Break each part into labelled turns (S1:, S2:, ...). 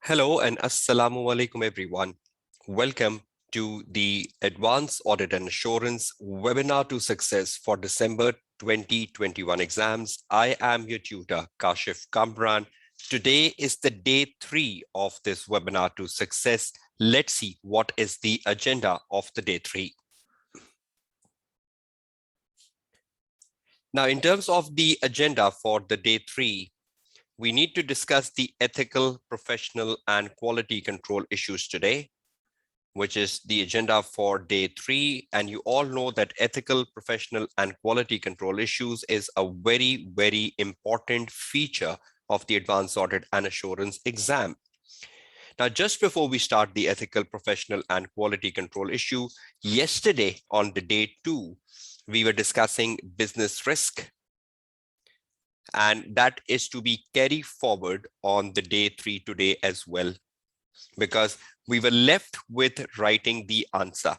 S1: Hello and Assalamu alaikum everyone. Welcome to the Advanced Audit and Assurance Webinar to Success for December 2021 exams. I am your tutor, Kashif Kamran. Today is the day 3 of this Webinar to Success. Let's see what is the agenda of the day 3. Now, in terms of the agenda for the day 3, we need to discuss the ethical, professional, and quality control issues today, which is the agenda for day 3. And you all know that ethical, professional, and quality control issues is a very, very important feature of the Advanced Audit and Assurance exam. Now, just before we start the ethical, professional, and quality control issue, yesterday on the day 2, we were discussing business risk, and that is to be carried forward on the day 3 today as well, because we were left with writing the answer.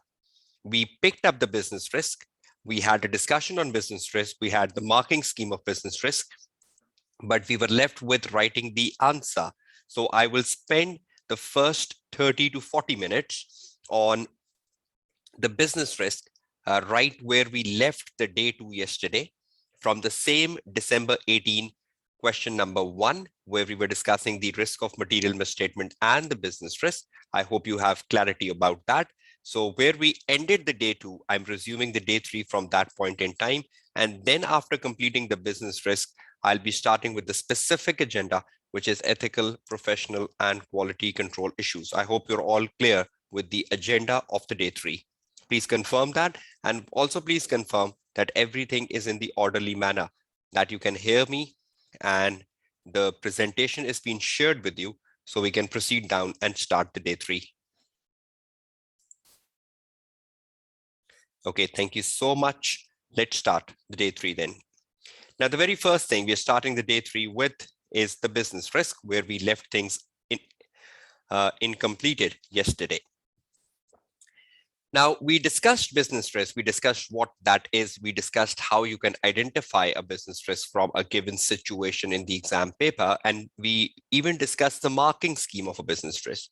S1: We picked up the business risk. We had a discussion on business risk. We had the marking scheme of business risk, but we were left with writing the answer. So I will spend the first 30 to 40 minutes on the business risk, right where we left the day 2 yesterday, from the same December 18 question number 1, where we were discussing the risk of material misstatement and the business risk. I hope you have clarity about that. So where we ended the day 2, I'm resuming the day 3 from that point in time. And then after completing the business risk, I'll be starting with the specific agenda, which is ethical, professional, and quality control issues. I hope you're all clear with the agenda of the day 3. Please confirm that, and also please confirm that everything is in the orderly manner, that you can hear me and the presentation is being shared with you, so we can proceed down and start the day 3. Okay, thank you so much. Let's start the day 3 then. Now, the very first thing we are starting the day 3 with is the business risk, where we left things incompleted yesterday. Now, we discussed business risk. We discussed what that is. We discussed how you can identify a business risk from a given situation in the exam paper. And we even discussed the marking scheme of a business risk.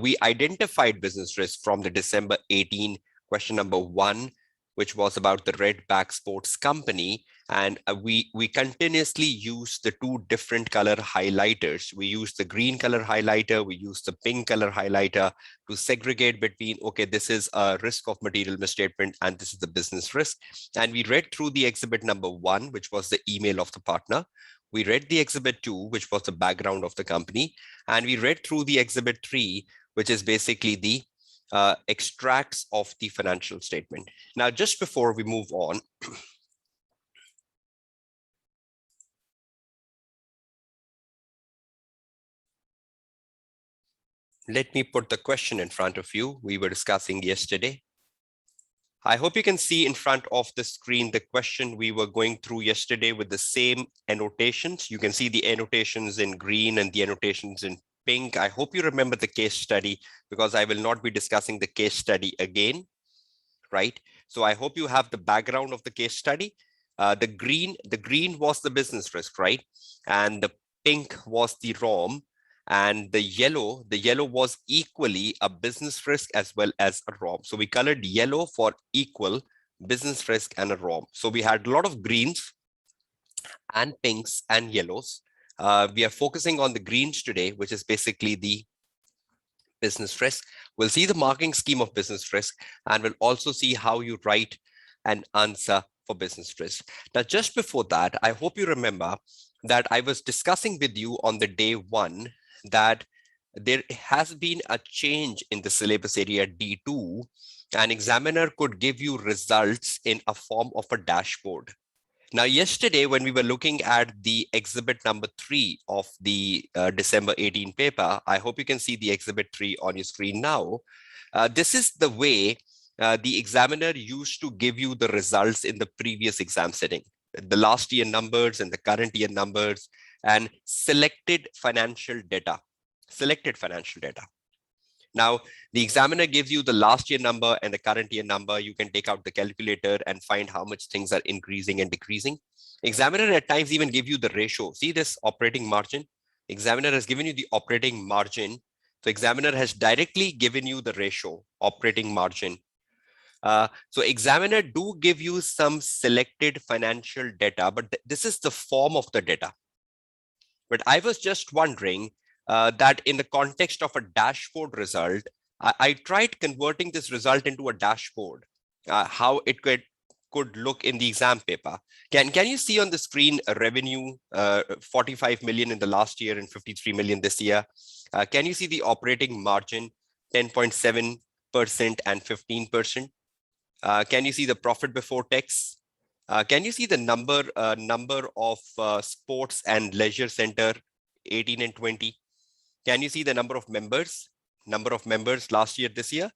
S1: We identified business risk from the December 18 question number 1, which was about the Redback Sports Company. And we continuously use the 2 different color highlighters. We use the green color highlighter, we use the pink color highlighter to segregate between, okay, this is a risk of material misstatement and this is the business risk. And we read through the exhibit number 1, which was the email of the partner. We read the exhibit 2, which was the background of the company. And we read through the exhibit 3, which is basically the extracts of the financial statement. Now, just before we move on, let me put the question in front of you we were discussing yesterday. I hope you can see in front of the screen the question we were going through yesterday with the same annotations. You can see the annotations in green and the annotations in pink. I hope you remember the case study, because I will not be discussing the case study again, right? So I hope you have the background of the case study. The green was the business risk, right? And the pink was the ROM, and the yellow was equally a business risk as well as a ROM. So we colored yellow for equal business risk and a ROM. So we had a lot of greens and pinks and yellows. We are focusing on the greens today, which is basically the business risk. We'll see the marking scheme of business risk, and we'll also see how you write an answer for business risk. Now, just before that, I hope you remember that I was discussing with you on the day 1 that there has been a change in the syllabus area D2. An examiner could give you results in a form of a dashboard. Now, yesterday, when we were looking at the exhibit number 3 of the December 18 paper, I hope you can see the exhibit 3 on your screen now. This is the way the examiner used to give you the results in the previous exam setting, the last year numbers and the current year numbers and selected financial data. Now, the examiner gives you the last year number and the current year number. You can take out the calculator and find how much things are increasing and decreasing. Examiner at times even give you the ratio. See this operating margin? Examiner has given you the operating margin. So examiner has directly given you the ratio, operating margin. So examiner do give you some selected financial data, but this is the form of the data. But I was just wondering that in the context of a dashboard result, I tried converting this result into a dashboard, how it could look in the exam paper. Can you see on the screen a revenue, 45 million in the last year and 53 million this year? Can you see the operating margin, 10.7% and 15%? Can you see the profit before tax? Can you see the number of sports and leisure center, 18 and 20? Can you see the number of members last year, this year?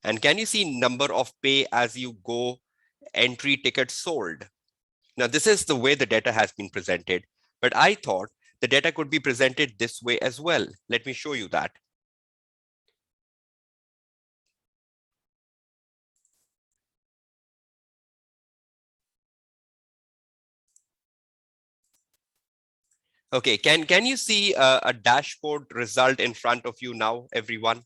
S1: And can you see number of pay as you go entry tickets sold? Now, this is the way the data has been presented, but I thought the data could be presented this way as well. Let me show you that. Okay, can you see a dashboard result in front of you now, everyone?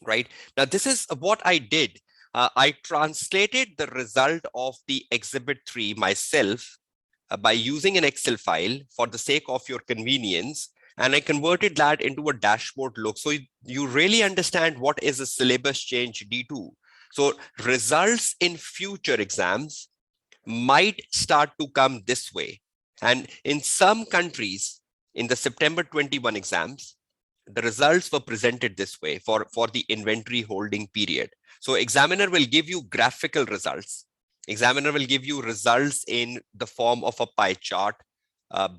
S1: Right now, this is what I did. I translated the result of the exhibit 3 myself by using an Excel file for the sake of your convenience, and I converted that into a dashboard look. So you really understand what is a syllabus change D2. So results in future exams might start to come this way. And in some countries, in the September 21 exams, the results were presented this way for the inventory holding period. So examiner will give you graphical results. Examiner will give you results in the form of a pie chart,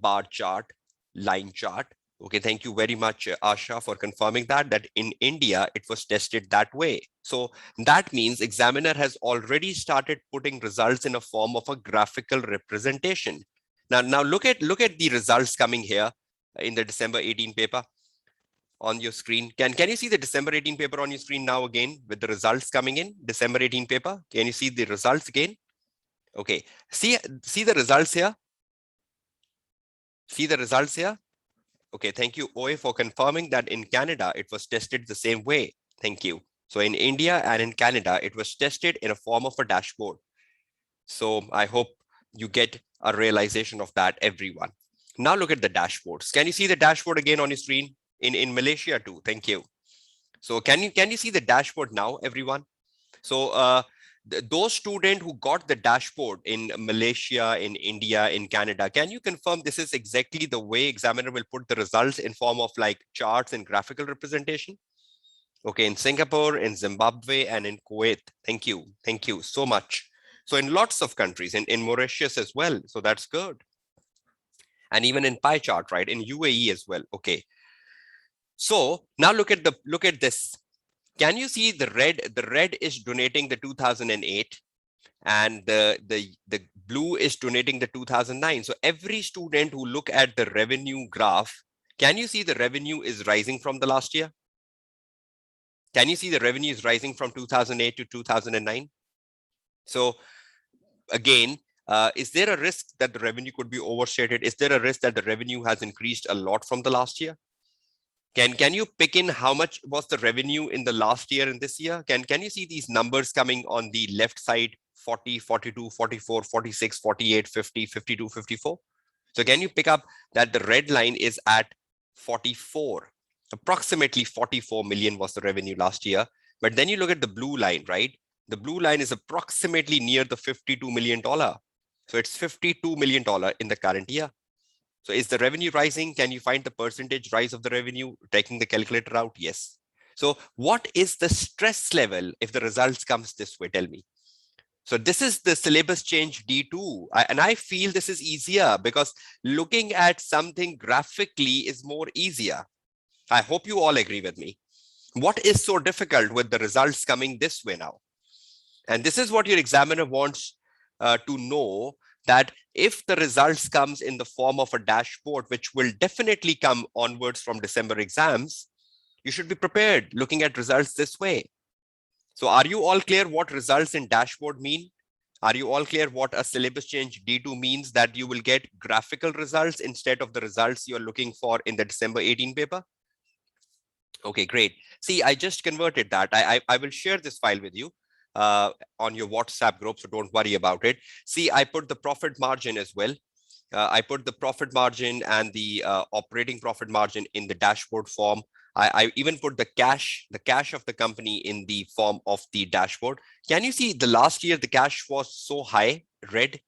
S1: bar chart, line chart. Okay, thank you very much, Asha, for confirming that in India, it was tested that way. So that means examiner has already started putting results in a form of a graphical representation. Now look at the results coming here in the December 18 paper on your screen. Can you see the December 18 paper on your screen now again with the results coming in? December 18 paper, can you see the results again? Okay, see the results here? See the results here? Okay, thank you, Oe, for confirming that in Canada, it was tested the same way. Thank you. So in India and in Canada, it was tested in a form of a dashboard. So I hope you get a realization of that, everyone. Now look at the dashboards. Can you see the dashboard again on your screen? In Malaysia too, thank you. So can you see the dashboard now, everyone? So those students who got the dashboard in Malaysia, in India, in Canada, can you confirm this is exactly the way examiner will put the results in form of like charts and graphical representation? Okay, in Singapore, in Zimbabwe, and in Kuwait. Thank you. Thank you so much. So in lots of countries, in Mauritius as well. So that's good. And even in pie chart, right? In UAE as well. Okay. So now look at this. Can you see the red? The red is donating the 2008 and the blue is donating the 2009. So every student who look at the revenue graph, can you see the revenue is rising from the last year? Can you see the revenue is rising from 2008 to 2009? So again, is there a risk that the revenue could be overstated? Is there a risk that the revenue has increased a lot from the last year? Can you pick in how much was the revenue in the last year and this year? Can you see these numbers coming on the left side? 40, 42, 44, 46, 48, 50, 52, 54. So can you pick up that the red line is at 44? Approximately 44 million was the revenue last year. But then you look at the blue line, right? The blue line is approximately near the $52 million. So it's $52 million in the current year. So is the revenue rising? Can you find the percentage rise of the revenue? Taking the calculator out? Yes. So what is the stress level if the results comes this way? Tell me. So this is the syllabus change D2. And I feel this is easier because looking at something graphically is more easier. I hope you all agree with me. What is so difficult with the results coming this way now? And this is what your examiner wants to know, that if the results comes in the form of a dashboard, which will definitely come onwards from December exams, you should be prepared looking at results this way. So are you all clear what results in dashboard mean? Are you all clear what a syllabus change D2 means? That you will get graphical results instead of the results you're looking for in the December 18 paper? Okay, great. See, I just converted that. I will share this file with you on your WhatsApp group, so don't worry about it. See, I put the profit margin as well. I put the profit margin and the operating profit margin in the dashboard form. I even put the cash of the company in the form of the dashboard. Can you see the last year the cash was so high, red,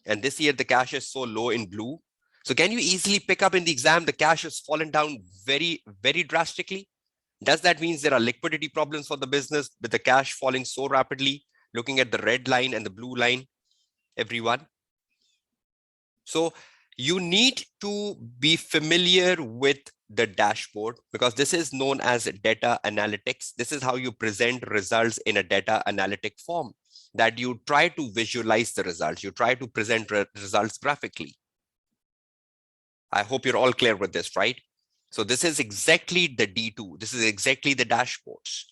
S1: and this year the cash is so low in blue? So can you easily pick up in the exam the cash has fallen down very, very drastically? Does that mean there are liquidity problems for the business with the cash falling so rapidly? Looking at the red line and the blue line, everyone. So you need to be familiar with the dashboard because this is known as data analytics. This is how you present results in a data analytic form, that you try to visualize the results. You try to present results graphically. I hope you're all clear with this, right? So this is exactly the D2. This is exactly the dashboards.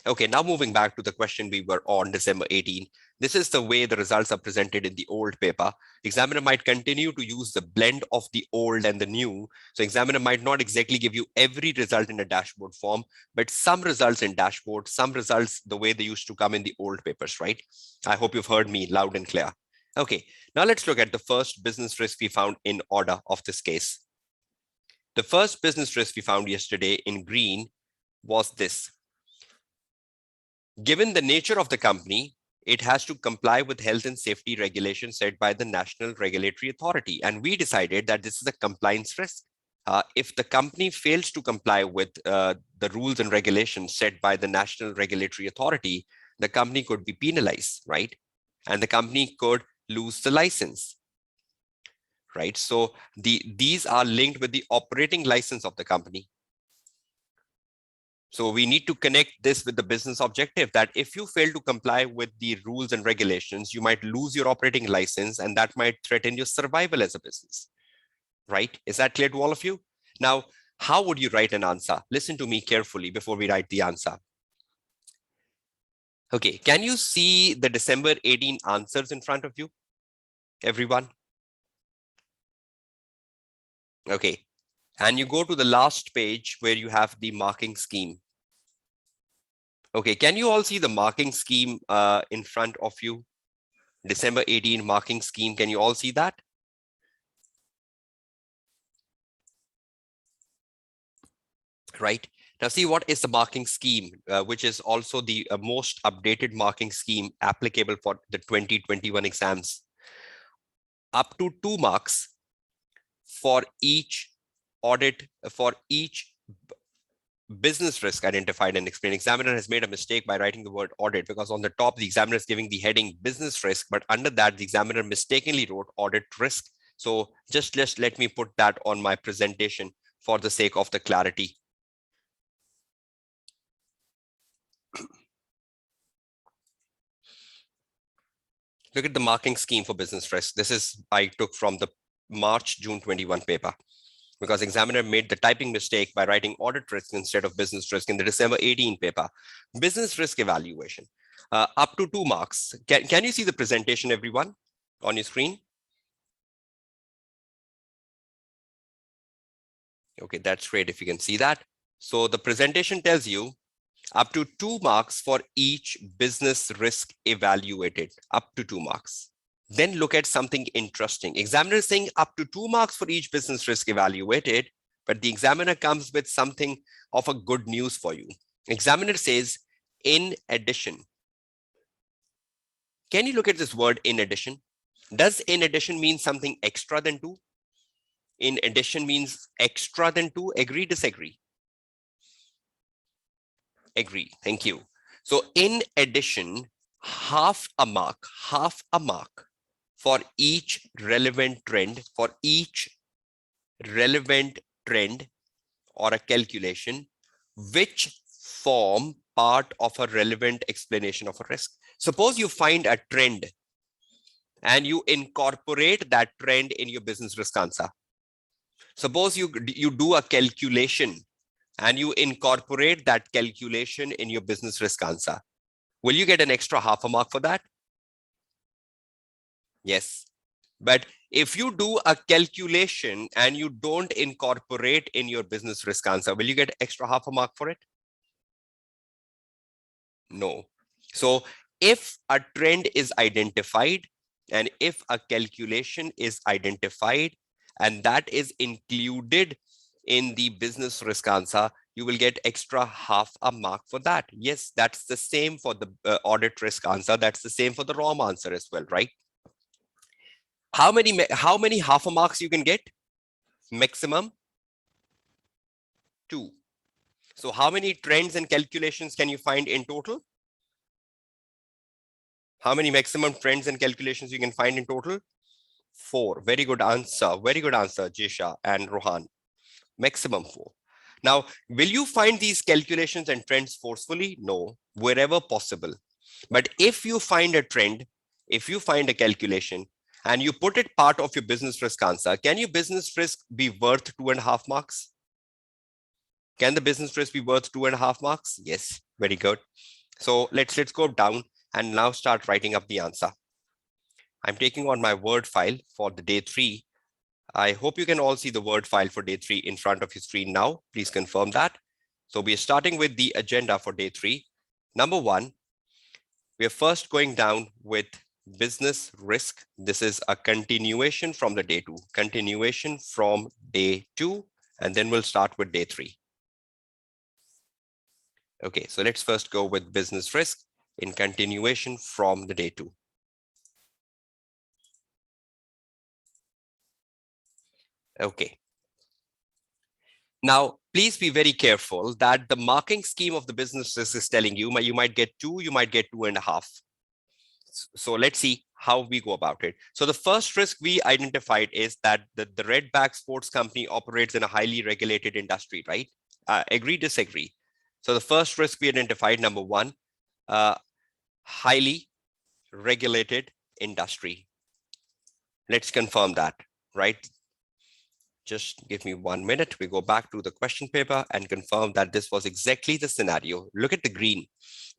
S1: Okay, now moving back to the question we were on December 18. This is the way the results are presented in the old paper. Examiner might continue to use the blend of the old and the new. So examiner might not exactly give you every result in a dashboard form, but some results in dashboard, some results the way they used to come in the old papers, right? I hope you've heard me loud and clear. Okay, now let's look at the first business risk we found in order of this case. The first business risk we found yesterday in green was this. Given the nature of the company, it has to comply with health and safety regulations set by the National Regulatory Authority. And we decided that this is a compliance risk. If the company fails to comply with the rules and regulations set by the National Regulatory Authority, the company could be penalized, right? And the company could lose the license, right? So these are linked with the operating license of the company. So we need to connect this with the business objective, that if you fail to comply with the rules and regulations, you might lose your operating license and that might threaten your survival as a business, right? Is that clear to all of you? Now, how would you write an answer? Listen to me carefully before we write the answer. Okay, can you see the December 18 answers in front of you, everyone? Okay, and you go to the last page where you have the marking scheme. Okay, can you all see the marking scheme in front of you? December 18 marking scheme, can you all see that? Right, now see what is the marking scheme, which is also the most updated marking scheme applicable for the 2021 exams. Up to 2 marks for each audit, for each business risk identified and explained. Examiner has made a mistake by writing the word audit, because on the top the examiner is giving the heading business risk, but under that the examiner mistakenly wrote audit risk. So just let me put that on my presentation for the sake of the clarity. Look at the marking scheme for business risk. This is I took from the March-June 21 paper, because examiner made the typing mistake by writing audit risk instead of business risk in the December 18 paper. Business risk evaluation, up to 2 marks. Can you see the presentation, everyone, on your screen? Okay, that's great if you can see that. So the presentation tells you up to 2 marks for each business risk evaluated, up to 2 marks. Then look at something interesting. Examiner is saying up to 2 marks for each business risk evaluated, but the examiner comes with something of a good news for you. Examiner says, in addition. Can you look at this word in addition? Does in addition mean something extra than 2? In addition means extra than 2. Agree, disagree? Agree. Thank you. So in addition, half a mark for each relevant trend, or a calculation which form part of a relevant explanation of a risk. Suppose you find a trend and you incorporate that trend in your business risk answer. Suppose you do a calculation and you incorporate that calculation in your business risk answer. Will you get an extra half a mark for that? Yes. But if you do a calculation and you don't incorporate in your business risk answer, will you get extra half a mark for it? No. So if a trend is identified and if a calculation is identified and that is included in the business risk answer, you will get extra half a mark for that. Yes, that's the same for the audit risk answer. That's the same for the ROM answer as well, right? How many half a marks you can get? Maximum 2. So how many trends and calculations can you find in total? How many maximum trends and calculations you can find in total? 4. Very good answer. Very good answer, Jisha and Rohan. Maximum 4. Now, will you find these calculations and trends forcefully? No, wherever possible. But if you find a trend, if you find a calculation, and you put it part of your business risk answer, can your business risk be worth 2.5 marks? Can the business risk be worth 2.5 marks? Yes, very good. So let's go down and now start writing up the answer. I'm taking on my Word file for the day 3. I hope you can all see the Word file for day 3 in front of your screen now. Please confirm that. So we are starting with the agenda for day 3. Number 1, we are first going down with business risk. This is a continuation from the day 2, continuation from day 2, and then we'll start with day 3. Okay, so let's first go with business risk in continuation from the day 2. Okay. Now, please be very careful that the marking scheme of the business risk is telling you, you might get 2, you might get 2.5. So let's see how we go about it. So the first risk we identified is that the Redback Sports Company operates in a highly regulated industry, right? Agree, disagree? So the first risk we identified, number 1, highly regulated industry. Let's confirm that, right? Just give me 1 minute. We go back to the question paper and confirm that this was exactly the scenario. Look at the green.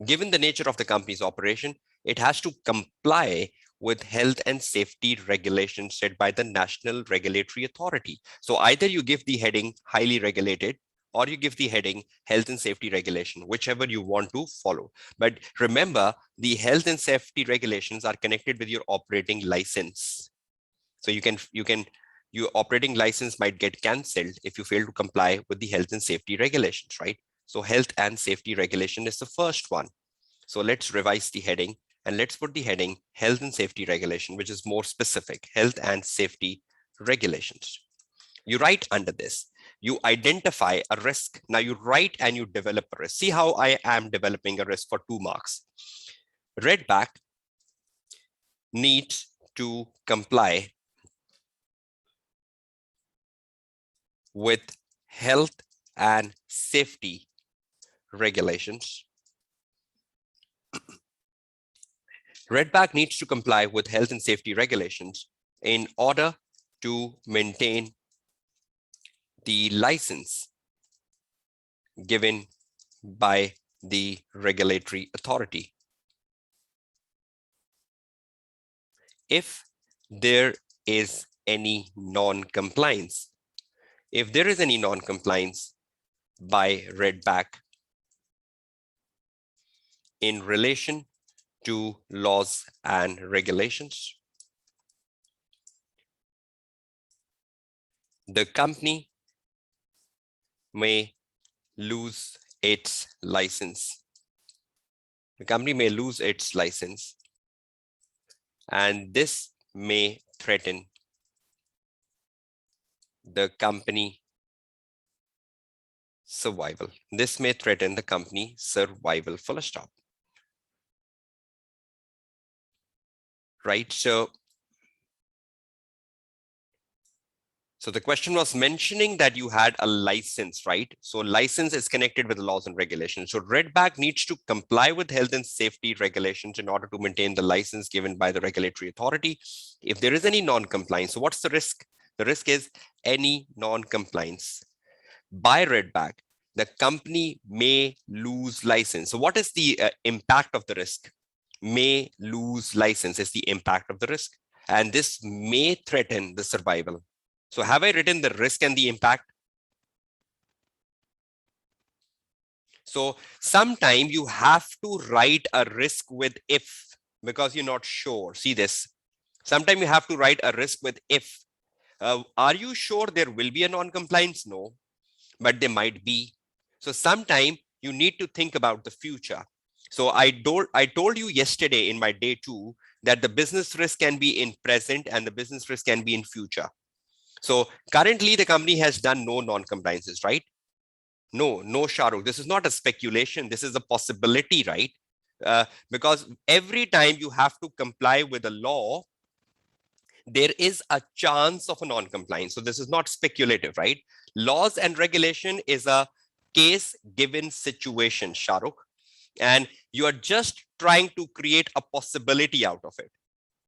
S1: Given the nature of the company's operation, it has to comply with health and safety regulations set by the National Regulatory Authority. So either you give the heading highly regulated or you give the heading health and safety regulation, whichever you want to follow. But remember, the health and safety regulations are connected with your operating license. So your operating license might get cancelled if you fail to comply with the health and safety regulations, right? So health and safety regulation is the first one. So let's revise the heading and let's put the heading health and safety regulation, which is more specific, health and safety regulations. You write under this, you identify a risk. Now you write and you develop a risk. See how I am developing a risk for 2 marks. Redback needs to comply with health and safety regulations. Redback needs to comply with health and safety regulations in order to maintain the license given by the regulatory authority. If there is any non-compliance, if there is any non-compliance by Redback in relation to laws and regulations, the company may lose its license. The company may lose its license, and this may threaten the company survival. This may threaten the company survival, full stop. Right? So the question was mentioning that you had a license, right? So license is connected with the laws and regulations. So Redback needs to comply with health and safety regulations in order to maintain the license given by the regulatory authority. If there is any non-compliance, so what's the risk? The risk is any non-compliance by Redback, the company may lose license. So what is the impact of the risk? May lose license is the impact of the risk. and this may threaten the survival. So have I written the risk and the impact? So sometime you have to write a risk with if, because you're not sure. See this. Sometime you have to write a risk with if. Are you sure there will be a non-compliance? No, but there might be. So sometime you need to think about the future. So I told you yesterday in my day 2 that the business risk can be in present and the business risk can be in future. So currently the company has done no non-compliances, right? No, Shahrukh. This is not a speculation. This is a possibility, right? Because every time you have to comply with a law, there is a chance of a non-compliance. So this is not speculative, right? Laws and regulation is a case given situation, Shahrukh, and you are just trying to create a possibility out of it.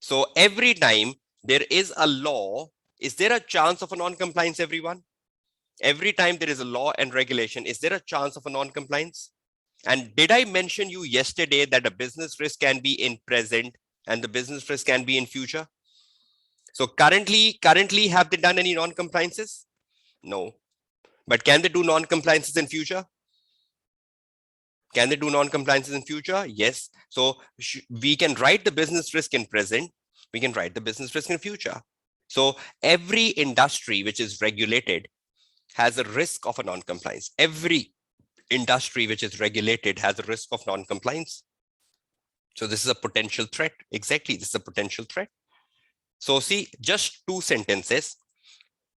S1: So every time there is a law, is there a chance of a non-compliance, everyone? Every time there is a law and regulation, is there a chance of a non-compliance? And did I mention you yesterday that a business risk can be in present and the business risk can be in future? So currently have they done any non-compliances? No. But can they do non-compliances in future? Can they do non-compliances in future? Yes. So we can write the business risk in present. We can write the business risk in future. So every industry which is regulated has a risk of a non-compliance. Every industry which is regulated has a risk of non-compliance. So this is a potential threat. Exactly, this is a potential threat. So see, just 2 sentences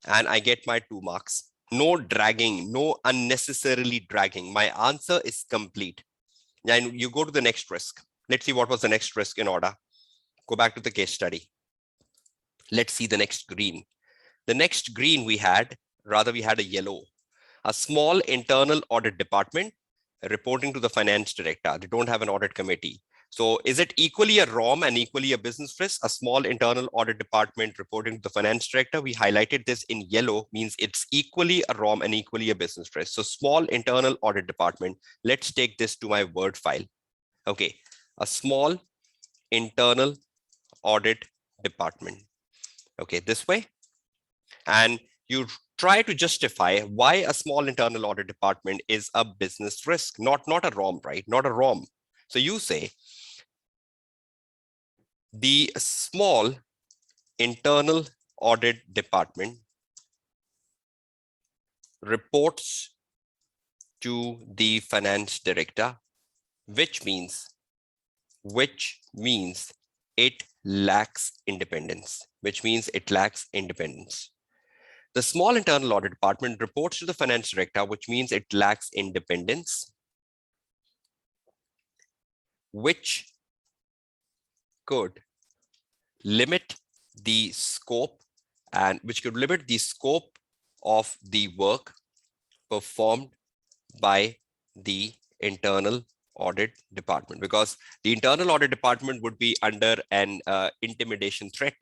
S1: and I get my 2 marks. No dragging, no unnecessarily dragging. My answer is complete. And you go to the next risk. Let's see what was the next risk in order. Go back to the case study. Let's see the next green. The next green we had a yellow. A small internal audit department reporting to the finance director. They don't have an audit committee. So is it equally a ROM and equally a business risk? A small internal audit department reporting to the finance director. We highlighted this in yellow, means it's equally a ROM and equally a business risk. So small internal audit department. Let's take this to my Word file. Okay, a small internal audit department. Okay, this way. And you try to justify why a small internal audit department is a business risk, not a ROM, right? Not a ROM. So you say the small internal audit department reports to the finance director, which means it lacks independence, The small internal audit department reports to the finance director, which means it lacks independence, which could limit the scope of the work performed by the internal audit department, because the internal audit department would be under an intimidation threat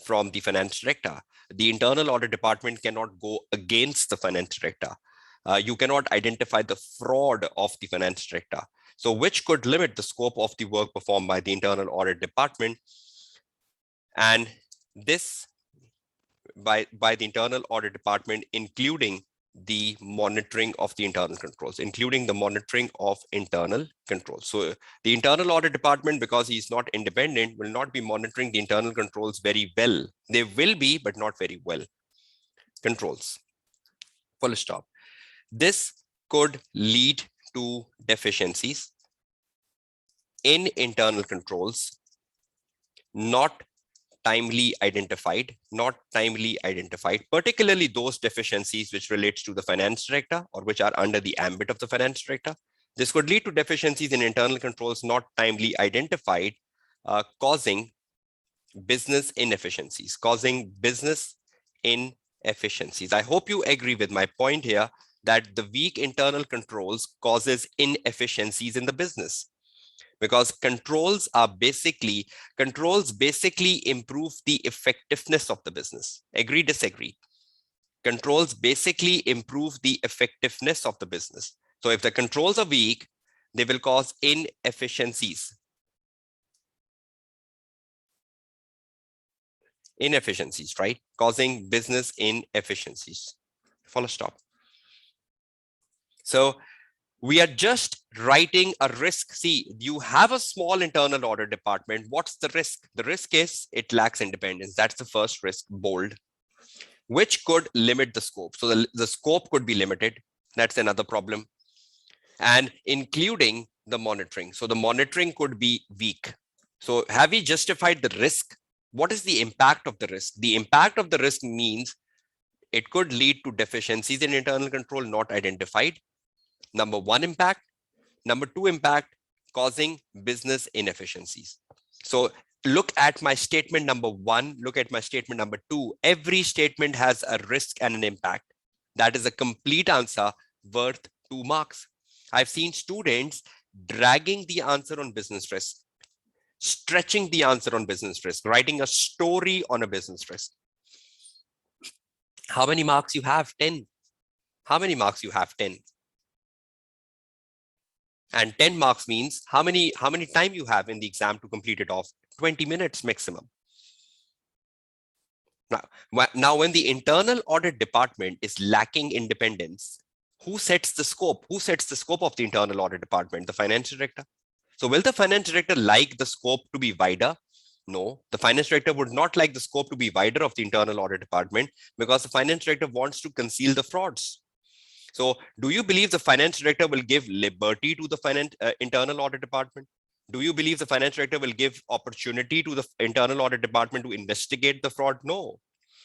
S1: from the finance director. The internal audit department cannot go against the finance director. You cannot identify the fraud of the finance director. So which could limit the scope of the work performed by the internal audit department. And this by the internal audit department, including the monitoring of the internal controls, So the internal audit department, because he's not independent, will not be monitoring the internal controls very well. They will be, but not very well. Controls. Full stop. This could lead to deficiencies in internal controls, not timely identified, particularly those deficiencies which relates to the finance director or which are under the ambit of the finance director. This could lead to deficiencies in internal controls not timely identified, causing business inefficiencies. I hope you agree with my point here that the weak internal controls causes inefficiencies in the business. Because controls basically improve the effectiveness of the business. Agree, disagree? Controls basically improve the effectiveness of the business. So if the controls are weak, they will cause inefficiencies. inefficiencies, right? Causing business inefficiencies. Full stop. So we are just writing a risk. See, you have a small internal audit department. What's the risk? The risk is it lacks independence. That's the first risk, bold, which could limit the scope. So the scope could be limited. That's another problem. And including the monitoring. So the monitoring could be weak. So have we justified the risk? What is the impact of the risk? The impact of the risk means it could lead to deficiencies in internal control not identified. Number one impact. Number two impact, causing business inefficiencies. So look at my statement number one, look at my statement number two. Every statement has a risk and an impact. That is a complete answer worth 2 marks. I've seen students dragging the answer on business risk, stretching the answer on business risk, writing a story on a business risk. How many marks you have? 10. How many marks you have? 10. And 10 marks means how many time you have in the exam to complete it off? 20 minutes maximum. Now, when the internal audit department is lacking independence, who sets the scope? Who sets the scope of the internal audit department? The finance director. So will the finance director like the scope to be wider? No, the finance director would not like the scope to be wider of the internal audit department because the finance director wants to conceal the frauds. So do you believe the finance director will give liberty to the internal audit department? Do you believe the finance director will give opportunity to the internal audit department to investigate the fraud? No.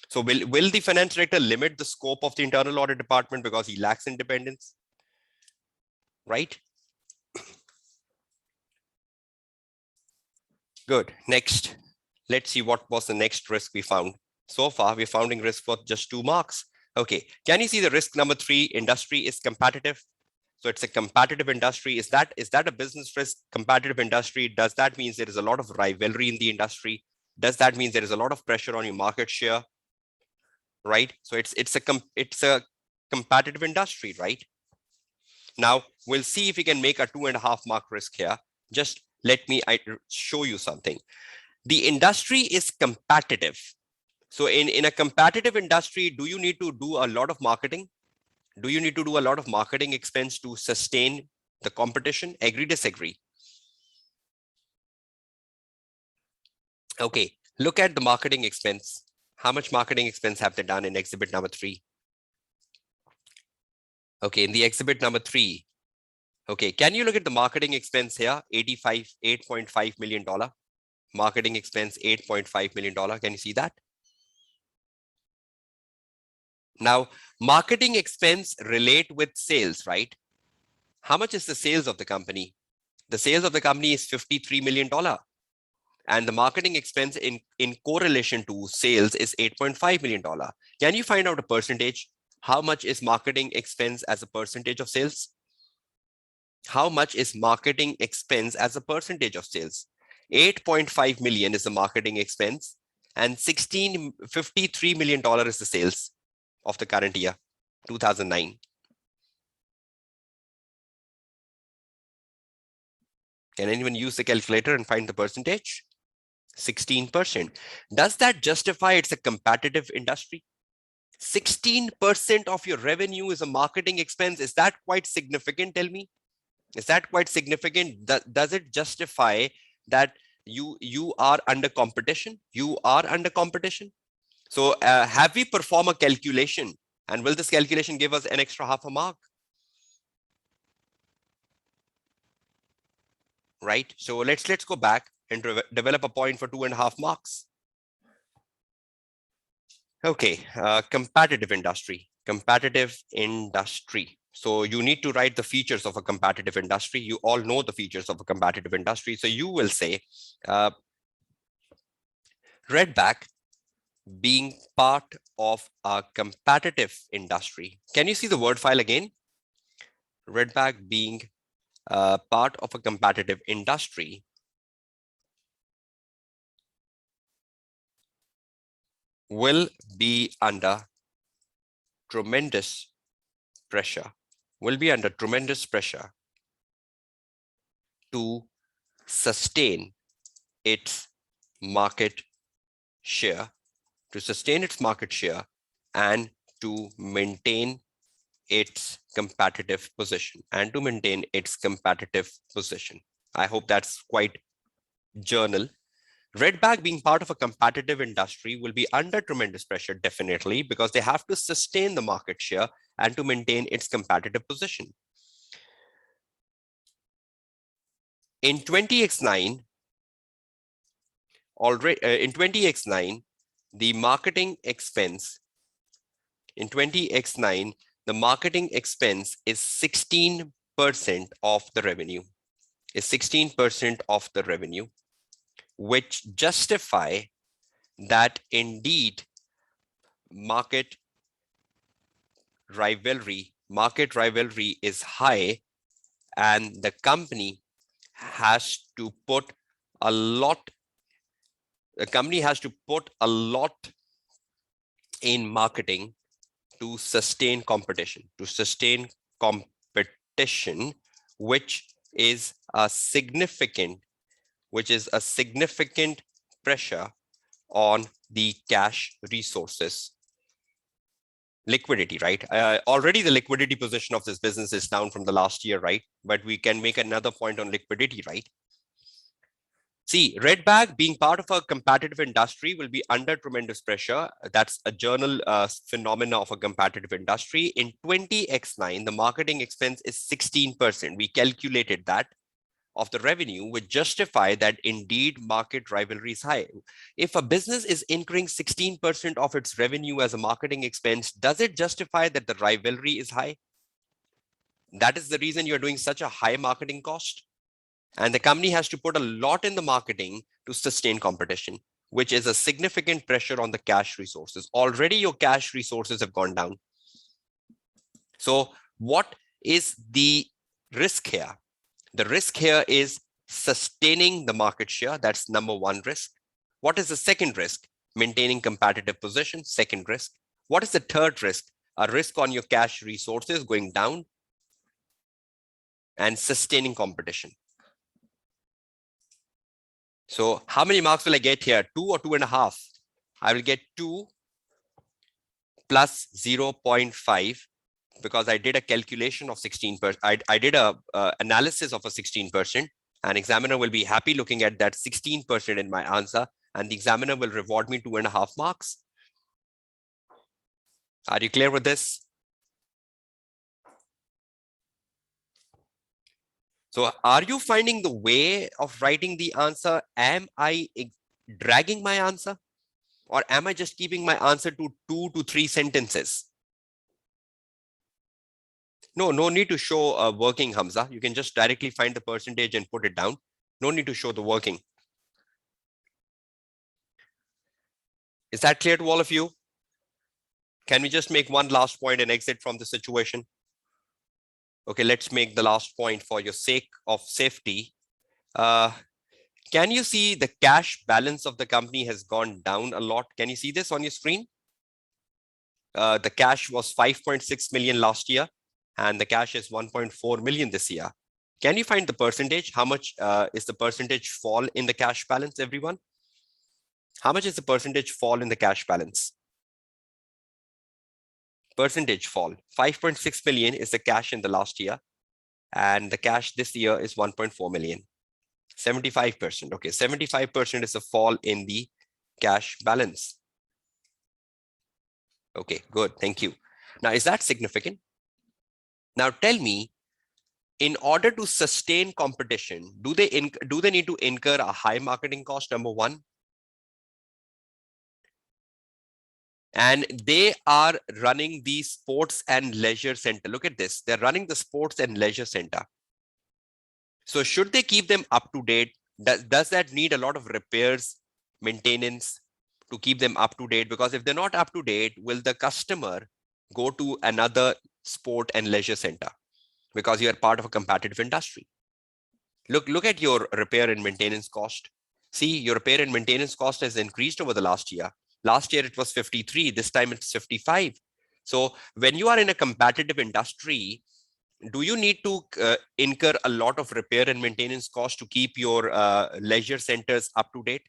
S1: So will the finance director limit the scope of the internal audit department because he lacks independence? Right? Good. Next, let's see what was the next risk we found. So far, we're finding risk for just 2 marks. Okay. Can you see the risk number 3? Industry is competitive. So it's a competitive industry. Is that a business risk? Competitive industry. Does that mean there is a lot of rivalry in the industry? Does that mean there is a lot of pressure on your market share? Right. So it's a competitive industry, right? Now we'll see if we can make a 2.5 mark risk here. Just let me show you something. The industry is competitive. So in a competitive industry, do you need to do a lot of marketing? Do you need to do a lot of marketing expense to sustain the competition? Agree, disagree? Okay, look at the marketing expense. How much marketing expense have they done in exhibit number 3? Okay, in the exhibit number 3. Okay, can you look at the marketing expense here? $8.5 million. Marketing expense, $8.5 million. Can you see that? Now, marketing expense relate with sales, right? How much is the sales of the company? The sales of the company is $53 million. And the marketing expense in correlation to sales is $8.5 million. Can you find out a percentage? How much is marketing expense as a percentage of sales? How much is marketing expense as a percentage of sales? 8.5 million is the marketing expense and $53 million is the sales of the current year, 2009. Can anyone use the calculator and find the percentage? 16%. Does that justify it's a competitive industry? 16% of your revenue is a marketing expense. Is that quite significant? Tell me. Is that quite significant? Does it justify that you are under competition? You are under competition. So have we performed a calculation? And will this calculation give us an extra half a mark? Right. So let's go back and develop a point for 2.5 marks. Okay, competitive industry. So you need to write the features of a competitive industry. You all know the features of a competitive industry. So you will say, Redback being part of a competitive industry. Can you see the word file again? Redback being part of a competitive industry will be under tremendous pressure, to sustain its market share to sustain its market share, and to maintain its competitive position. I hope that's quite journal. Redback, being part of a competitive industry, will be under tremendous pressure, definitely, because they have to sustain the market share and to maintain its competitive position. In 20x9, already in 20x9, the marketing expense in 20x9, the marketing expense is 16% of the revenue. Which justify that indeed market rivalry is high, and the company has to put a lot in marketing to sustain competition, which is a significant pressure on the cash resources. Liquidity, right? Already the liquidity position of this business is down from the last year, right? But we can make another point on liquidity, right? See, Redback, being part of a competitive industry, will be under tremendous pressure. That's a journal phenomena of a competitive industry. In 20x9, the marketing expense is 16%. We calculated that of the revenue, which justify that indeed market rivalry is high. If a business is incurring 16% of its revenue as a marketing expense, does it justify that the rivalry is high? That is the reason you're doing such a high marketing cost. And the company has to put a lot in the marketing to sustain competition, which is a significant pressure on the cash resources. Already your cash resources have gone down. So what is the risk here? The risk here is sustaining the market share. That's number one risk. What is the second risk? Maintaining competitive position, second risk. What is the third risk? A risk on your cash resources going down and sustaining competition. So how many marks will I get here? 2 or 2.5? I will get 2 plus 0.5 because I did a calculation of 16%. I did a analysis of a 16%. An examiner will be happy looking at that 16% in my answer, and the examiner will reward me 2.5 marks. Are you clear with this? So are you finding the way of writing the answer? Am I dragging my answer? Or am I just keeping my answer to 2 to 3 sentences? No need to show working, Hamza. You can just directly find the percentage and put it down. No need to show the working. Is that clear to all of you? Can we just make one last point and exit from the situation? Okay, let's make the last point for your sake of safety. Can you see the cash balance of the company has gone down a lot? Can you see this on your screen? The cash was 5.6 million last year, and the cash is 1.4 million this year. Can you find the percentage? How much is the percentage fall in the cash balance, everyone? How much is the percentage fall in the cash balance? Percentage fall. 5.6 million is the cash in the last year, and the cash this year is 1.4 million. 75%. Okay, 75% is a fall in the cash balance. Okay, good. Thank you. Now, is that significant? Now, tell me, in order to sustain competition, do they need to incur a high marketing cost? Number one. And they are running the sports and leisure center. Look at this. They're running the sports and leisure center. So should they keep them up to date? Does that need a lot of repairs, maintenance to keep them up to date? Because if they're not up to date, will the customer go to another sport and leisure center? Because you are part of a competitive industry. Look at your repair and maintenance cost. See, your repair and maintenance cost has increased over the last year. Last year, it was 53. This time, it's 55. So when you are in a competitive industry, do you need to incur a lot of repair and maintenance costs to keep your leisure centers up to date?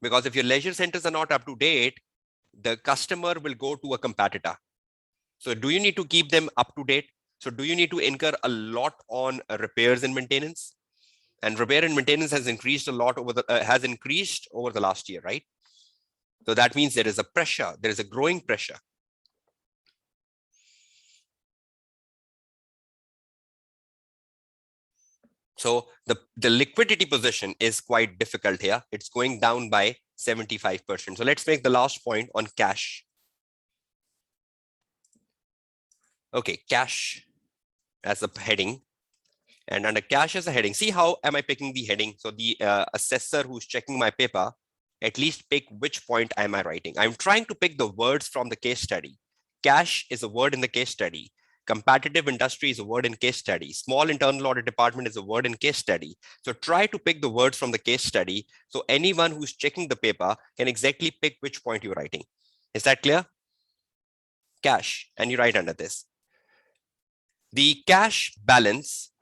S1: Because if your leisure centers are not up to date, the customer will go to a competitor. So do you need to keep them up to date? So do you need to incur a lot on repairs and maintenance? And repair and maintenance has increased a lot over the last year, right? So that means there is a pressure, there is a growing pressure. So the liquidity position is quite difficult here. It's going down by 75%. So let's make the last point on cash. Okay, cash as a heading. And under cash as a heading, see how am I picking the heading? So the assessor who's checking my paper, at least pick which point am I writing. I'm trying to pick the words from the case study. Cash is a word in the case study. Competitive industry is a word in case study. Small internal audit department is a word in case study. So try to pick the words from the case study. So anyone who's checking the paper can exactly pick which point you're writing. Is that clear? Cash, and you write under this. The cash balance,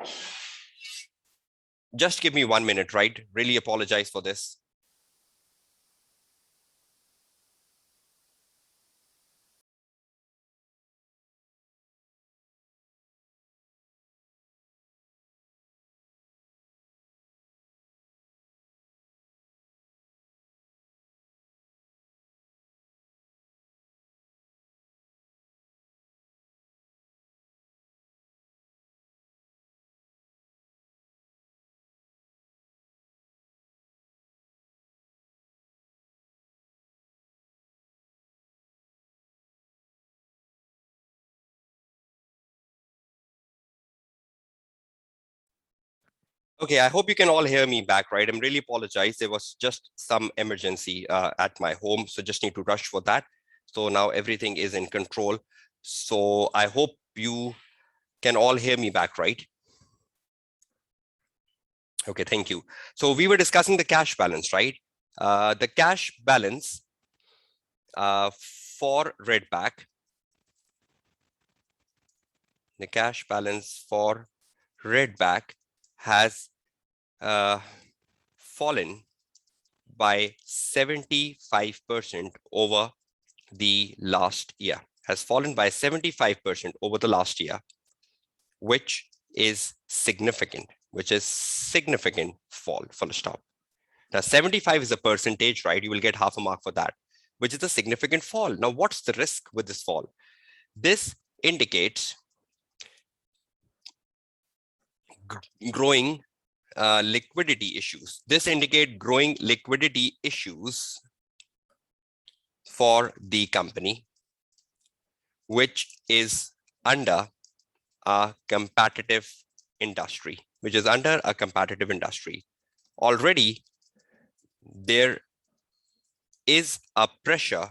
S1: just give me 1 minute, right? Really apologize for this. Okay, I hope you can all hear me back, right? I'm really apologize. There was just some emergency at my home, so just need to rush for that. So now everything is in control. So I hope you can all hear me back, right? Okay, thank you. So we were discussing the cash balance, right? The cash balance for Redback, the cash balance for Redback has fallen by 75% over the last year, has fallen by 75% over the last year, which is significant, fall, full stop. Now, 75 is a percentage, right? You will get half a mark for that, which is a significant fall. Now, what's the risk with this fall? This indicates growing liquidity issues. This indicates growing liquidity issues for the company, which is under a competitive industry, Already, there is a pressure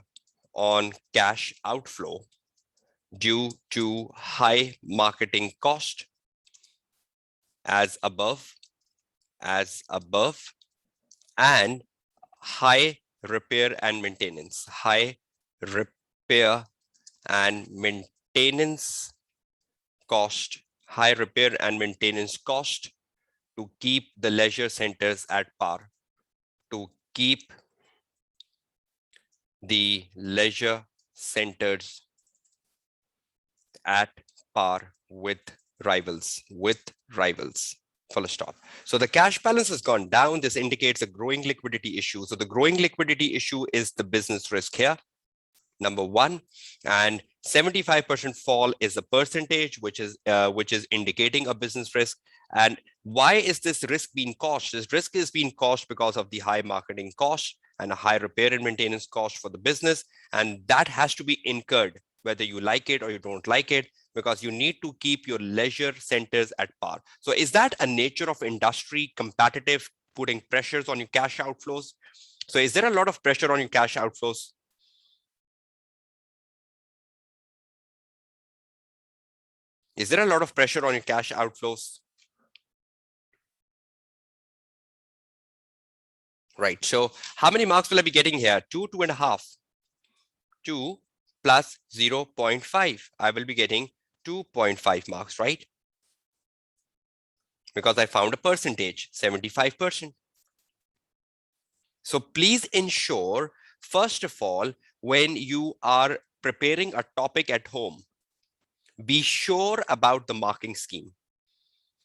S1: on cash outflow due to high marketing cost as above, and high repair and maintenance, cost, high repair and maintenance cost to keep the leisure centers at par, to keep the leisure centers at par with rivals, full stop. So the cash balance has gone down. This indicates a growing liquidity issue. So the growing liquidity issue is the business risk here, number one, and 75% fall is a percentage, which is indicating a business risk. And why is this risk being caused? This risk is being caused because of the high marketing cost and a high repair and maintenance cost for the business. And that has to be incurred, whether you like it or you don't like it, because you need to keep your leisure centers at par. So is that a nature of industry, competitive, putting pressures on your cash outflows? So is there a lot of pressure on your cash outflows? Is there a lot of pressure on your cash outflows? Right. So how many marks will I be getting here? 2, 2.5. 2 plus 0.5. I will be getting 2.5 marks, right? Because I found a percentage, 75%. So please ensure, first of all, when you are preparing a topic at home, be sure about the marking scheme,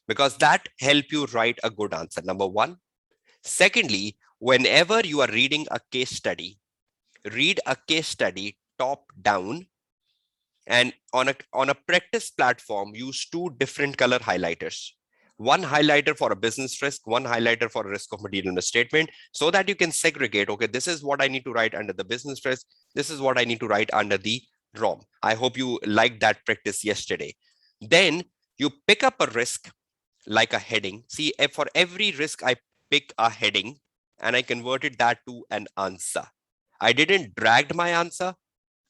S1: because that help you write a good answer, number one. Secondly, whenever you are reading a case study, read a case study top down, and on a practice platform, use two different color highlighters. One highlighter for a business risk, one highlighter for a risk of material misstatement, so that you can segregate, okay, this is what I need to write under the business risk, this is what I need to write under the ROM. I hope you liked that practice yesterday. Then you pick up a risk like a heading. See, for every risk, I pick a heading and I converted that to an answer. I didn't drag my answer.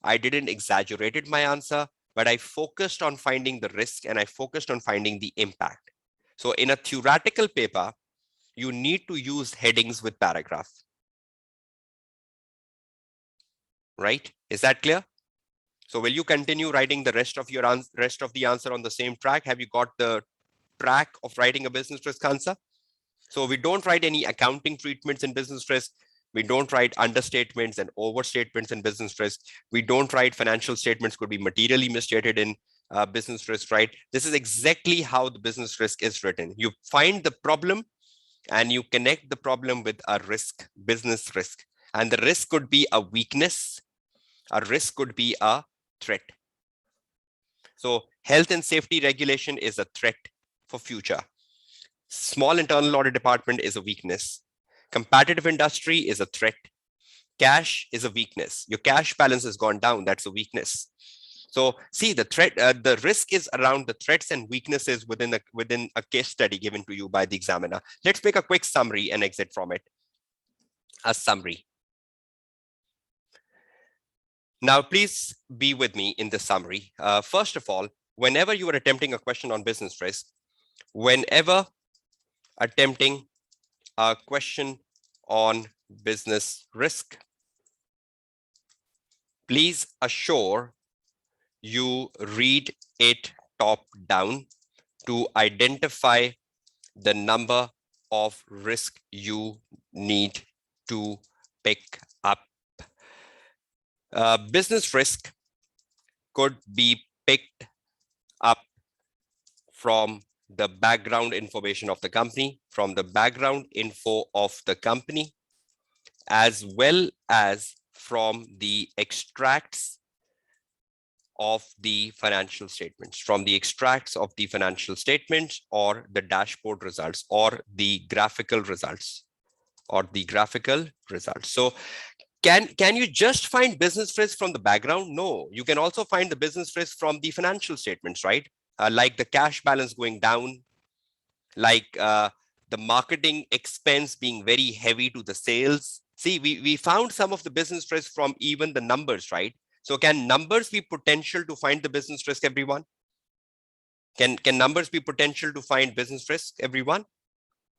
S1: I didn't exaggerated my answer, but I focused on finding the risk and I focused on finding the impact. So in a theoretical paper, you need to use headings with paragraph. Right? Is that clear? So will you continue writing the rest of the answer on the same track? Have you got the track of writing a business risk answer? So we don't write any accounting treatments in business risk. We don't write understatements and overstatements in business risk. We don't write financial statements could be materially misstated in business risk, right? This is exactly how the business risk is written. You find the problem and you connect the problem with a risk, business risk. And the risk could be a weakness. A risk could be a threat. So health and safety regulation is a threat for future. Small internal audit department is a weakness. Competitive industry is a threat. Cash is a weakness. Your cash balance has gone down. That's a weakness. So see, the threat, the risk is around the threats and weaknesses within a case study given to you by the examiner. Let's make a quick summary and exit from it. A summary. Now, please be with me in the summary. First of all, whenever you are attempting a question on business risk, whenever attempting a question on business risk, please assure you read it top down to identify the number of risk you need to pick up. Business risk could be picked up from the background information of the company, from the background info of the company, as well as from the extracts of the financial statements, from the extracts of the financial statements or the dashboard results or the graphical results So can you just find business risk from the background? No, you can also find the business risk from the financial statements, right? Like the cash balance going down, like the marketing expense being very heavy to the sales. See, we found some of the business risk from even the numbers, right? So can numbers be potential to find the business risk, everyone? Can numbers be potential to find business risk, everyone?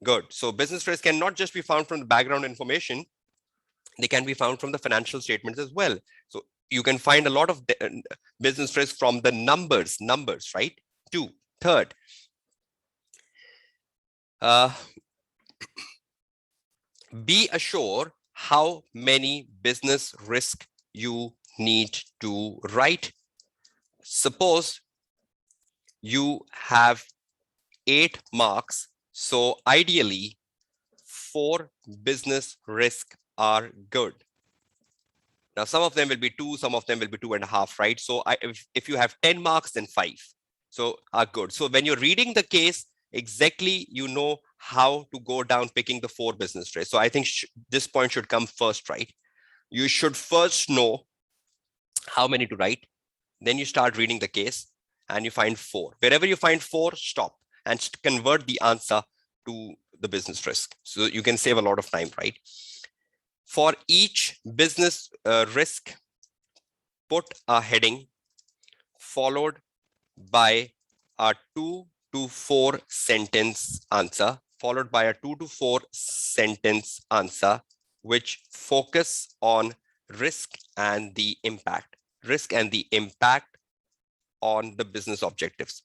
S1: Good. So business risk can not just be found from the background information, they can be found from the financial statements as well. So you can find a lot of business risk from the numbers, right? Third, be assured how many business risk you need to write. Suppose you have 8 marks, so ideally 4 business risk are good. Now, some of them will be 2, some of them will be 2.5, right? So if you have 10 marks, then 5 so are good. So when you're reading the case, exactly you know how to go down picking the 4 business risks. So I think this point should come first, right? You should first know how many to write. Then you start reading the case and you find 4. Wherever you find 4, stop and convert the answer to the business risk. So you can save a lot of time, right? For each business risk, put a heading followed by a 2 to 4 sentence answer, which focus on risk and the impact on the business objectives,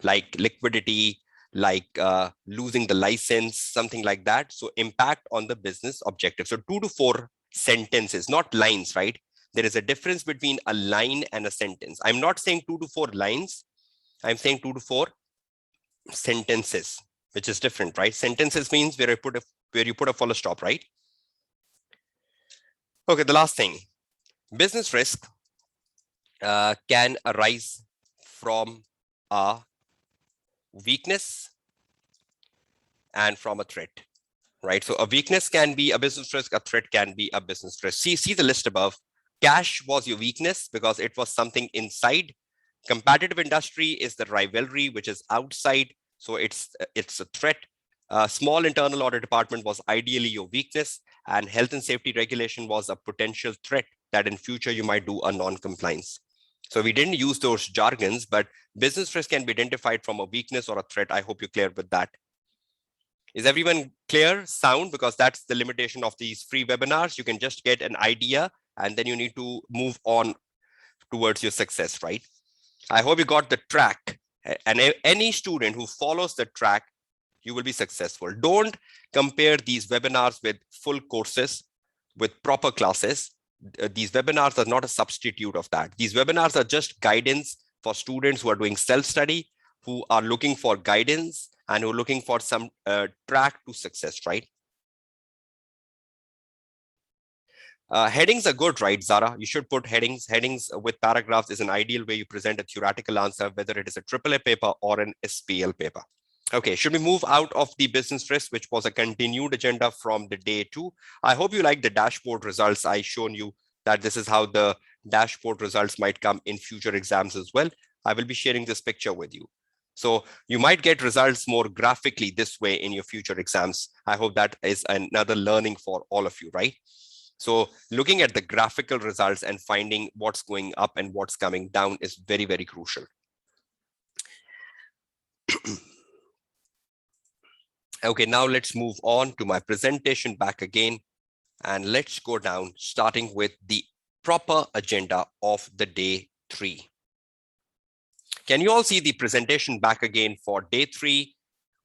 S1: like liquidity, like losing the license, something like that. So impact on the business objective. So 2 to 4 sentences, not lines, right? There is a difference between a line and a sentence. I'm not saying 2 to 4 lines. I'm saying 2 to 4 sentences, which is different, right? Sentences means where you put a full stop, right? Okay, the last thing, business risk can arise from a weakness and from a threat, right? So a weakness can be a business risk, a threat can be a business risk. See the list above. Cash was your weakness because it was something inside. Competitive industry is the rivalry, which is outside. So it's a threat. Small internal audit department was ideally your weakness, and health and safety regulation was a potential threat that in future you might do a non-compliance. So we didn't use those jargons, but business risk can be identified from a weakness or a threat. I hope you're clear with that. Is everyone clear? Sound? Because that's the limitation of these free webinars. You can just get an idea and then you need to move on towards your success, right? I hope you got the track, and any student who follows the track, you will be successful. Don't compare these webinars with full courses, with proper classes. These webinars are not a substitute of that. These webinars are just guidance for students who are doing self-study, who are looking for guidance and who are looking for some track to success, right? Headings are good, right, Zara? You should put headings. Headings with paragraphs is an ideal way you present a theoretical answer, whether it is a AAA paper or an SPL paper. Okay, should we move out of the business risk, which was a continued agenda from the day 2? I hope you like the dashboard results. I shown you that this is how the dashboard results might come in future exams as well. I will be sharing this picture with you. So you might get results more graphically this way in your future exams. I hope that is another learning for all of you, right? So looking at the graphical results and finding what's going up and what's coming down is very, very crucial. Okay, now let's move on to my presentation back again. And let's go down, starting with the proper agenda of the day 3. Can you all see the presentation back again for day 3,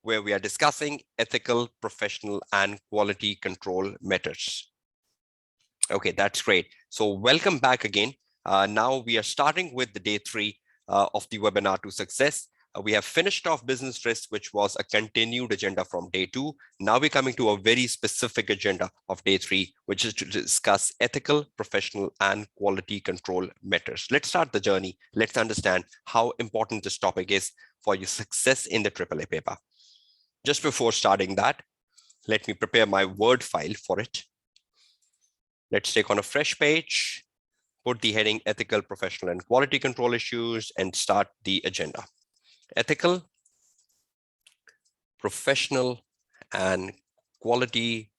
S1: where we are discussing ethical, professional, and quality control methods? Okay, that's great. So welcome back again. Now we are starting with the day 3 of the webinar to success. We have finished off business risk, which was a continued agenda from day 2. Now we're coming to a very specific agenda of day 3, which is to discuss ethical, professional, and quality control matters. Let's start the journey. Let's understand how important this topic is for your success in the AAA paper. Just before starting that, let me prepare my Word file for it. Let's take on a fresh page, put the heading ethical, professional, and quality control issues, and start the agenda. Ethical, professional, and quality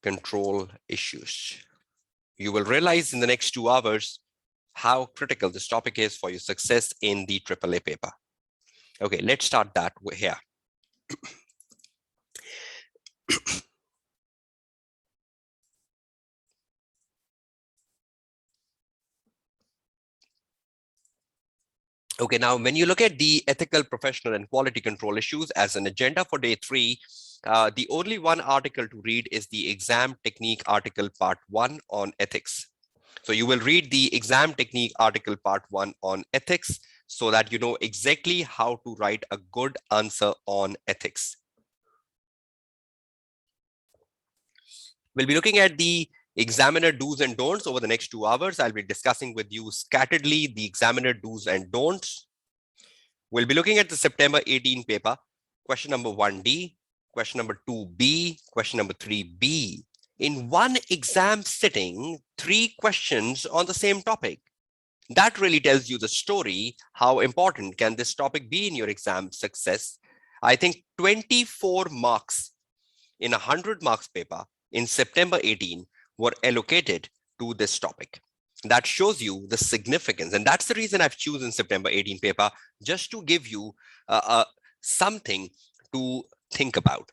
S1: control issues. You will realize in the next 2 hours how critical this topic is for your success in the AAA paper. Okay, let's start that here. Okay, now when you look at the ethical, professional, and quality control issues as an agenda for day 3, the only one article to read is the exam technique article part 1 on ethics. So you will read the exam technique article part 1 on ethics so that you know exactly how to write a good answer on ethics. We'll be looking at the examiner do's and don'ts over the next 2 hours. I'll be discussing with you scatteredly the examiner do's and don'ts. We'll be looking at the September 18 paper, question number 1D, question number 2B, question number 3B. In one exam sitting, 3 questions on the same topic. That really tells you the story, how important can this topic be in your exam success. I think 24 marks in a 100 marks paper in September 18 were allocated to this topic. That shows you the significance. And that's the reason I've chosen September 18 paper, just to give you something to think about.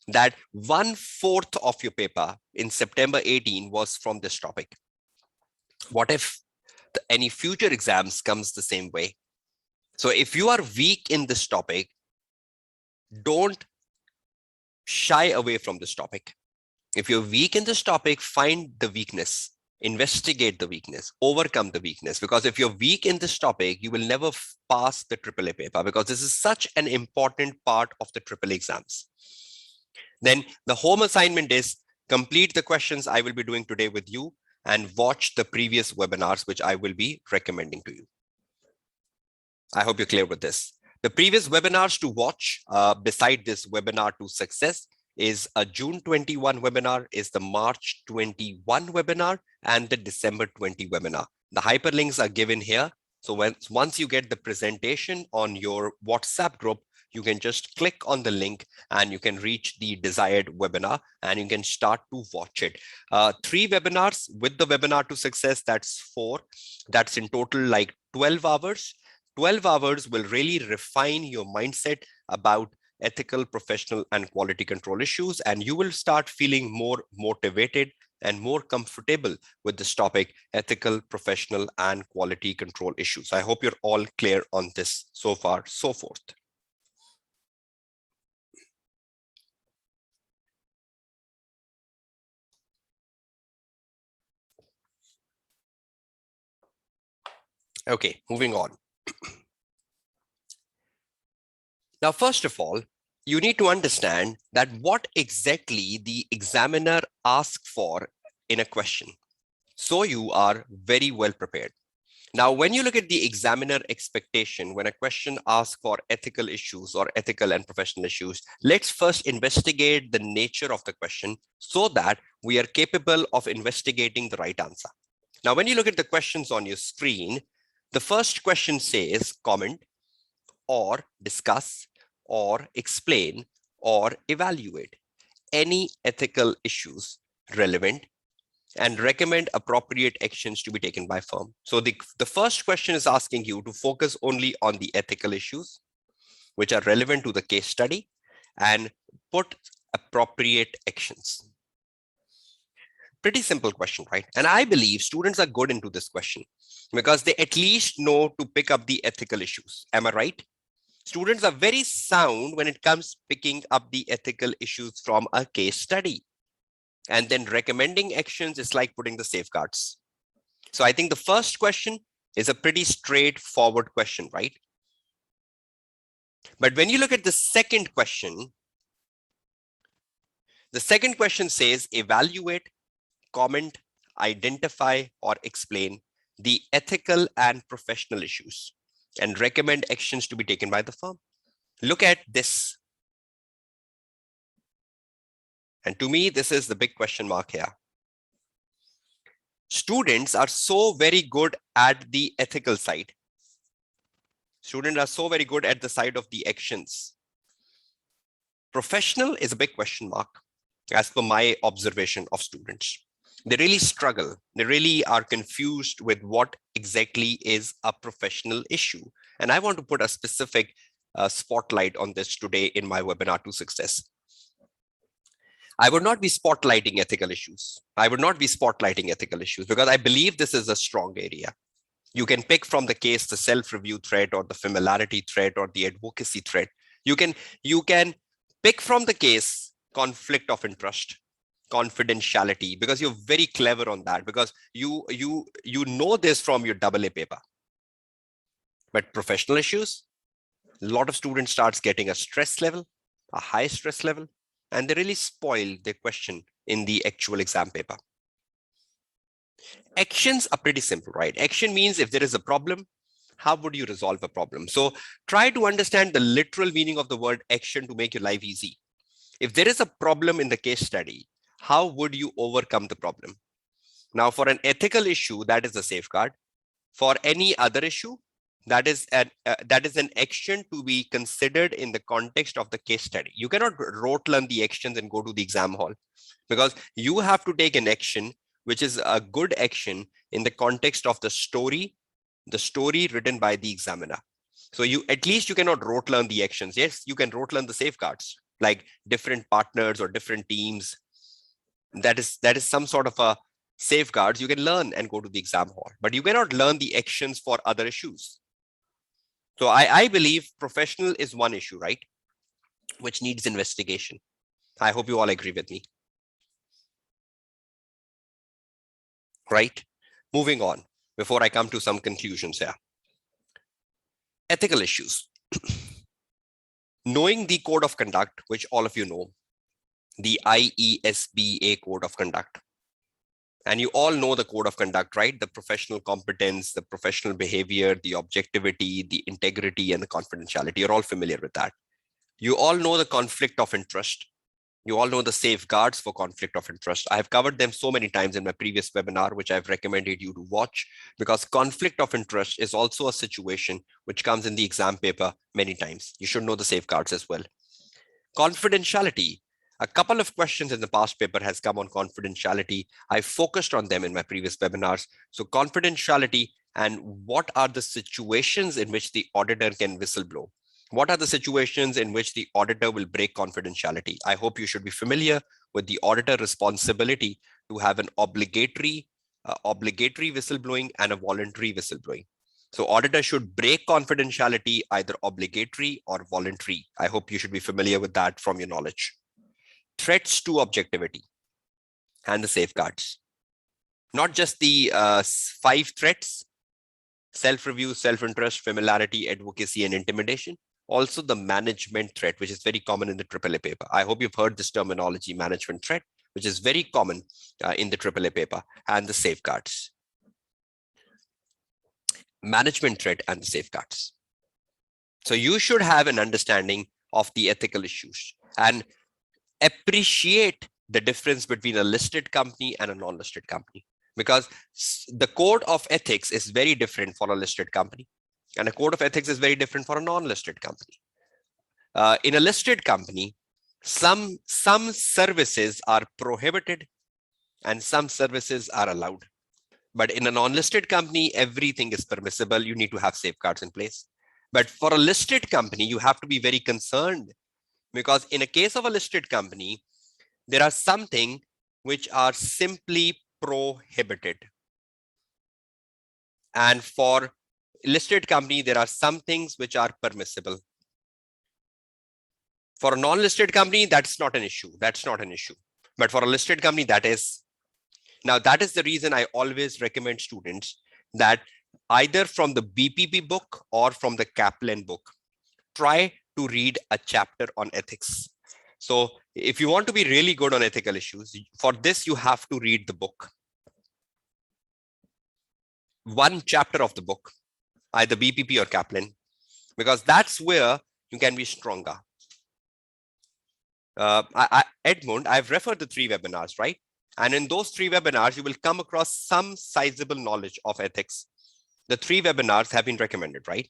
S1: That 1/4 of your paper in September 18 was from this topic. What if any future exams comes the same way? So if you are weak in this topic, Don't shy away from this topic. If you're weak in this topic, find the weakness, investigate the weakness, overcome the weakness. Because if you're weak in this topic, you will never pass the AAA paper, because this is such an important part of the AAA exams. Then the home assignment is complete the questions I will be doing today with you and watch the previous webinars, which I will be recommending to you. I hope you're clear with this. The previous webinars to watch beside this webinar to success is a June 21 webinar, is the March 21 webinar, and the December 20 webinar. The hyperlinks are given here. So once you get the presentation on your WhatsApp group, you can just click on the link and you can reach the desired webinar and you can start to watch it. 3 webinars with the webinar to success, that's 4. That's in total like 12 hours. 12 hours will really refine your mindset about ethical, professional, and quality control issues, and you will start feeling more motivated and more comfortable with this topic, ethical, professional, and quality control issues. I hope you're all clear on this so far, so forth. Okay, moving on. Now, first of all, you need to understand that what exactly the examiner asks for in a question, so you are very well prepared. Now, when you look at the examiner expectation, when a question asks for ethical issues or ethical and professional issues, let's first investigate the nature of the question so that we are capable of investigating the right answer. Now, when you look at the questions on your screen, the first question says comment or discuss or explain or evaluate any ethical issues relevant and recommend appropriate actions to be taken by firm. So the first question is asking you to focus only on the ethical issues which are relevant to the case study and put appropriate actions. Pretty simple question, right? And I believe students are good into this question because they at least know to pick up the ethical issues. Am I right? Students are very sound when it comes picking up the ethical issues from a case study. And then recommending actions is like putting the safeguards. So I think the first question is a pretty straightforward question, right? But when you look at the second question says evaluate, comment, identify, or explain the ethical and professional issues and recommend actions to be taken by the firm. Look at this. And to me, this is the big question mark here. Students are so very good at the ethical side. Students are so very good at the side of the actions. Professional is a big question mark, as per my observation of students. They really struggle. They really are confused with what exactly is a professional issue. And I want to put a specific spotlight on this today in my webinar to success. I would not be spotlighting ethical issues. I would not be spotlighting ethical issues because I believe this is a strong area. You can pick from the case the self-review threat or the familiarity threat or the advocacy threat. You can pick from the case conflict of interest, confidentiality, because you're very clever on that, because you know this from your AA paper. But professional issues, a lot of students starts getting a stress level, a high stress level, and they really spoil their question in the actual exam paper. Actions are pretty simple, right? Action means if there is a problem, how would you resolve a problem? So try to understand the literal meaning of the word action to make your life easy. If there is a problem in the case study, how would you overcome the problem? Now, for an ethical issue, that is a safeguard. For any other issue, that is an action to be considered in the context of the case study. You cannot rote learn the actions and go to the exam hall, because you have to take an action which is a good action in the context of the story written by the examiner. So you at least you cannot rote learn the actions. Yes, you can rote learn the safeguards, like different partners or different teams. That is some sort of a safeguards you can learn and go to the exam hall, but you cannot learn the actions for other issues. So I believe professional is one issue, right? which needs investigation. I hope you all agree with me. Right? Moving on, before I come to some conclusions here. Ethical issues. Knowing the code of conduct, which all of you know, the IESBA code of conduct. And you all know the code of conduct, right? The professional competence, the professional behavior, the objectivity, the integrity, and the confidentiality. You're all familiar with that. You all know the conflict of interest. You all know the safeguards for conflict of interest. I have covered them so many times in my previous webinar, which I've recommended you to watch, because conflict of interest is also a situation which comes in the exam paper many times. You should know the safeguards as well. Confidentiality. A couple of questions in the past paper has come on confidentiality. I focused on them in my previous webinars. So confidentiality and what are the situations in which the auditor can whistleblow? What are the situations in which the auditor will break confidentiality? I hope you should be familiar with the auditor responsibility to have an obligatory whistleblowing and a voluntary whistleblowing. So auditor should break confidentiality, either obligatory or voluntary. I hope you should be familiar with that from your knowledge. Threats to objectivity and the safeguards. Not just the 5 threats: self-review, self-interest, familiarity, advocacy, and intimidation. Also the management threat, which is very common in the AAA paper. I hope you've heard this terminology, management threat, which is very common in the AAA paper, and the safeguards. Management threat and the safeguards. So you should have an understanding of the ethical issues and appreciate the difference between a listed company and a non-listed company, because the code of ethics is very different for a listed company and a code of ethics is very different for a non-listed company. In a listed company, some services are prohibited and some services are allowed. But in a non-listed company, everything is permissible. You need to have safeguards in place. But for a listed company, you have to be very concerned, because in a case of a listed company, there are some things which are simply prohibited. And for listed company, there are some things which are permissible. For a non-listed company, that's not an issue. That's not an issue. But for a listed company, that is. Now, that is the reason I always recommend students that either from the BPP book or from the Kaplan book, try to read a chapter on ethics. So if you want to be really good on ethical issues, for this, you have to read the book. One chapter of the book, either BPP or Kaplan, because that's where you can be stronger. Edmund, I've referred the 3 webinars, right? And in those 3 webinars, you will come across some sizable knowledge of ethics. The 3 webinars have been recommended, right?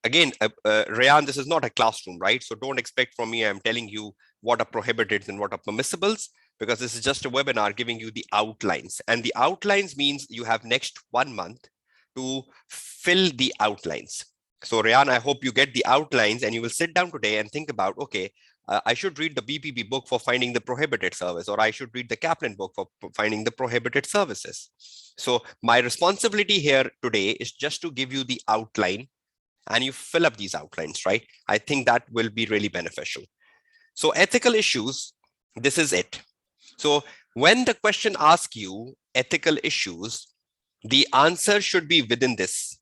S1: Again, Rayan, this is not a classroom, right? So don't expect from me, I'm telling you what are prohibited and what are permissibles, because this is just a webinar giving you the outlines. And the outlines means you have next 1 month to fill the outlines. So Rayan, I hope you get the outlines and you will sit down today and think about, okay, I should read the BPP book for finding the prohibited service, or I should read the Kaplan book for finding the prohibited services. So my responsibility here today is just to give you the outline and you fill up these outlines, right? I think that will be really beneficial. So ethical issues, this is it. So when the question asks you ethical issues, the answer should be within this.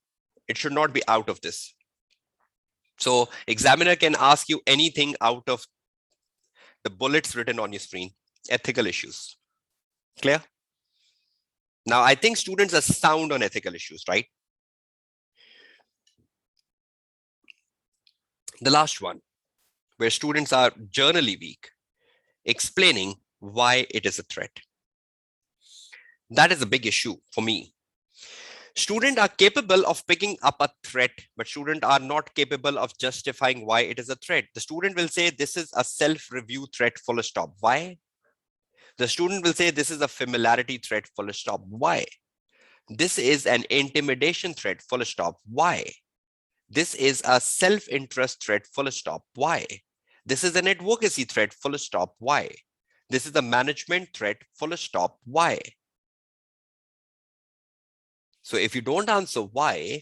S1: It should not be out of this. So examiner can ask you anything out of the bullets written on your screen, ethical issues. Clear? Now, I think students are sound on ethical issues, right? The last one, where students are generally weak, explaining why it is a threat. That is a big issue for me. Students are capable of picking up a threat, but students are not capable of justifying why it is a threat. The student will say, this is a self-review threat, full stop. Why? The student will say, this is a familiarity threat, full stop. Why? This is an intimidation threat, full stop. Why? This is a self-interest threat, full stop. Why? This is an advocacy threat, full stop. Why? This is a management threat, full stop. Why? So if you don't answer why,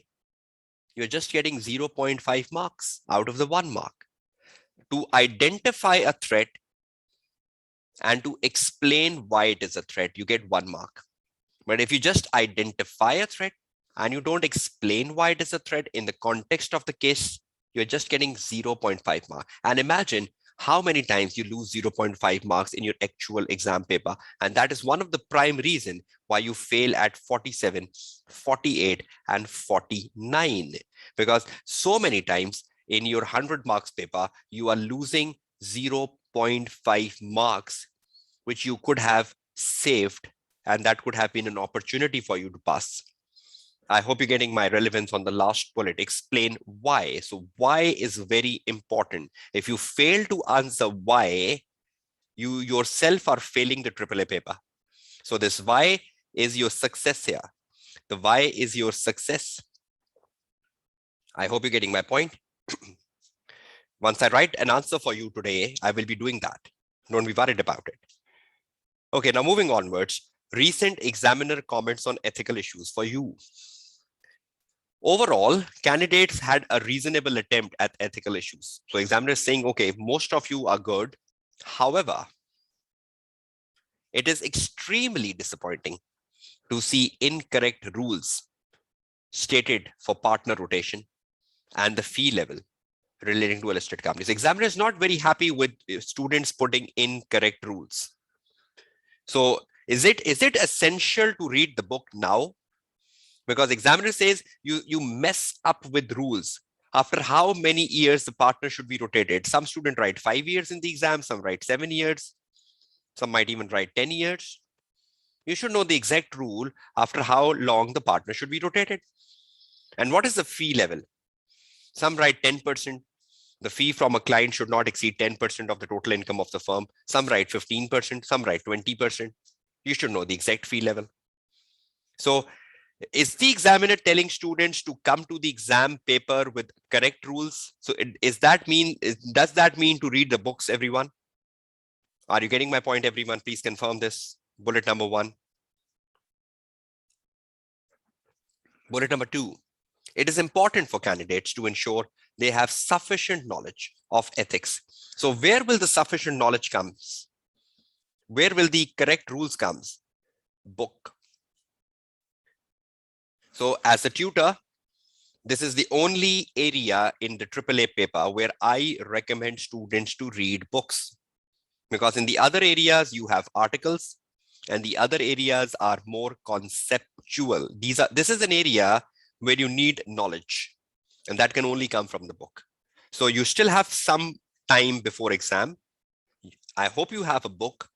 S1: you're just getting 0.5 marks out of the 1 mark. to identify a threat and to explain why it is a threat, you get 1 mark. But if you just identify a threat and you don't explain why it is a threat in the context of the case, you're just getting 0.5 mark. And imagine how many times you lose 0.5 marks in your actual exam paper. And that is one of the prime reason why you fail at 47, 48, and 49. Because so many times in your 100 marks paper, you are losing 0.5 marks, which you could have saved, and that could have been an opportunity for you to pass. I hope you're getting my relevance on the last bullet. Explain why. So why is very important. If you fail to answer why, you yourself are failing the AAA paper. So this why is your success here. The why is your success. I hope you're getting my point. Once I write an answer for you today, I will be doing that. Don't be worried about it. Okay, now moving onwards, recent examiner comments on ethical issues for you. Overall, candidates had a reasonable attempt at ethical issues. So examiner is saying, okay, most of you are good. However, it is extremely disappointing to see incorrect rules stated for partner rotation and the fee level relating to a listed companies. Examiner is not very happy with students putting incorrect rules. So is it essential to read the book now? Because examiner says you mess up with rules. After how many years the partner should be rotated? Some students write 5 years in the exam, some write 7 years, some might even write 10 years. You should know the exact rule after how long the partner should be rotated. And what is the fee level? Some write 10%. The fee from a client should not exceed 10% of the total income of the firm. Some write 15%, some write 20%. You should know the exact fee level. So is the examiner telling students to come to the exam paper with correct rules? So does that mean to read the books, everyone? Are you getting my point, everyone? Please confirm this. Bullet number 1. Bullet number 2. It is important for candidates to ensure they have sufficient knowledge of ethics. So where will the sufficient knowledge come? Where will the correct rules come? Book. So as a tutor, this is the only area in the AAA paper where I recommend students to read books. Because in the other areas, you have articles, and the other areas are more conceptual. This is an area where you need knowledge, and that can only come from the book. So you still have some time before exam. I hope you have a book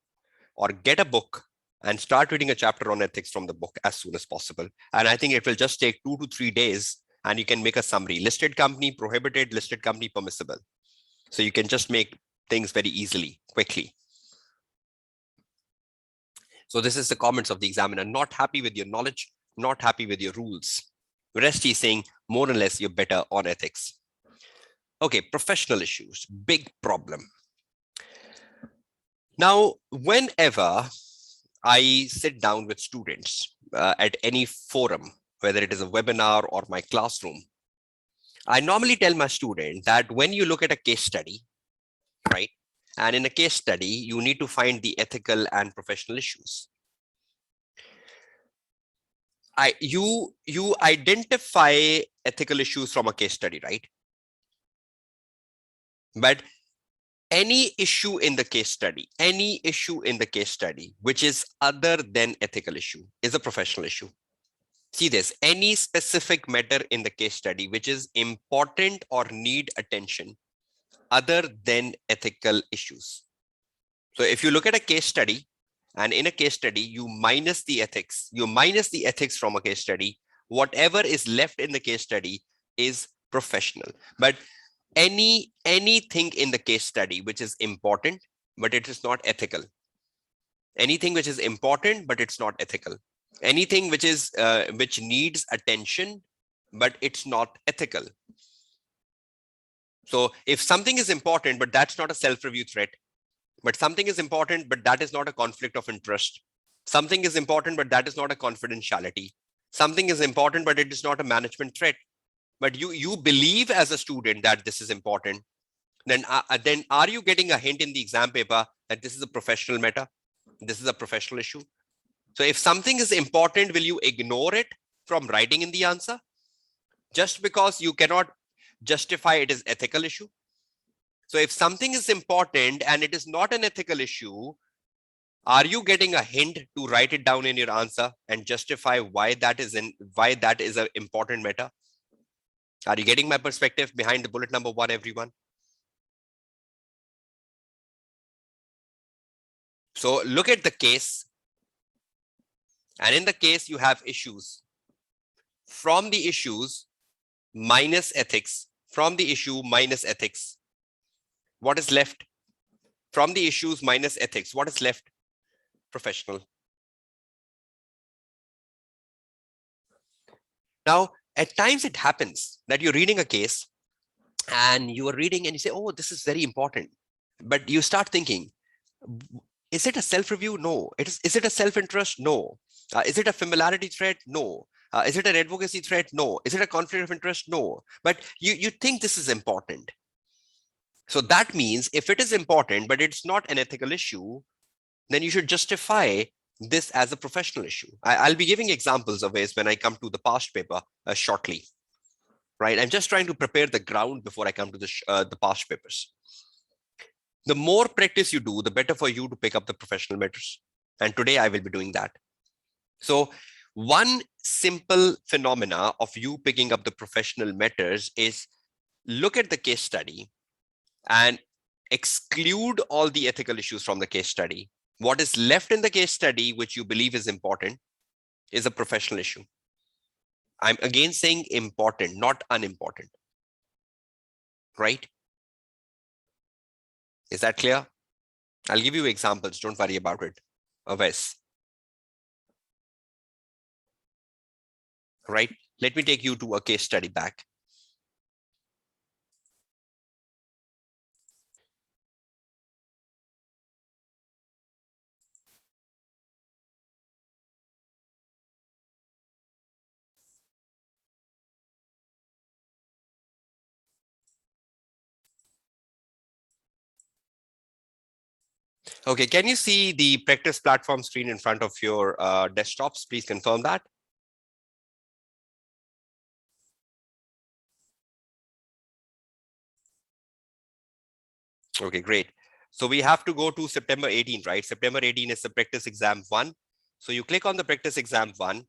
S1: or get a book and start reading a chapter on ethics from the book as soon as possible. And I think it will just take 2 to 3 days, and you can make a summary. Listed company prohibited, listed company permissible. So you can just make things very easily, quickly. So this is the comments of the examiner. Not happy with your knowledge, not happy with your rules. The rest he's saying more or less you're better on ethics. Okay, professional issues, big problem. Now, whenever I sit down with students at any forum, whether it is a webinar or my classroom, I normally tell my student that when you look at a case study, right? And in a case study, you need to find the ethical and professional issues. You identify ethical issues from a case study, right? But any issue in the case study, which is other than ethical issue is a professional issue. See this, any specific matter in the case study, which is important or need attention other than ethical issues. So if you look at a case study, and in a case study, you minus the ethics from a case study, whatever is left in the case study is professional. But anything in the case study which is important, but it is not ethical. Anything which is important, but it's not ethical. Anything which is which needs attention, but it's not ethical. So if something is important, but that's not a self-review threat, but something is important, but that is not a conflict of interest. Something is important, but that is not a confidentiality. Something is important, but it is not a management threat. But you believe as a student that this is important. then are you getting a hint in the exam paper that this is a professional matter? This is a professional issue. So if something is important, will you ignore it from writing in the answer just because you cannot justify it as ethical issue? So if something is important and it is not an ethical issue, are you getting a hint to write it down in your answer and justify why that is an important matter? Are you getting my perspective behind the bullet number 1, everyone? So look at the case. And in the case, you have issues. From the issues minus ethics, from the issue minus ethics, what is left? From the issues minus ethics, what is left? Professional. Now, at times it happens that you're reading a case and you are reading and you say, oh, this is very important. But you start thinking, is it a self-review? No. Is it a self-interest? No. Is it a familiarity threat? No. Is it an advocacy threat? No. Is it a conflict of interest? No. But you think this is important. So that means if it is important, but it's not an ethical issue, then you should justify this as a professional issue. I'll be giving examples of ways when I come to the past paper shortly, right? I'm just trying to prepare the ground before I come to the past papers. The more practice you do, the better for you to pick up the professional matters. And today I will be doing that. So one simple phenomena of you picking up the professional matters is look at the case study and exclude all the ethical issues from the case study. What is left in the case study, which you believe is important, is a professional issue. I'm again saying important, not unimportant, right? Is that clear? I'll give you examples. Don't worry about it. Wes. Right? Let me take you to a case study back. Okay, can you see the practice platform screen in front of your desktops? Please confirm that. Okay, great. So we have to go to September 18, right? September 18 is the practice exam 1. So you click on the practice exam 1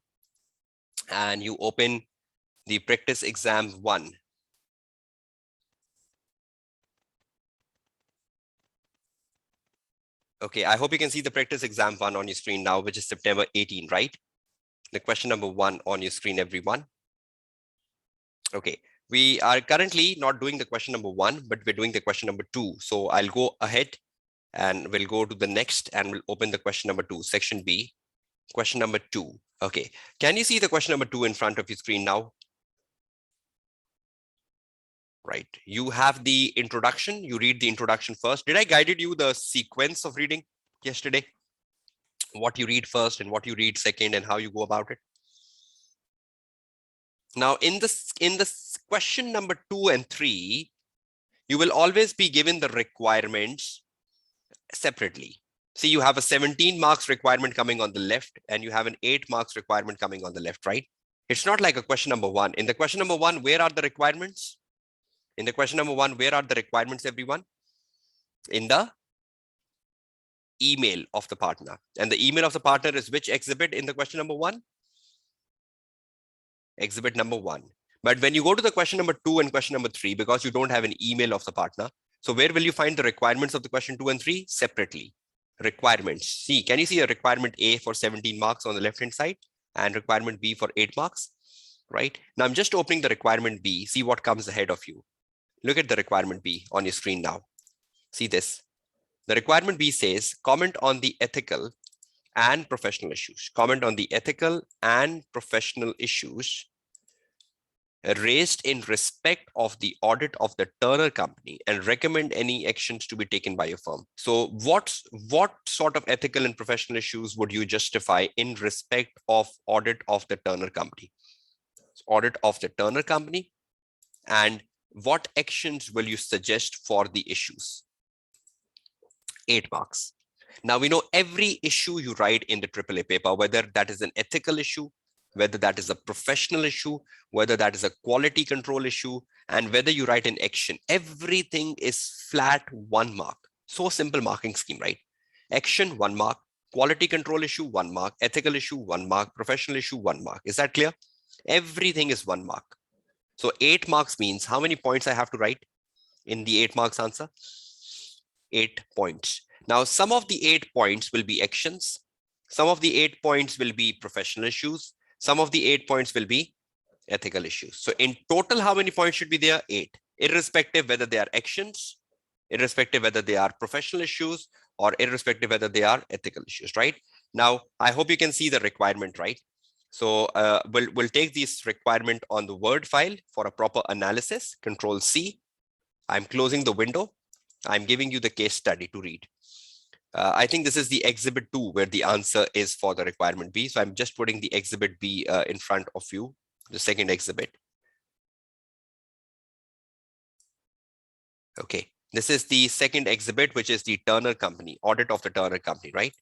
S1: and you open the practice exam 1. Okay, I hope you can see the practice exam 1 on your screen now, which is September 18, right? The question number 1 on your screen, everyone. Okay, we are currently not doing the question number 1, but we're doing the question number 2. So I'll go ahead and we'll go to the next and we'll open the question number 2, section B, question number 2. Okay, can you see the question number 2 in front of your screen now? Right, you have the introduction, you read the introduction first. Did I guided you the sequence of reading yesterday? What you read first and what you read second and how you go about it? Now in this question number 2 and 3, you will always be given the requirements separately. See, you have a 17 marks requirement coming on the left and you have an 8 marks requirement coming on the left, right? It's not like a question number 1. In the question number 1, where are the requirements? In the question number 1, where are the requirements, everyone? In the email of the partner. And the email of the partner is which exhibit in the question number 1? Exhibit number 1. But when you go to the question number 2 and question number 3, because you don't have an email of the partner, so where will you find the requirements of the question 2 and 3? Separately. Requirements. See, can you see a requirement A for 17 marks on the left hand side and requirement B for 8 marks? Right? Now I'm just opening the requirement B. See what comes ahead of you. Look at the requirement B on your screen now. See this. The requirement B says comment on the ethical and professional issues. Comment on the ethical and professional issues raised in respect of the audit of the Turner company and recommend any actions to be taken by your firm. So what sort of ethical and professional issues would you justify in respect of audit of the Turner company? Audit of the Turner company and What actions will you suggest for the issues? 8 marks. Now we know every issue you write in the AAA paper, whether that is an ethical issue, whether that is a professional issue, whether that is a quality control issue, and whether you write an action, everything is flat 1 mark. So simple marking scheme, right? Action 1 mark, quality control issue 1 mark, ethical issue 1 mark, professional issue 1 mark. Is that clear? Everything is 1 mark. So 8 marks means how many points I have to write in the 8 marks answer? 8 points. Now, some of the 8 points will be actions. Some of the 8 points will be professional issues. Some of the 8 points will be ethical issues. So in total, how many points should be there? 8, irrespective whether they are actions, irrespective whether they are professional issues, or irrespective whether they are ethical issues, right? Now, I hope you can see the requirement, right? So we'll take this requirement on the Word file for a proper analysis. Control C. I'm closing the window. I'm giving you the case study to read. I think this is the exhibit 2 where the answer is for the requirement B. So I'm just putting the exhibit B in front of you, the second exhibit. Okay, this is the second exhibit, which is the Turner Company, audit of the Turner Company, right?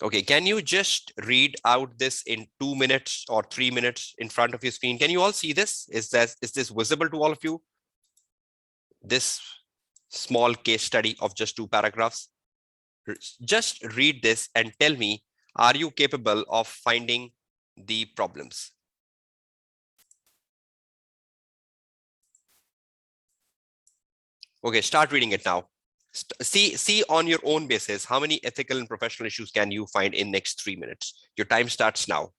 S1: Okay, can you just read out this in 2 minutes or 3 minutes in front of your screen? Can you all see this? Is this visible to all of you? This small case study of just 2 paragraphs. Just read this and tell me, are you capable of finding the problems? Okay, start reading it now. See on your own basis, how many ethical and professional issues can you find in next 3 minutes? Your time starts now.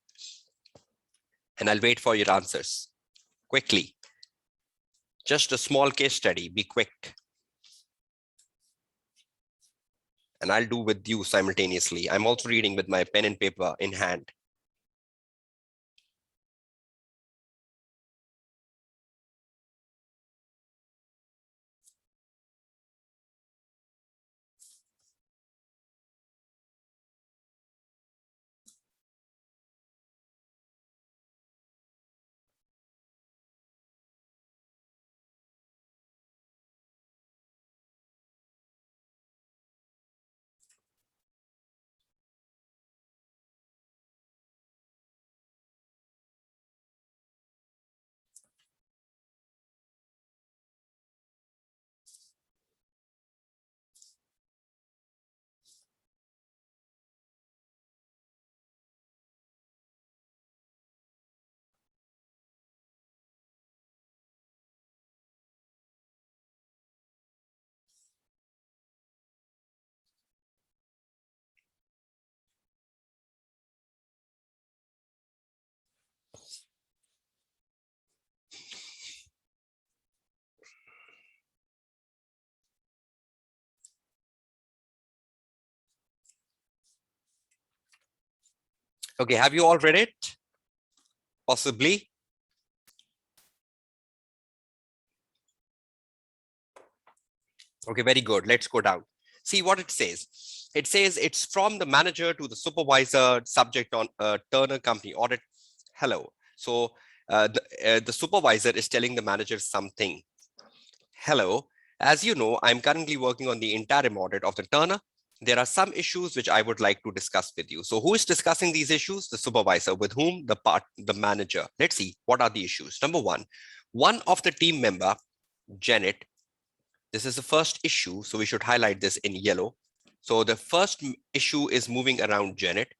S1: And I'll wait for your answers. Quickly. Just a small case study, be quick. And I'll do with you simultaneously. I'm also reading with my pen and paper in hand. Okay, have you all read it? Possibly. Okay, very good. Let's go down. See what it says. It says it's from the manager to the supervisor, subject on Turner Company audit. Hello. So the supervisor is telling the manager something. Hello. As you know, I'm currently working on the interim audit of the Turner. There are some issues which I would like to discuss with you. So who is discussing these issues? The supervisor. With whom? The manager. Let's see, what are the issues? Number one of the team member, Janet. This is the first issue, so we should highlight this in yellow. So the first issue is moving around Janet.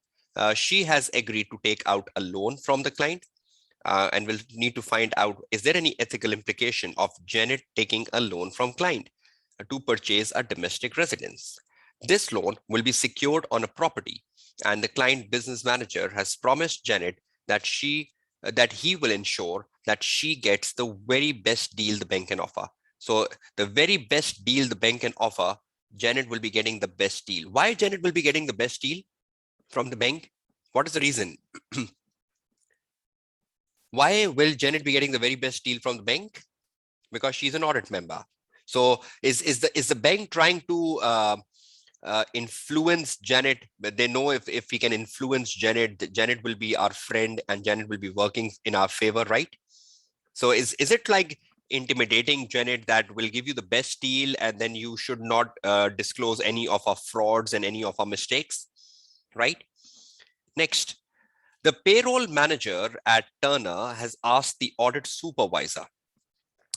S1: She has agreed to take out a loan from the client. And we'll need to find out, is there any ethical implication of Janet taking a loan from client to purchase a domestic residence? This loan will be secured on a property, and the client business manager has promised Janet that he will ensure that she gets the very best deal the bank can offer. So the very best deal the bank can offer, Janet will be getting the best deal. Why Janet will be getting the best deal from the bank? What is the reason? Why will Janet be getting the very best deal from the bank? Because she's an audit member. So is the bank trying to influence Janet? They know if we can influence Janet, Janet will be our friend and Janet will be working in our favor, right? So is it like intimidating, Janet, that will give you the best deal, and then you should not disclose any of our frauds and any of our mistakes, right? Next, the payroll manager at Turner has asked the audit supervisor,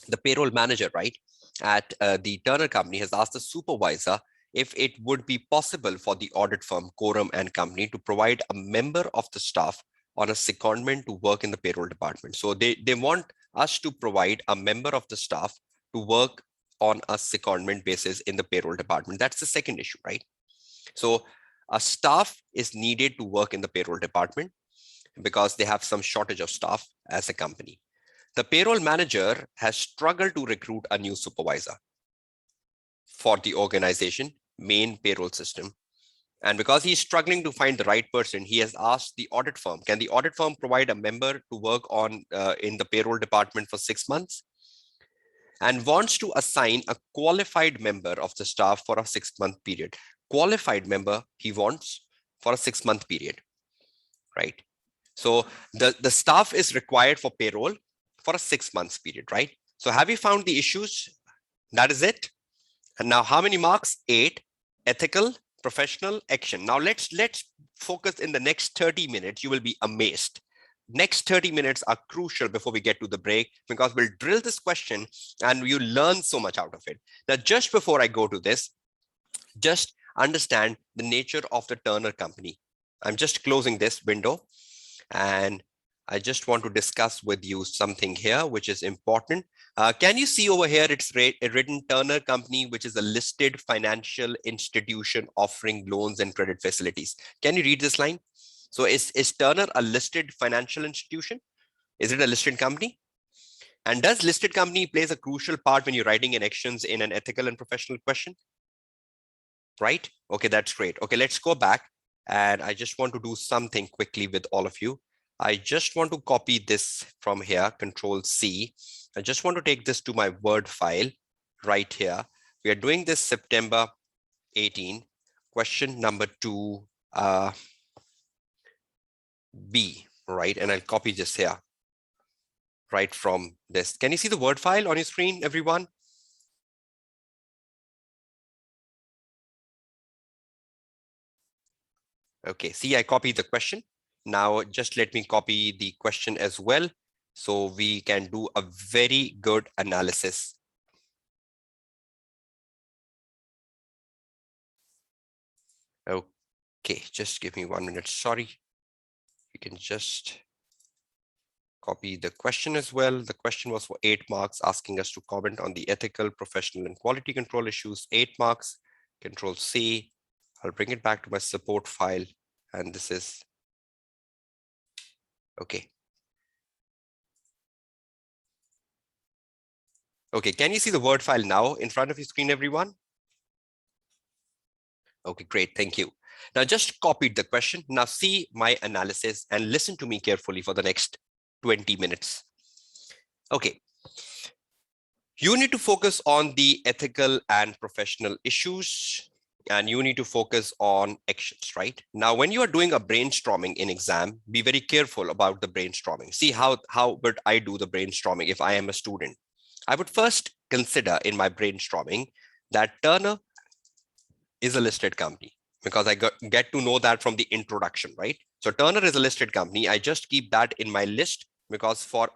S1: the payroll manager, right, at the Turner company has asked the supervisor if it would be possible for the audit firm, Quorum and Company, to provide a member of the staff on a secondment to work in the payroll department. So they want us to provide a member of the staff to work on a secondment basis in the payroll department. That's the second issue, right? So a staff is needed to work in the payroll department because they have some shortage of staff as a company. The payroll manager has struggled to recruit a new supervisor for the organization main payroll system. And because he's struggling to find the right person, he has asked the audit firm, can the audit firm provide a member to work on in the payroll department for 6 months? And wants to assign a qualified member of the staff for a 6-month period. Qualified member he wants for a 6-month period, right? So the staff is required for payroll for a 6 months period, right? So have you found the issues? That is it. And now how many marks? 8. Ethical, professional, action. Now let's focus in the next 30 minutes. You will be amazed. Next 30 minutes are crucial before we get to the break, because we'll drill this question and you learn so much out of it. Now, just before I go to this, just understand the nature of the Turner company. I'm just closing this window, and I just want to discuss with you something here, which is important. Can you see over here, it's written Turner Company, which is a listed financial institution offering loans and credit facilities. Can you read this line? So is Turner a listed financial institution? Is it a listed company? And does listed company plays a crucial part when you're writing in actions in an ethical and professional question? Right? Okay, that's great. Okay, let's go back. And I just want to do something quickly with all of you. I just want to copy this from here, Control C. I just want to take this to my Word file right here. We are doing this September 18, question number 2, B, right? And I'll copy this here, right from this. Can you see the Word file on your screen, everyone? Okay, see, I copied the question. Now, just let me copy the question as well, so we can do a very good analysis. Okay, just give me 1 minute. Sorry. You can just copy the question as well. The question was for 8 marks, asking us to comment on the ethical, professional, and quality control issues. 8 marks, Control C. I'll bring it back to my support file. And this is, okay. Okay, can you see the Word file now in front of your screen, everyone? Okay, great, thank you. Now just copied the question. Now see my analysis and listen to me carefully for the next 20 minutes. Okay. You need to focus on the ethical and professional issues, and you need to focus on actions, right? Now, when you are doing a brainstorming in exam, be very careful about the brainstorming. See how would I do the brainstorming if I am a student? I would first consider in my brainstorming that Turner is a listed company, because I get to know that from the introduction, right? So Turner is a listed company. I just keep that in my list, because for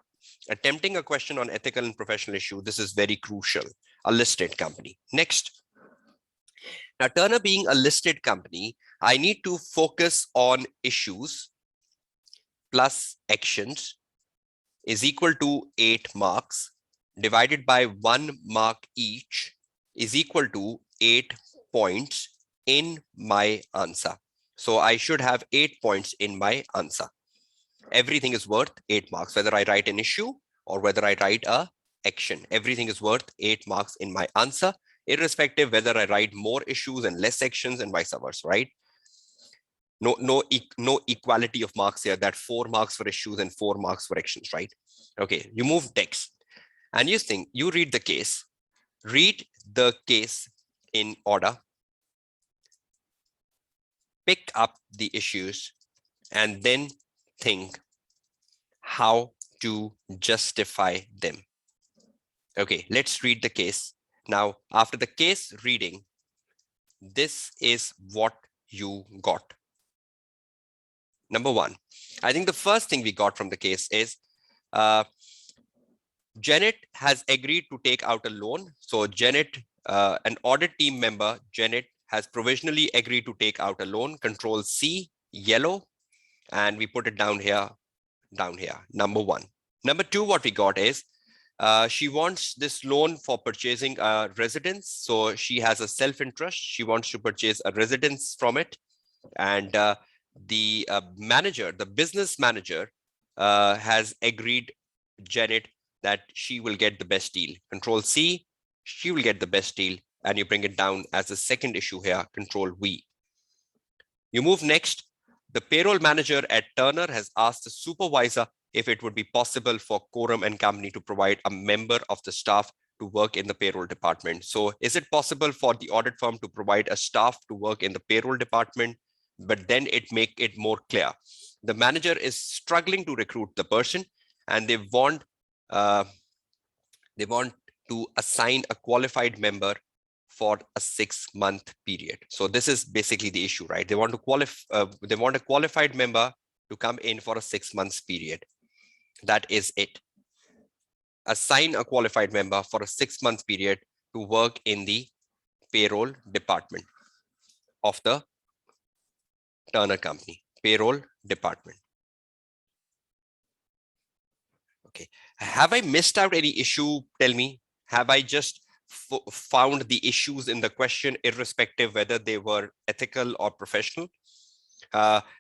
S1: attempting a question on ethical and professional issue, this is very crucial. A listed company. Next. Now, Turner being a listed company, I need to focus on issues plus actions is equal to 8 marks divided by 1 mark each is equal to 8 points in my answer. So I should have 8 points in my answer. Everything is worth 8 marks, whether I write an issue or whether I write a action. Everything is worth 8 marks in my answer, irrespective whether I write more issues and less actions and vice versa, right? No equality of marks here, that 4 marks for issues and 4 marks for actions, right? Okay, you move text and you think, you read the case in order, pick up the issues, and then think how to justify them. Okay, let's read the case. Now, after the case reading, this is what you got. Number one, I think the first thing we got from the case is Janet has agreed to take out a loan. So Janet, an audit team member, Janet has provisionally agreed to take out a loan. Control C, yellow, and we put it down here, number one. Number two, what we got is she wants this loan for purchasing a residence. So she has a self-interest. She wants to purchase a residence from it. And the manager, the business manager, has agreed, Janet, that she will get the best deal. Control C, she will get the best deal. And you bring it down as a second issue here, Control V. You move next. The payroll manager at Turner has asked the supervisor if it would be possible for Quorum and Company to provide a member of the staff to work in the payroll department. So is it possible for the audit firm to provide a staff to work in the payroll department, but then it make it more clear? The manager is struggling to recruit the person, and they want to assign a qualified member for a 6-month period. So this is basically the issue, right? They want a qualified member to come in for a 6-month period. That is it. Assign a qualified member for a 6-month period to work in the payroll department of the Turner Company, payroll department. Okay. Have I missed out any issue? Tell me. Have I just found the issues in the question, irrespective whether they were ethical or professional?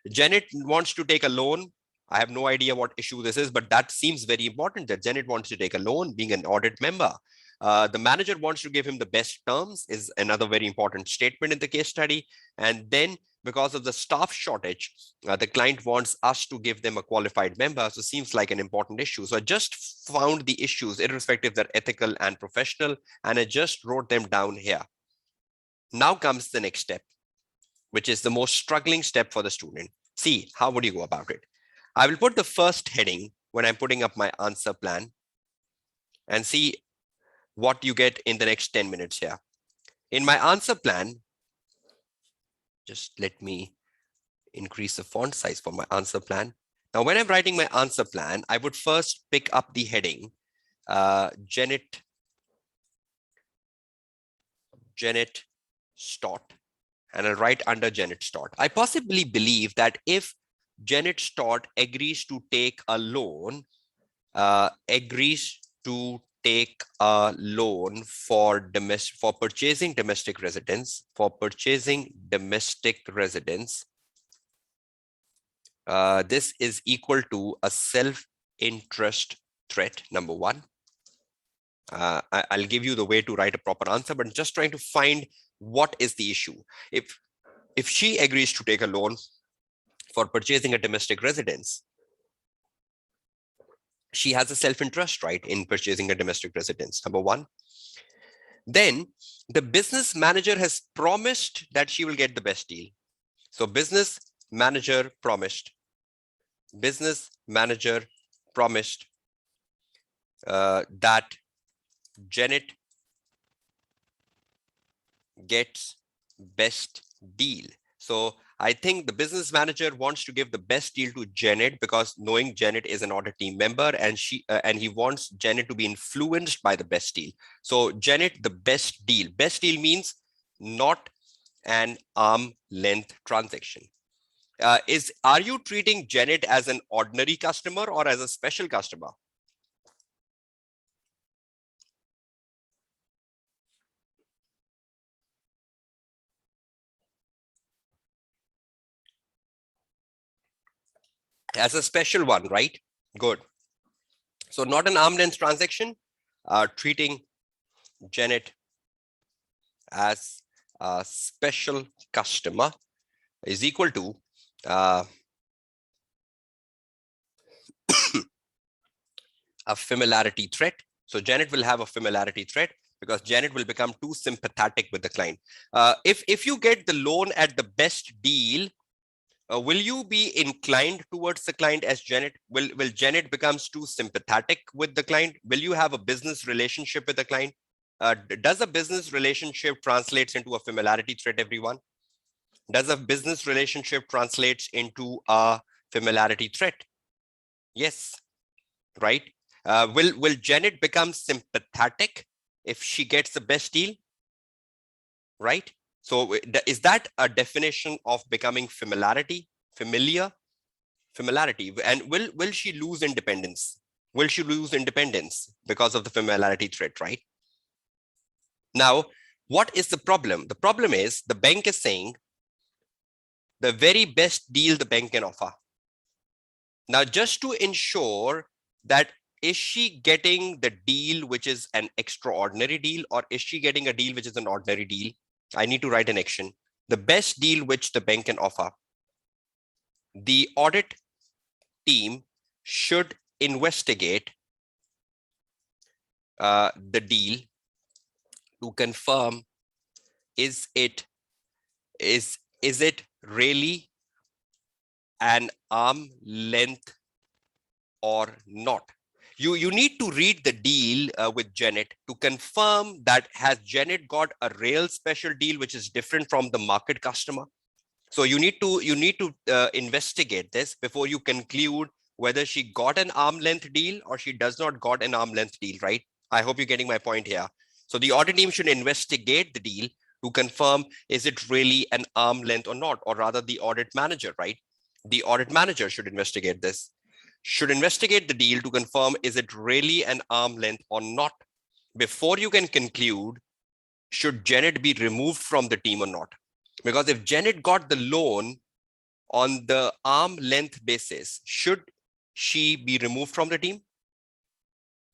S1: Janet wants to take a loan. I have no idea what issue this is, but that seems very important that Janet wants to take a loan, being an audit member. The manager wants to give him the best terms is another very important statement in the case study. And then because of the staff shortage, the client wants us to give them a qualified member. So it seems like an important issue. So I just found the issues, irrespective they're ethical and professional, and I just wrote them down here. Now comes the next step, which is the most struggling step for the student. See, how would you go about it? I will put the first heading when I'm putting up my answer plan, and see what you get in the next 10 minutes here. In my answer plan, just let me increase the font size for my answer plan. Now, when I'm writing my answer plan, I would first pick up the heading, Janet Stott, and I'll write under Janet Stott. I possibly believe that if Janet Stott agrees to take a loan, for purchasing domestic residence, this is equal to a self-interest threat, number one. I'll give you the way to write a proper answer, but I'm just trying to find what is the issue. If she agrees to take a loan for purchasing a domestic residence, she has a self-interest right in purchasing a domestic residence, number one. Then the business manager has promised that she will get the best deal. So business manager promised that Janet gets best deal. So I think the business manager wants to give the best deal to Janet, because knowing Janet is an audit team member, and he wants Janet to be influenced by the best deal. So Janet, the best deal. Best deal means not an arm length transaction. Are you treating Janet as an ordinary customer or as a special customer? As a special one, right? Good. So not an arm length transaction, treating Janet as a special customer is equal to a familiarity threat. So Janet will have a familiarity threat because Janet will become too sympathetic with the client. If you get the loan at the best deal, Will you be inclined towards the client as Janet? Will Janet becomes too sympathetic with the client? Will you have a business relationship with the client? Does a business relationship translates into a familiarity threat, everyone? Does a business relationship translates into a familiarity threat? Yes, right? Will Janet become sympathetic if she gets the best deal? Right? So is that a definition of becoming familiarity? Familiarity. And will she lose independence? Will she lose independence because of the familiarity threat, right? Now, what is the problem? The problem is the bank is saying the very best deal the bank can offer. Now, just to ensure that is she getting the deal which is an extraordinary deal, or is she getting a deal which is an ordinary deal? I need to write an action. The best deal which the bank can offer. The audit team should investigate the deal to confirm is it really an arm length or not. You need to read the deal with Janet to confirm that has Janet got a real special deal which is different from the market customer. So you need to investigate this before you conclude whether she got an arm length deal or she does not got an arm length deal, right? I hope you're getting my point here. So the audit team should investigate the deal to confirm is it really an arm length or not, or rather the audit manager, right? The audit manager should investigate this, should investigate the deal to confirm is it really an arm length or not. Before you can conclude, should Janet be removed from the team or not? Because if Janet got the loan on the arm length basis, should she be removed from the team?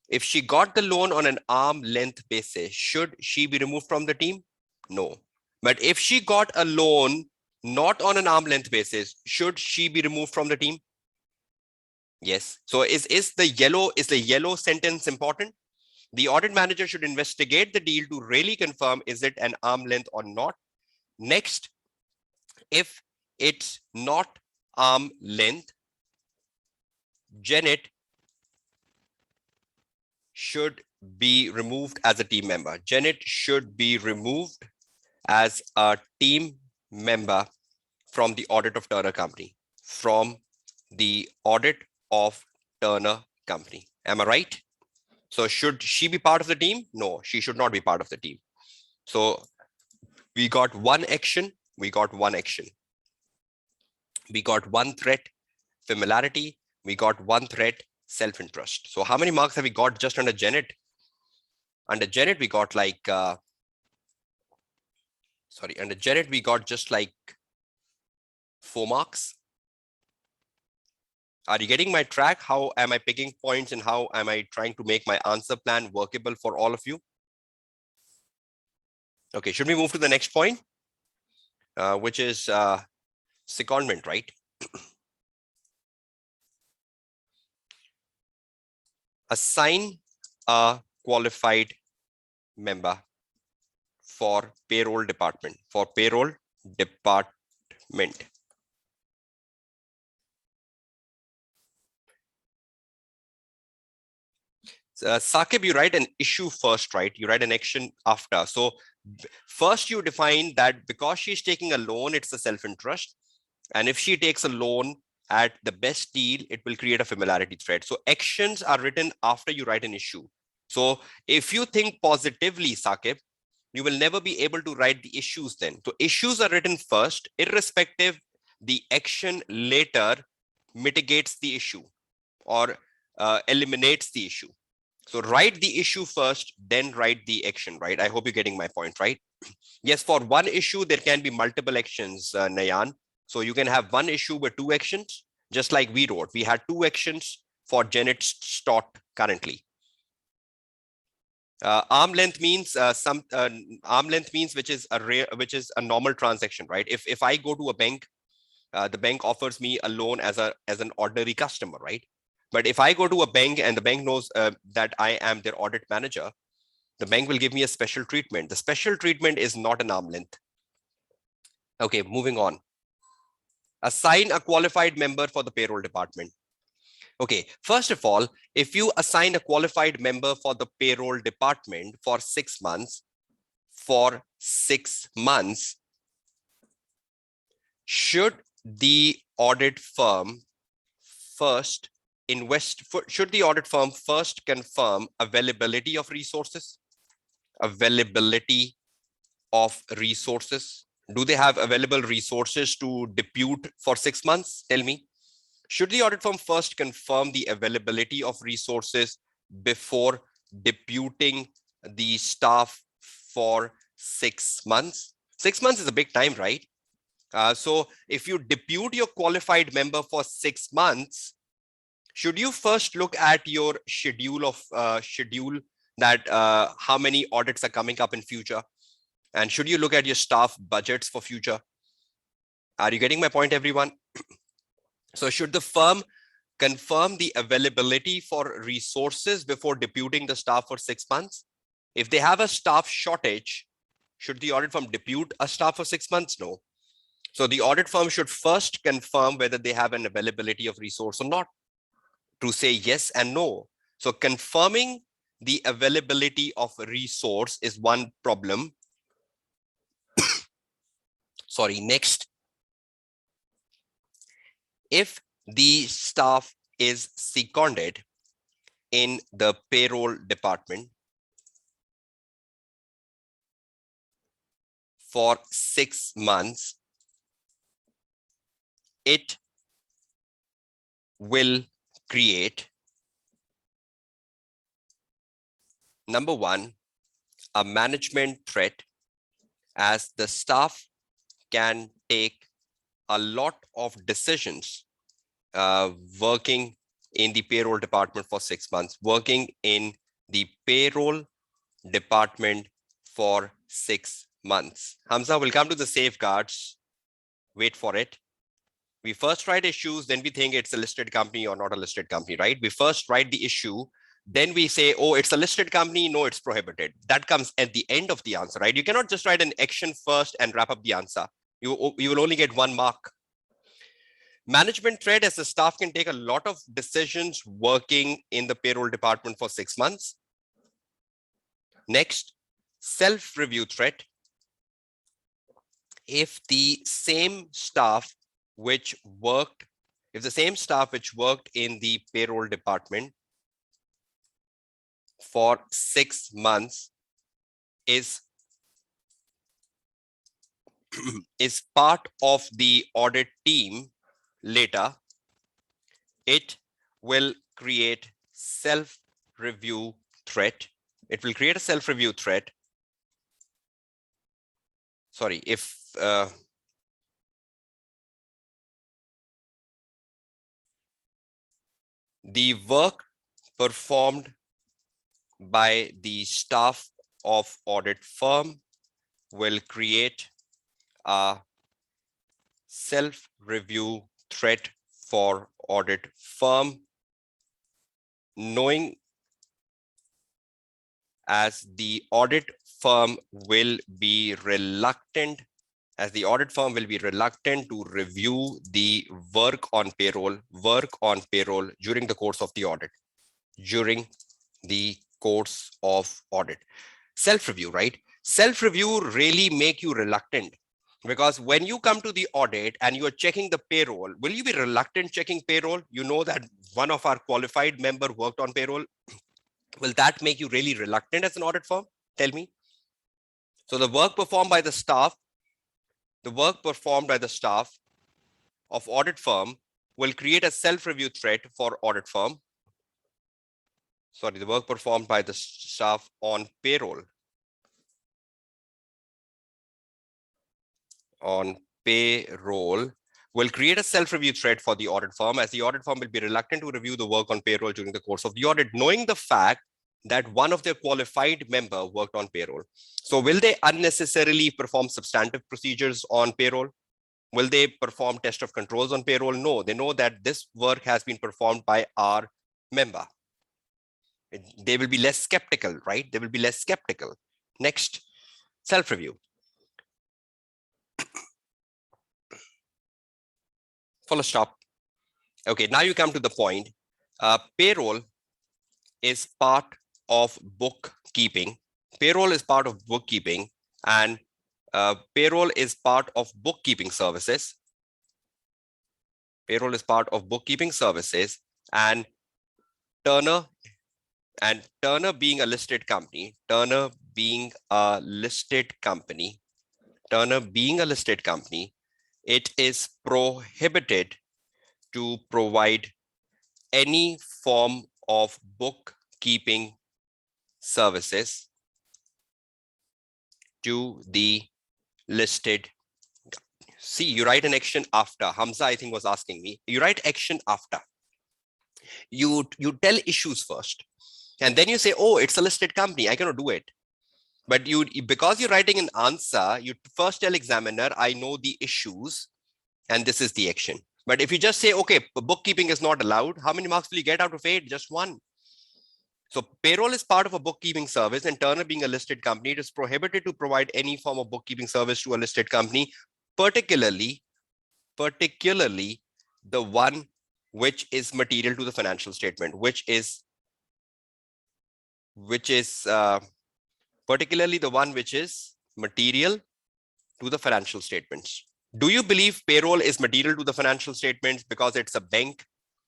S1: If she got the loan on an arm length basis, should she be removed from the team? No. But if she got a loan not on an arm length basis, should she be removed from the team? Yes. So is the yellow sentence important? The audit manager should investigate the deal to really confirm is it an arm length or not. Next, if it's not arm length, Janet should be removed as a team member. Janet should be removed as a team member from the audit of Turner Company. From the audit of Turner Company. Am I right? So should she be part of the team? No, she should not be part of the team. So we got one action. We got one action. We got one threat, familiarity. We got one threat, self-interest. So how many marks have we got just under Janet? Under Janet, we got like, under Janet, we got just like 4 marks. Are you getting my track? How am I picking points and how am I trying to make my answer plan workable for all of you? Okay, should we move to the next point, which is secondment, right? Assign a qualified member for payroll department, Saqib, you write an issue first, right? You write an action after. So first you define that because she's taking a loan, it's a self-interest. And if she takes a loan at the best deal, it will create a familiarity threat. So actions are written after you write an issue. So if you think positively, Saqib, you will never be able to write the issues then. So issues are written first, irrespective, the action later mitigates the issue or eliminates the issue. So write the issue first, then write the action, right? I hope you're getting my point, right? Yes, for one issue, there can be multiple actions, Nayan. So you can have one issue with 2 actions, just like we wrote. We had 2 actions for Janet's stot currently. Arm length means which is a normal transaction, right? If I go to a bank, the bank offers me a loan as an ordinary customer, right? But if I go to a bank and the bank knows that I am their audit manager, the bank will give me a special treatment. The special treatment is not an arm length. Okay, moving on. Assign a qualified member for the payroll department. Okay, first of all, if you assign a qualified member for the payroll department for 6 months, should the audit firm first should the audit firm first confirm availability of resources? Availability of resources. Do they have available resources to depute for 6 months? Tell me. Should the audit firm first confirm the availability of resources before deputing the staff for 6 months? 6 months is a big time, right? So if you depute your qualified member for 6 months, should you first look at your schedule that how many audits are coming up in future? And should you look at your staff budgets for future? Are you getting my point, everyone? So should the firm confirm the availability for resources before deputing the staff for 6 months? If they have a staff shortage, should the audit firm depute a staff for 6 months? No. So the audit firm should first confirm whether they have an availability of resource or not, to say yes and no. So confirming the availability of resource is one problem. Sorry, next. If the staff is seconded in the payroll department for 6 months, it will create, number one, a management threat, as the staff can take a lot of decisions working in the payroll department for 6 months, working in the payroll department for 6 months. Hamza, we'll come to the safeguards. Wait for it. We first write issues, then we think it's a listed company or not a listed company, right? We first write the issue, then we say, oh, it's a listed company. No, it's prohibited. That comes at the end of the answer, right? You cannot just write an action first and wrap up the answer. You will only get 1 mark. Management threat, as the staff can take a lot of decisions working in the payroll department for 6 months. Next, self-review threat. If the same staff which worked in the payroll department for 6 months is part of the audit team later, it will create self-review threat. It will create a self-review threat. Sorry, if the work performed by the staff of audit firm will create a self-review threat for audit firm, knowing as the audit firm will be reluctant to review the work on payroll during the course of the audit. Self-review, right? Self-review really make you reluctant, because when you come to the audit and you are checking the payroll, will you be reluctant checking payroll? You know that one of our qualified member worked on payroll. Will that make you really reluctant as an audit firm? Tell me. So the work performed by the staff of audit firm will create a self-review threat for audit firm. Sorry, the work performed by the staff on payroll will create a self-review threat for the audit firm, as the audit firm will be reluctant to review the work on payroll during the course of the audit, knowing the fact that one of their qualified member worked on payroll. So will they unnecessarily perform substantive procedures on payroll? Will they perform test of controls on payroll? No, they know that this work has been performed by our member. They will be less skeptical, right? They will be less skeptical. Next, self-review. Full stop. Okay, now you come to the point. Payroll is part of bookkeeping. Payroll is part of bookkeeping, and payroll is part of bookkeeping services. Payroll is part of bookkeeping services, and Turner being a listed company, Turner being a listed company, it is prohibited to provide any form of bookkeeping services to the listed. See, you write an action after. Hamza, I think, was asking me. You write action after. You tell issues first, and then you say, oh, it's a listed company, I cannot do it. But because you're writing an answer, you first tell examiner, I know the issues, and this is the action. But if you just say, okay, bookkeeping is not allowed, how many marks will you get out of 8? Just 1. So payroll is part of a bookkeeping service, and Turner being a listed company, it is prohibited to provide any form of bookkeeping service to a listed company, particularly the one which is material to the financial statement, particularly the one which is material to the financial statements. Do you believe payroll is material to the financial statements because it's a bank?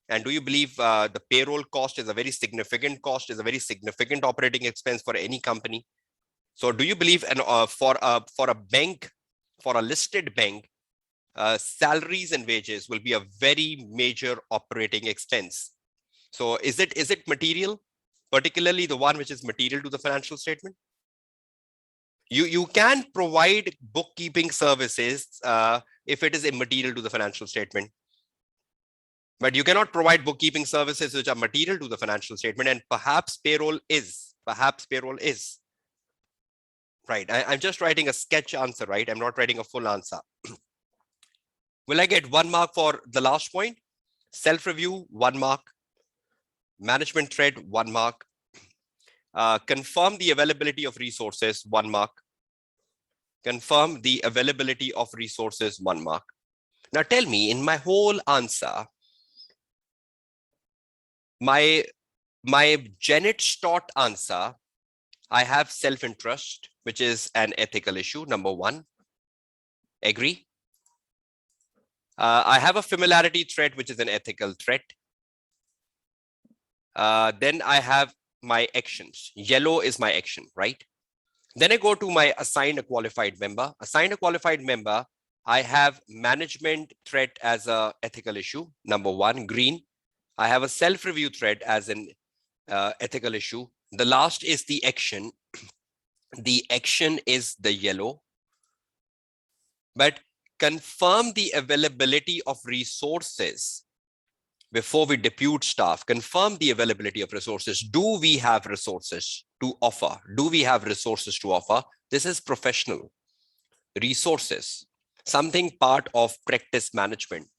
S1: And do you believe the payroll cost is a very significant cost, is a very significant operating expense for any company? So do you believe for a bank, for a listed bank, salaries and wages will be a very major operating expense? So is it material, particularly the one which is material to the financial statement? You can provide bookkeeping services if it is immaterial to the financial statement. But you cannot provide bookkeeping services which are material to the financial statement, and perhaps payroll is. Right, I'm just writing a sketch answer, right? I'm not writing a full answer. Will I get 1 mark for the last point? Self-review, 1 mark. Management thread, 1 mark. Confirm the availability of resources, 1 mark. Confirm the availability of resources, 1 mark. Now tell me, in my whole answer, my Janet Stott answer, I have self-interest, which is an ethical issue, number 1. Agree? I have a familiarity threat, which is an ethical threat. Then I have my actions. Yellow is my action, right? Then I go to my assigned a qualified member. Assigned a qualified member, I have management threat as an ethical issue, number 1, green. I have a self-review threat as an ethical issue. The last is the action. The action is the yellow. But confirm the availability of resources before we depute staff. Confirm the availability of resources. Do we have resources to offer? Do we have resources to offer? This is professional. Resources, something part of practice management,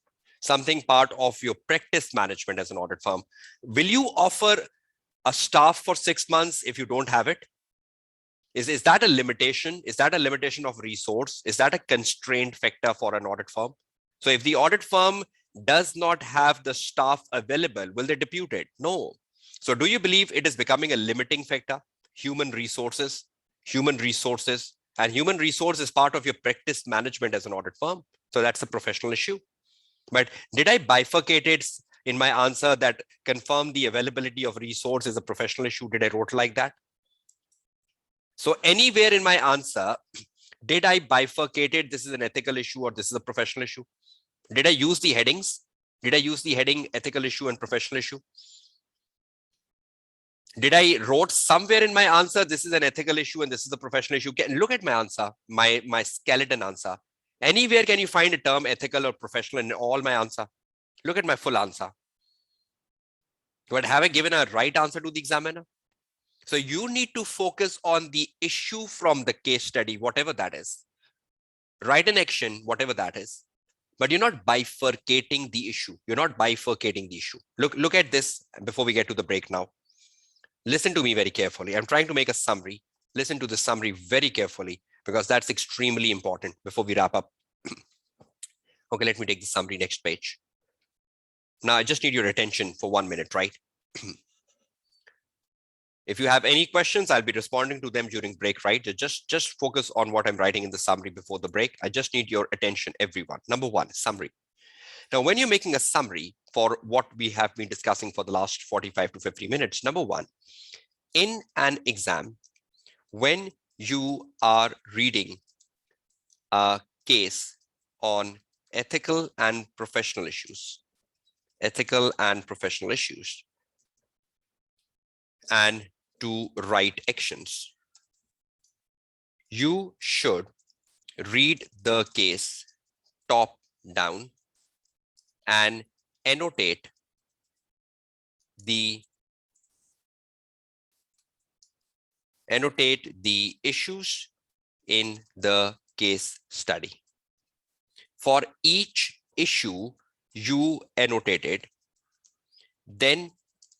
S1: something part of your practice management as an audit firm. Will you offer a staff for 6 months if you don't have it? Is that a limitation? Is that a limitation of resource? Is that a constraint factor for an audit firm? So if the audit firm does not have the staff available, will they depute it? No. So do you believe it is becoming a limiting factor? Human resources, and human resource is part of your practice management as an audit firm. So that's a professional issue. But did I bifurcate it in my answer that confirm the availability of resource is a professional issue? Did I wrote like that? So anywhere in my answer, did I bifurcate it? This is an ethical issue or this is a professional issue? Did I use the headings? Did I use the heading ethical issue and professional issue? Did I wrote somewhere in my answer, this is an ethical issue and this is a professional issue? Look at my answer, my skeleton answer. Anywhere can you find a term ethical or professional in all my answer? Look at my full answer. But have I given a right answer to the examiner? So you need to focus on the issue from the case study, whatever that is. Write an action, whatever that is. But you're not bifurcating the issue. You're not bifurcating the issue. Look at this before we get to the break now. Listen to me very carefully. I'm trying to make a summary. Listen to the summary very carefully because that's extremely important before we wrap up. Okay, let me take the summary next page. Now, I just need your attention for 1 minute, right? If you have any questions, I'll be responding to them during break, right? Just focus on what I'm writing in the summary before the break. I just need your attention, everyone. Number one, summary. Now, when you're making a summary for what we have been discussing for the last 45 to 50 minutes, number one, in an exam, when you are reading a case on ethical and professional issues, and to write actions, you should read the case top down and annotate the issues in the case study. For each issue you annotated, then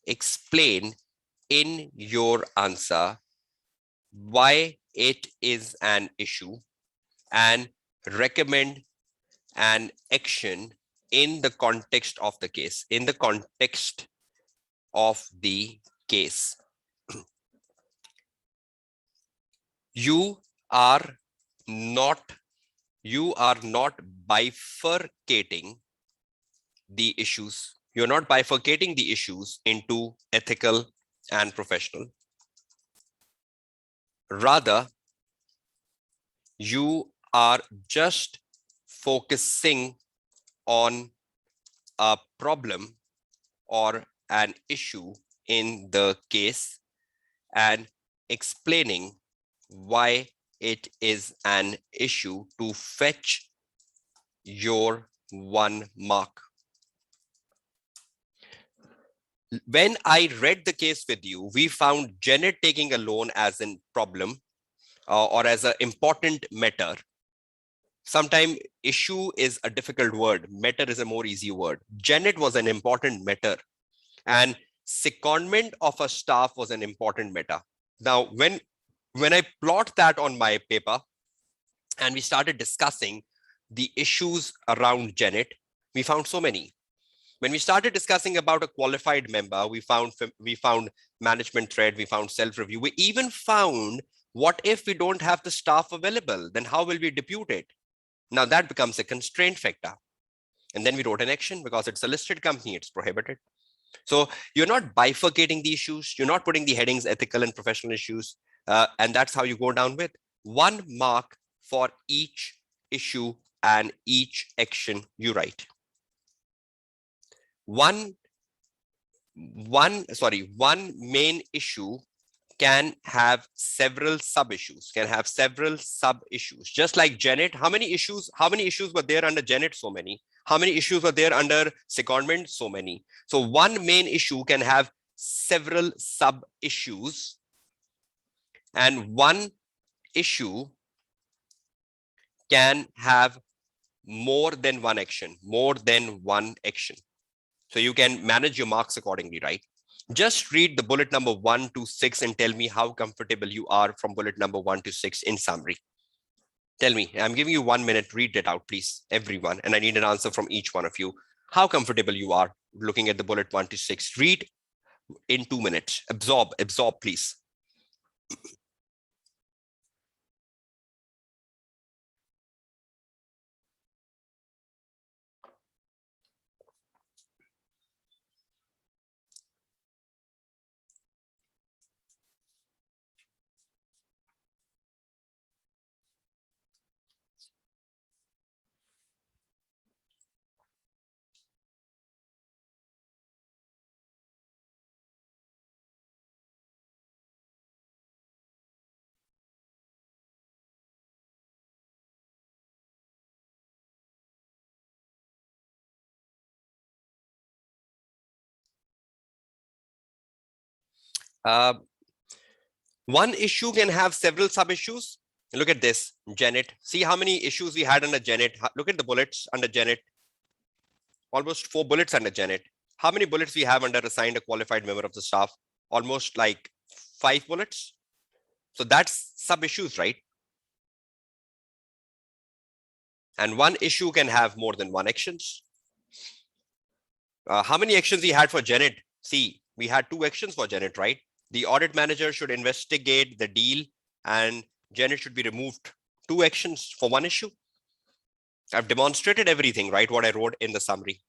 S1: explain in your answer why it is an issue and recommend an action in the context of the case, You are not bifurcating the issues. You're not bifurcating the issues into ethical and professional. Rather, you are just focusing on a problem or an issue in the case and explaining why it is an issue to fetch your 1 mark. When I read the case with you, we found Janet taking a loan as a problem or as an important matter. Sometimes issue is a difficult word. Matter is a more easy word. Janet was an important matter, and secondment of a staff was an important matter. Now, when I plot that on my paper and we started discussing the issues around Janet, we found so many. When we started discussing about a qualified member, we found management thread, we found self-review. We even found, what if we don't have the staff available? Then how will we depute it? Now that becomes a constraint factor. And then we wrote an action because it's a listed company, it's prohibited. So you're not bifurcating the issues. You're not putting the headings ethical and professional issues. And that's how you go down with 1 mark for each issue and each action you write. One main issue can have several sub-issues, Just like Janet, how many issues were there under Janet? So many. How many issues were there under secondment? So many. So one main issue can have several sub-issues, and one issue can have more than one action. So you can manage your marks accordingly, right? Just read the bullet number 1 to 6 and tell me how comfortable you are from bullet number 1 to 6 in summary. Tell me, I'm giving you 1 minute, read it out, please, everyone. And I need an answer from each one of you. How comfortable you are looking at the bullet 1 to 6. Read in 2 minutes. Absorb, please. One issue can have several sub-issues. Look at this, Janet. See how many issues we had under Janet. Look at the bullets under Janet. Almost 4 bullets under Janet. How many bullets we have under assigned a qualified member of the staff? Almost like 5 bullets. So that's sub-issues, right? And one issue can have more than one actions. How many actions we had for Janet? See, we had 2 actions for Janet, right? The audit manager should investigate the deal and Janet should be removed. 2 actions for 1 issue. I've demonstrated everything, right? What I wrote in the summary.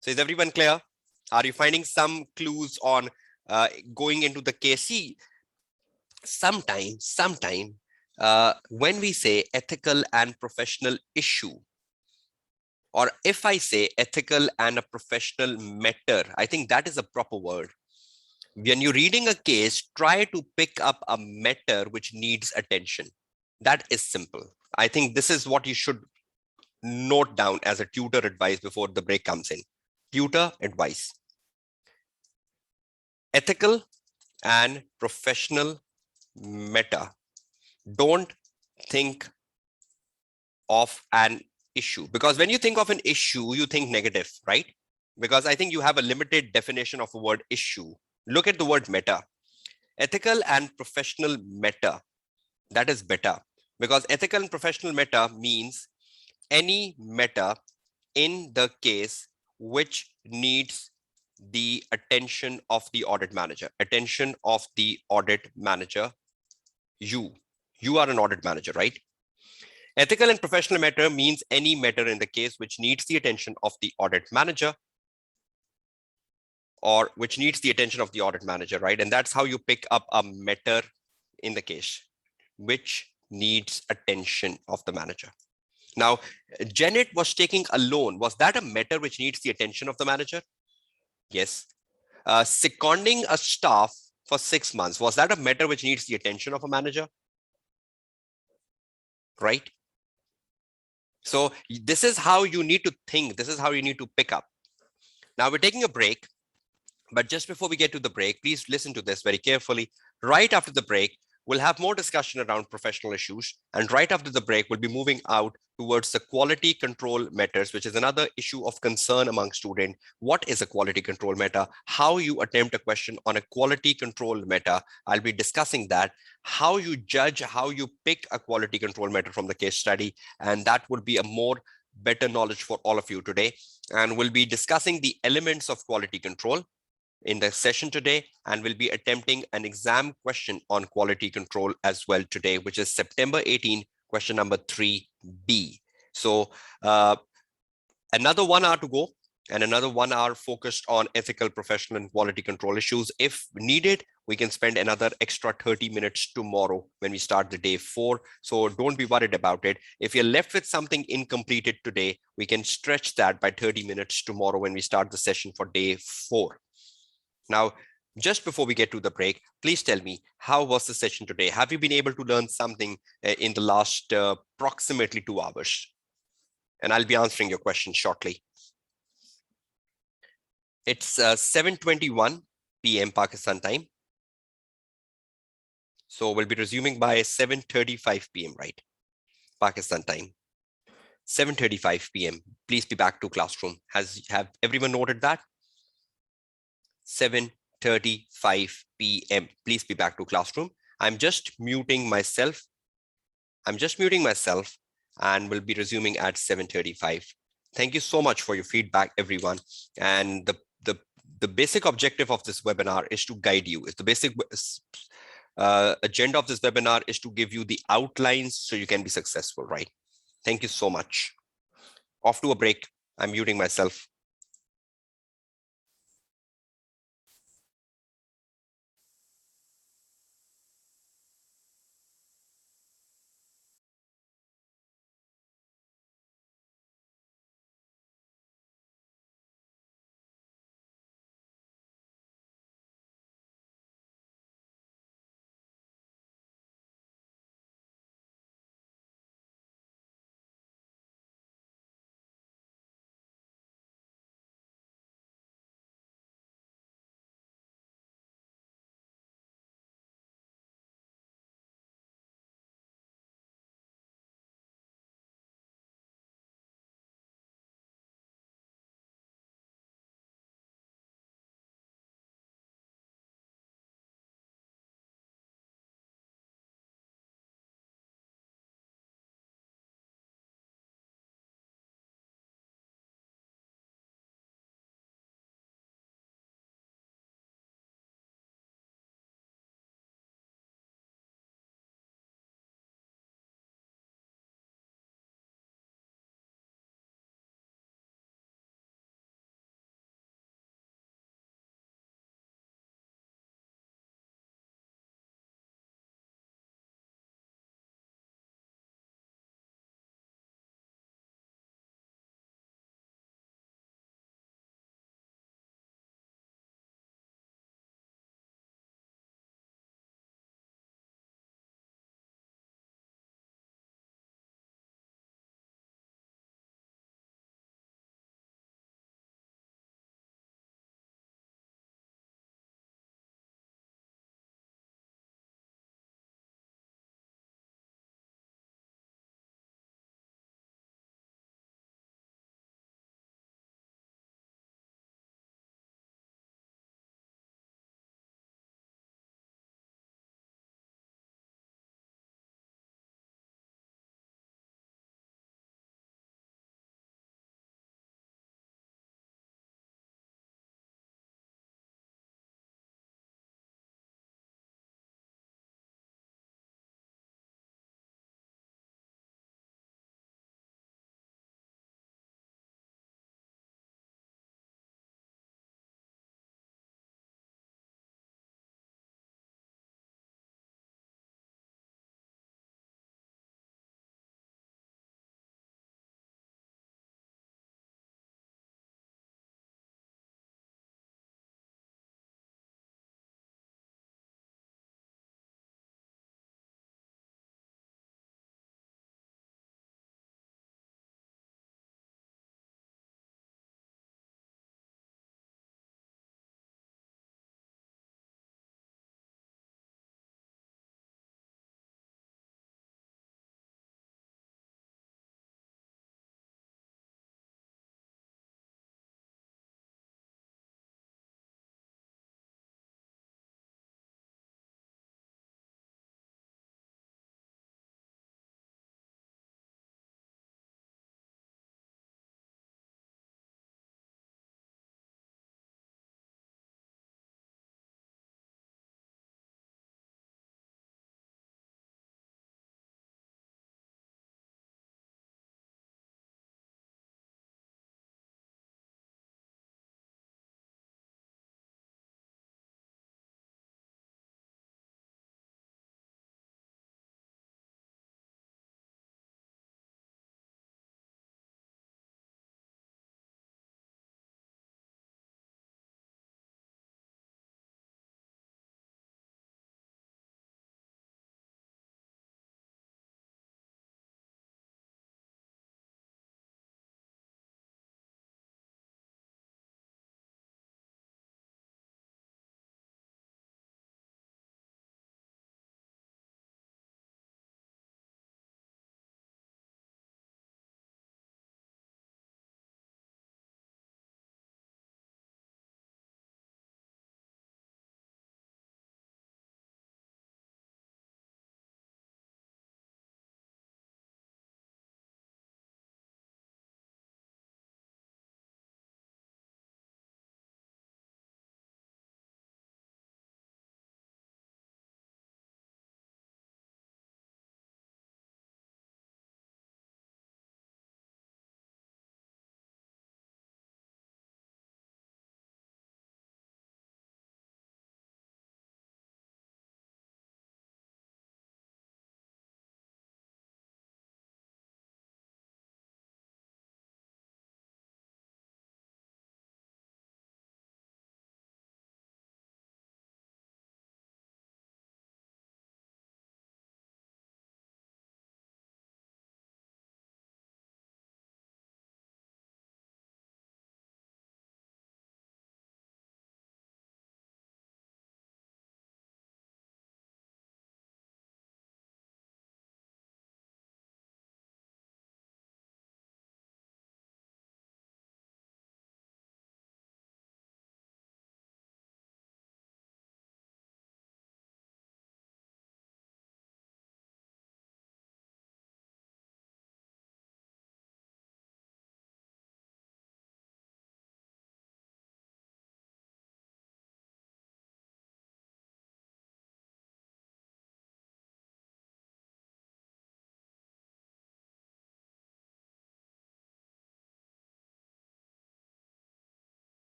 S1: So is everyone clear? Are you finding some clues on going into the case? See, sometime when we say ethical and professional issue, or if I say ethical and a professional matter, I think that is a proper word. When you're reading a case, try to pick up a matter which needs attention. That is simple. I think this is what you should note down as a tutor advice before the break comes in. Tutor advice. Ethical and professional matter. Don't think of an issue, because when you think of an issue, you think negative, right? Because I think you have a limited definition of the word issue. Look at the word meta. Ethical and professional meta. That is better, because ethical and professional meta means any matter in the case which needs the attention of the audit manager. Attention of the audit manager. You are an audit manager, right? Ethical and professional matter means any matter in the case which needs the attention of the audit manager, or which needs the attention of the audit manager, right? And that's how you pick up a matter in the case which needs attention of the manager. Now, Janet was taking a loan. Was that a matter which needs the attention of the manager? Yes. Seconding a staff for 6 months. Was that a matter which needs the attention of a manager? Right? So this is how you need to think. This is how you need to pick up. Now we're taking a break. But just before we get to the break, please listen to this very carefully. Right after the break, we'll have more discussion around professional issues. And right after the break, we'll be moving out towards the quality control matters, which is another issue of concern among students. What is a quality control matter? How you attempt a question on a quality control matter. I'll be discussing that. How you judge, how you pick a quality control matter from the case study. And that would be a more better knowledge for all of you today. And we'll be discussing the elements of quality control in the session today, and we'll be attempting an exam question on quality control as well today, which is September 18, question number 3B. So another 1 hour to go, and another 1 hour focused on ethical, professional, and quality control issues. If needed, we can spend another extra 30 minutes tomorrow when we start the day 4. So don't be worried about it. If you're left with something incompleted today, we can stretch that by 30 minutes tomorrow when we start the session for day 4. Now, just before we get to the break, please tell me, how was the session today? Have you been able to learn something in the last approximately 2 hours? And I'll be answering your question shortly. It's 7:21 p.m. Pakistan time. So we'll be resuming by 7:35 p.m. right? Pakistan time. 7:35 p.m. Please be back to classroom. Have everyone noted that? 7:35 p.m. Please be back to classroom. I'm just muting myself. And we'll be resuming at 7:35. Thank you so much for your feedback, everyone. And the basic objective of this webinar is to guide you. It's the basic agenda of this webinar is to give you the outlines so you can be successful, right? Thank you so much. Off to a break. I'm muting myself.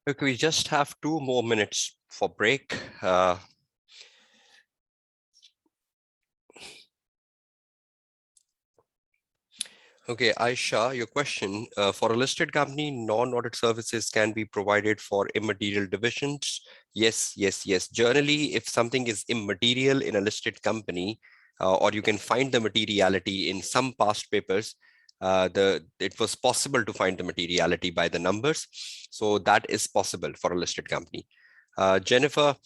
S1: Okay, we just have 2 more minutes for break. Okay, Aisha, your question, for a listed company, non-audit services can be provided for immaterial divisions. Yes, yes, yes. Generally, if something is immaterial in a listed company, or you can find the materiality in some past papers, it was possible to find the materiality by the numbers. So that is possible for a listed company. Jennifer,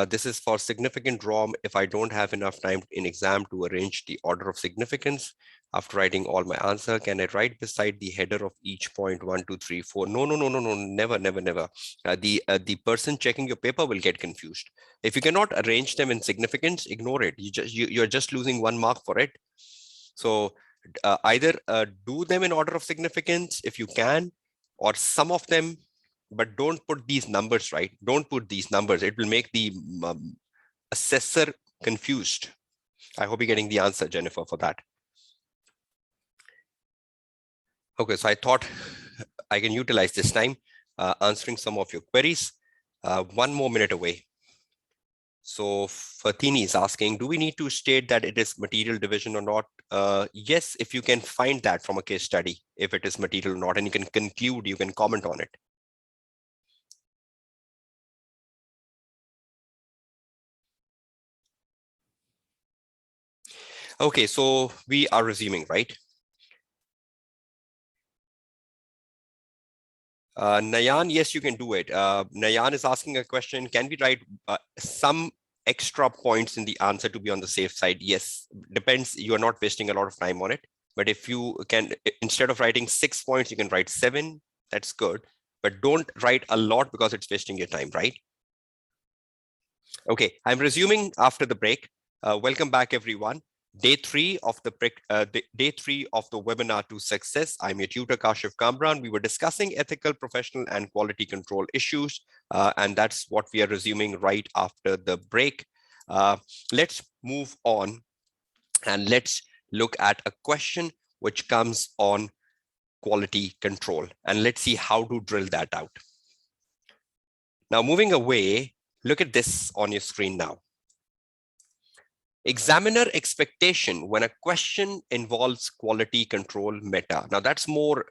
S1: this is for significant ROM. If I don't have enough time in exam to arrange the order of significance, after writing all my answer, can I write beside the header of each point 1, 2, 3, 4? No, no, no, no, no, never, never, never. The person checking your paper will get confused. If you cannot arrange them in significance, ignore it. You're just losing 1 mark for it. So either do them in order of significance if you can, or some of them, but don't put these numbers, right? Don't put these numbers. It will make the assessor confused. I hope you're getting the answer, Jennifer, for that. Okay, so I thought I can utilize this time answering some of your queries. 1 more minute away. So Fatini is asking, do we need to state that it is material division or not? Yes, if you can find that from a case study, if it is material or not, and you can conclude, you can comment on it. Okay, so we are resuming, right? Nayan, yes, you can do it. Nayan is asking a question. Can we write some extra points in the answer to be on the safe side? Yes, depends. You are not wasting a lot of time on it. But if you can, instead of writing 6 points, you can write 7. That's good. But don't write a lot because it's wasting your time, right? Okay, I'm resuming after the break. Welcome back, everyone. Day 3 of the webinar to success. I'm your tutor Kashif Kamran. We were discussing ethical, professional, and quality control issues, and that's what we are resuming right after the break. Let's move on and let's look at a question which comes on quality control, and let's see how to drill that out. Now, moving away, look at this on your screen now. Examiner expectation when a question involves quality control meta. Now that's more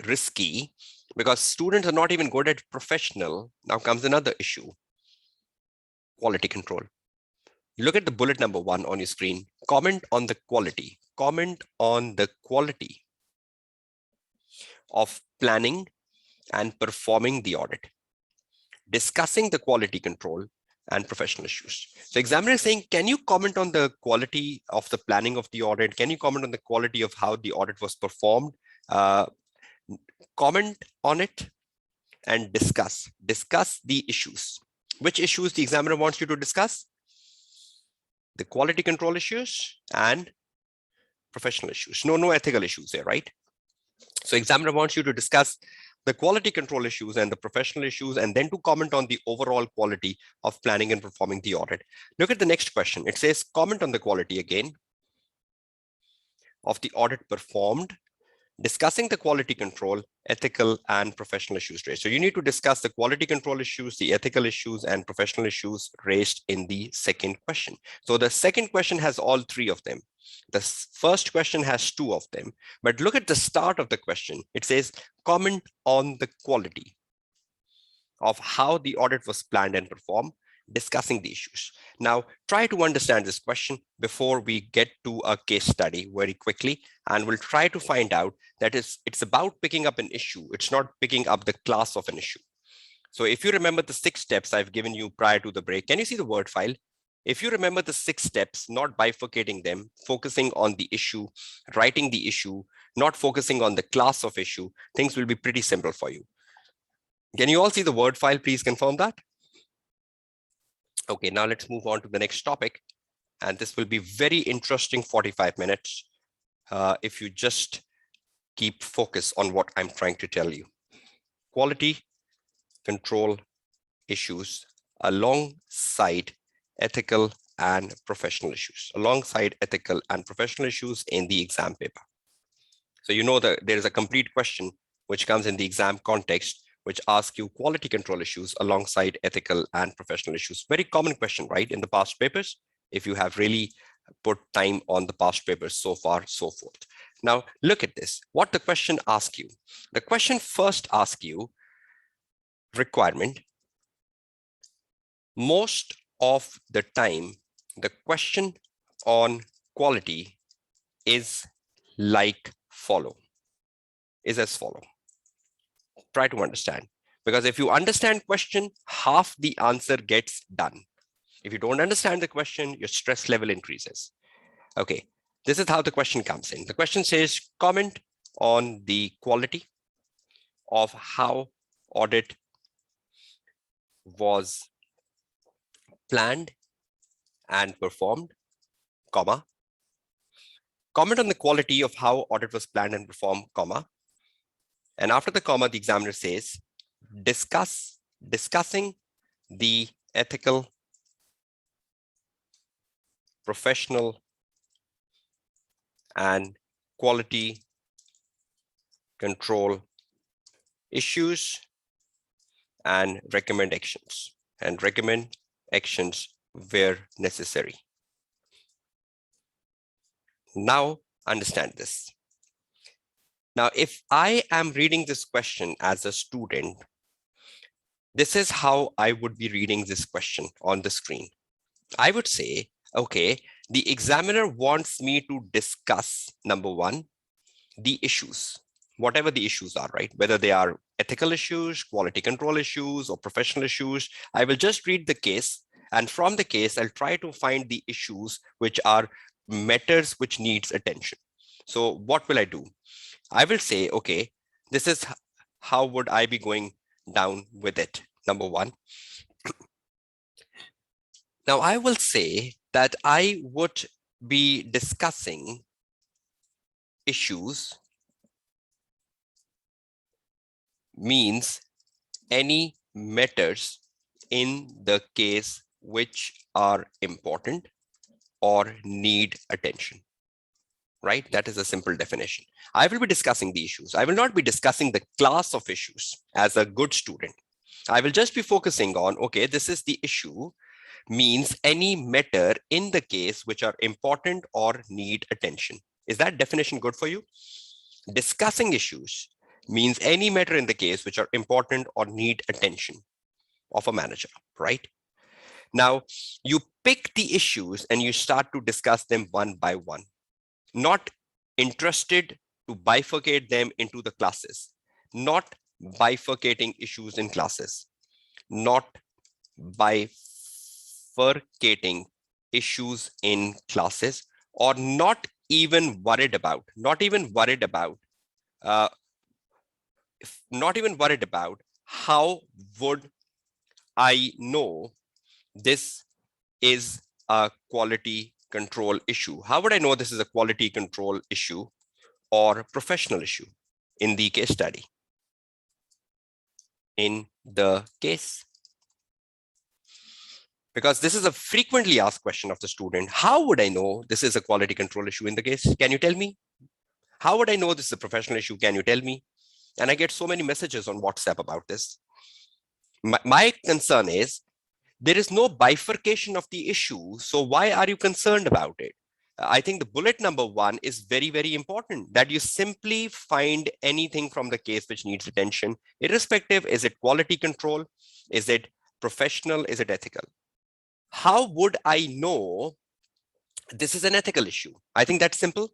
S1: risky because students are not even good at professional. Now comes another issue, quality control. You look at the bullet number 1 on your screen, comment on the quality. Comment on the quality of planning and performing the audit. Discussing the quality control and professional issues. So examiner is saying, can you comment on the quality of the planning of the audit? Can you comment on the quality of how the audit was performed? Comment on it and discuss the issues. Which issues the examiner wants you to discuss? The quality control issues and professional issues. No ethical issues there, right? So examiner wants you to discuss the quality control issues and the professional issues, and then to comment on the overall quality of planning and performing the audit. Look at the next question. It says, comment on the quality again of the audit performed, discussing the quality control, ethical, and professional issues raised. So you need to discuss the quality control issues, the ethical issues, and professional issues raised in the second question. So the second question has all 3 of them. The first question has 2 of them, but look at the start of the question. It says, comment on the quality of how the audit was planned and performed, discussing the issues. Now, try to understand this question before we get to a case study very quickly, and we'll try to find out that it's about picking up an issue. It's not picking up the class of an issue. So if you remember the 6 steps I've given you prior to the break, can you see the word file? If you remember the 6 steps, not bifurcating them, focusing on the issue, writing the issue, not focusing on the class of issue, things will be pretty simple for you. Can you all see the word file? Please confirm that. Okay, now let's move on to the next topic. And this will be very interesting 45 minutes if you just keep focus on what I'm trying to tell you. Quality control issues alongside ethical and professional issues, alongside ethical and professional issues in the exam paper. So you know that there is a complete question which comes in the exam context which ask you quality control issues alongside ethical and professional issues. Very common question, right? In the past papers, if you have really put time on the past papers so far, so forth. Now, look at this, what the question asks you. The question first asks you requirement. Most of the time, the question on quality is like follow, is as follow. Try to understand, because if you understand question, half the answer gets done. If you don't understand the question, your stress level increases. Okay, this is how the question comes in. The question says, comment on the quality of how audit was planned and performed, comma. Comment on the quality of how audit was planned and performed, comma. And after the comma, the examiner says, discussing the ethical, professional, and quality control issues and recommend actions where necessary. Now understand this. Now, if I am reading this question as a student, this is how I would be reading this question on the screen. I would say, okay, the examiner wants me to discuss, number one, the issues, whatever the issues are, right? Whether they are ethical issues, quality control issues, or professional issues. I will just read the case, and from the case, I'll try to find the issues which are matters which needs attention. So what will I do? I will say, okay, this is how would I be going down with it, number one. Now, I will say that I would be discussing issues means any matters in the case which are important or need attention, right? That is a simple definition. I will be discussing the issues. I will not be discussing the class of issues as a good student. I will just be focusing on, okay, this is the issue means any matter in the case which are important or need attention. Is that definition good for you? Discussing issues means any matter in the case which are important or need attention of a manager, right? Now, you pick the issues and you start to discuss them one by one, not interested to bifurcate them into the classes, not bifurcating issues in classes, not bifurcating issues in classes, or not even worried about how would I know this is a quality control issue? How would I know this is a quality control issue or professional issue in the case study? In the case, because this is a frequently asked question of the student. How would I know this is a quality control issue in the case? Can you tell me? How would I know this is a professional issue? Can you tell me? And I get so many messages on WhatsApp about this. My concern is there is no bifurcation of the issue. So why are you concerned about it? I think the bullet number one is very, very important, that you simply find anything from the case which needs attention, irrespective, is it quality control? Is it professional? Is it ethical? How would I know this is an ethical issue? I think that's simple,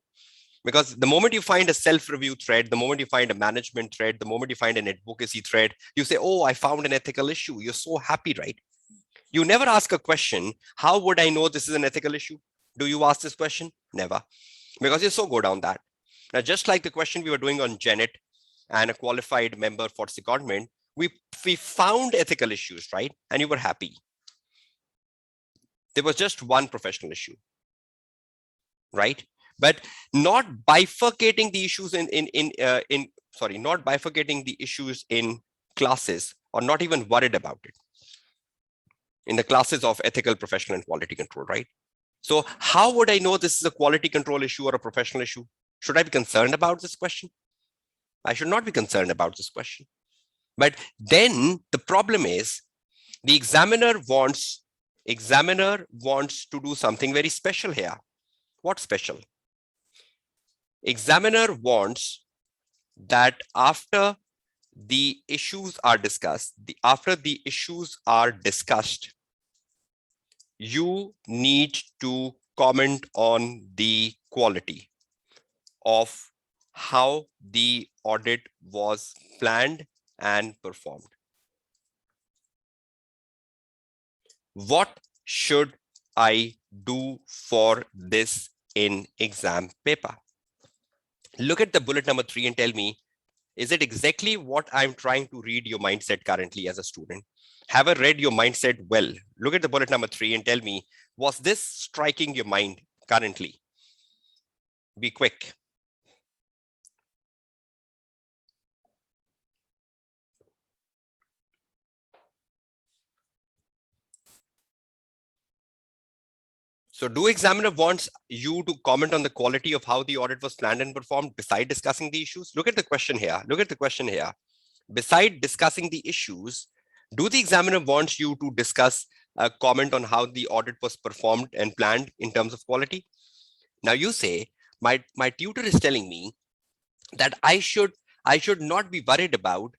S1: because the moment you find a self-review thread, the moment you find a management thread, the moment you find an advocacy thread, you say, oh, I found an ethical issue. You're so happy, right? You never ask a question, how would I know this is an ethical issue? Do you ask this question? Never, because you so go down that. Now, just like the question we were doing on Janet and a qualified member for secondment, we found ethical issues, right? And you were happy. There was just one professional issue, right? But not bifurcating the issues not bifurcating the issues in classes, or not even worried about it in the classes of ethical, professional, and quality control, right? So how would I know this is a quality control issue or a professional issue? Should I be concerned about this question? I should not be concerned about this question. But then the problem is the examiner wants to do something very special here. What special? Examiner wants that after the issues are discussed, you need to comment on the quality of how the audit was planned and performed. What should I do for this in exam paper? Look at the bullet number 3 and tell me, is it exactly what I'm trying to read your mindset currently as a student? Have I read your mindset well? Look at the bullet number 3 and tell me, was this striking your mind currently? Be quick. So do examiner wants you to comment on the quality of how the audit was planned and performed beside discussing the issues? Look at the question here. Beside discussing the issues, do the examiner wants you to discuss a comment on how the audit was performed and planned in terms of quality? Now you say, my tutor is telling me that I should not be worried about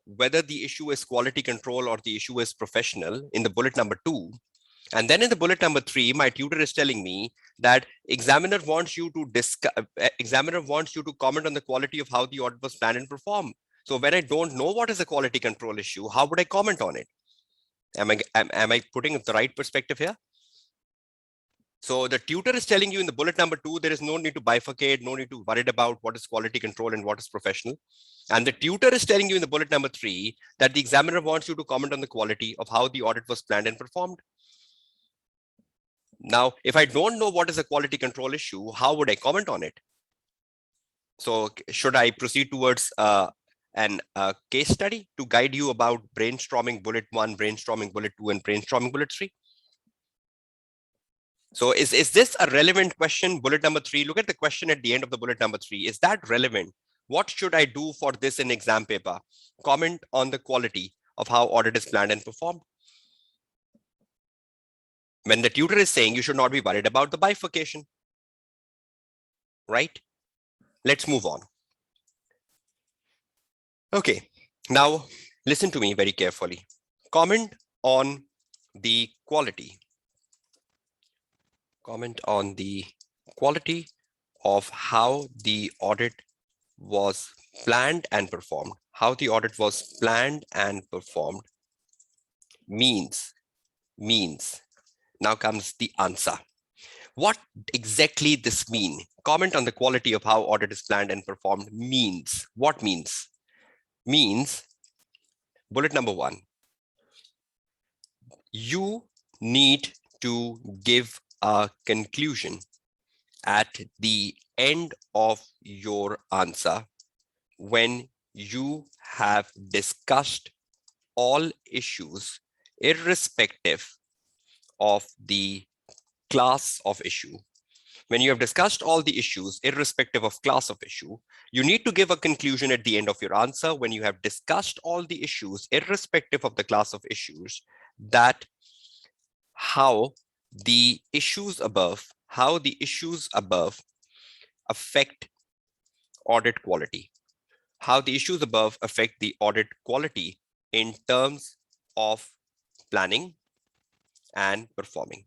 S1: whether the issue is quality control or the issue is professional in the bullet number 2. And then in the bullet number 3, my tutor is telling me that examiner wants you to comment on the quality of how the audit was planned and performed. So when I don't know what is a quality control issue, how would I comment on it? Am I putting the right perspective here? So the tutor is telling you in the bullet number 2, there is no need to bifurcate, no need to worry about what is quality control and what is professional. And the tutor is telling you in the bullet number 3 that the examiner wants you to comment on the quality of how the audit was planned and performed. Now, if I don't know what is a quality control issue, how would I comment on it? So should I proceed towards an case study to guide you about brainstorming bullet 1, brainstorming bullet 2, and brainstorming bullet 3? So is this a relevant question, bullet number 3? Look at the question at the end of the bullet number 3. Is that relevant? What should I do for this in exam paper? Comment on the quality of how audit is planned and performed. When the tutor is saying you should not be worried about the bifurcation, right? Let's move on. Okay, now listen to me very carefully. Comment on the quality. Comment on the quality of how the audit was planned and performed. How the audit was planned and performed means. Now comes the answer. What exactly this mean? Comment on the quality of how audit is planned and performed means. What means? Means, bullet number 1, you need to give a conclusion at the end of your answer when you have discussed all issues irrespective of the class of issue. When you have discussed all the issues irrespective of class of issue, you need to give a conclusion at the end of your answer when you have discussed all the issues irrespective of the class of issues, that how the issues above affect audit quality. How the issues above affect the audit quality in terms of planning and performing.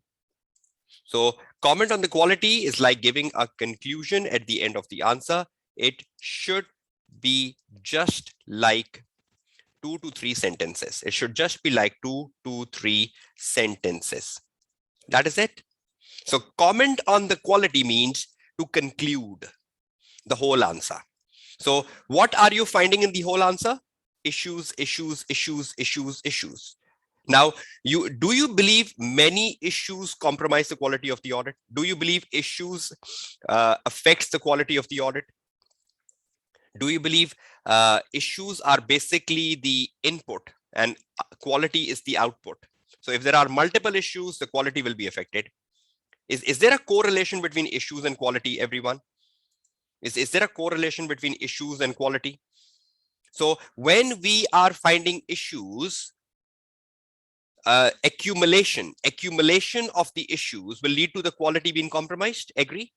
S1: So comment on the quality is like giving a conclusion at the end of the answer. It should be just like 2 to 3 sentences. It should just be like 2 to 3 sentences. That is it. So comment on the quality means to conclude the whole answer. So what are you finding in the whole answer? Issues. Now, do you believe many issues compromise the quality of the audit? Do you believe issues affects the quality of the audit? Do you believe issues are basically the input and quality is the output? So if there are multiple issues, the quality will be affected. Is there a correlation between issues and quality, everyone? Is there a correlation between issues and quality? So when we are finding issues, accumulation of the issues will lead to the quality being compromised. Agree?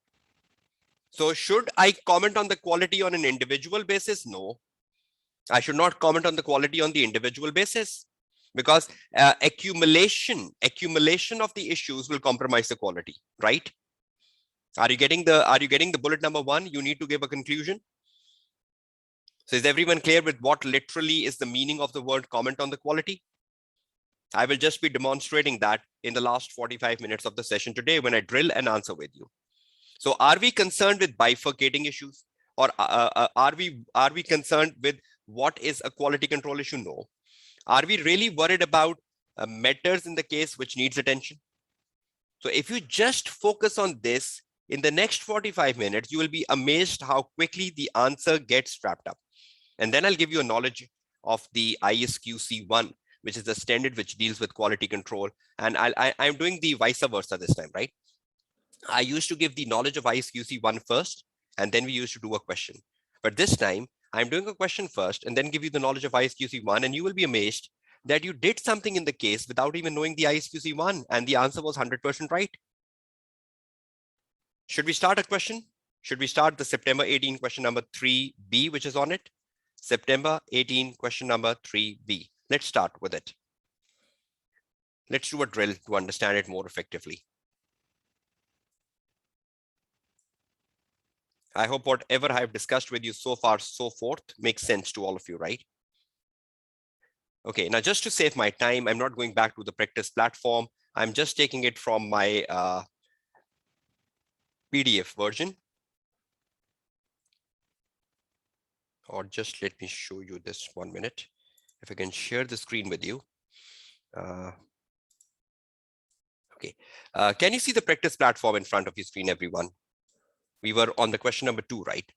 S1: So should I comment on the quality on an individual basis? No, I should not comment on the quality on the individual basis, because accumulation of the issues will compromise the quality, right? Are you getting the bullet number one? You need to give a conclusion. So is everyone clear with what literally is the meaning of the word comment on the quality? I will just be demonstrating that in the last 45 minutes of the session today when I drill and answer with you. So are we concerned with bifurcating issues, or are we concerned with what is a quality control issue? No. Are we really worried about matters in the case which needs attention? So if you just focus on this in the next 45 minutes, you will be amazed how quickly the answer gets wrapped up. And then I'll give you a knowledge of the ISQC1, which is the standard which deals with quality control. And I'm doing the vice versa this time, right? I used to give the knowledge of ISQC1 first, and then we used to do a question. But this time, I'm doing a question first, and then give you the knowledge of ISQC1, and you will be amazed that you did something in the case without even knowing the ISQC1, and the answer was 100% right. Should we start a question? Should we start the September 18 question number 3B, which is on it? September 18 question number 3B. Let's start with it. Let's do a drill to understand it more effectively. I hope whatever I've discussed with you so far, so forth, makes sense to all of you, right? Okay, now just to save my time, I'm not going back to the practice platform. I'm just taking it from my PDF version. Or just let me show you this 1 minute. If I can share the screen with you. Okay, can you see the practice platform in front of your screen, everyone? We were on the question number 2, right?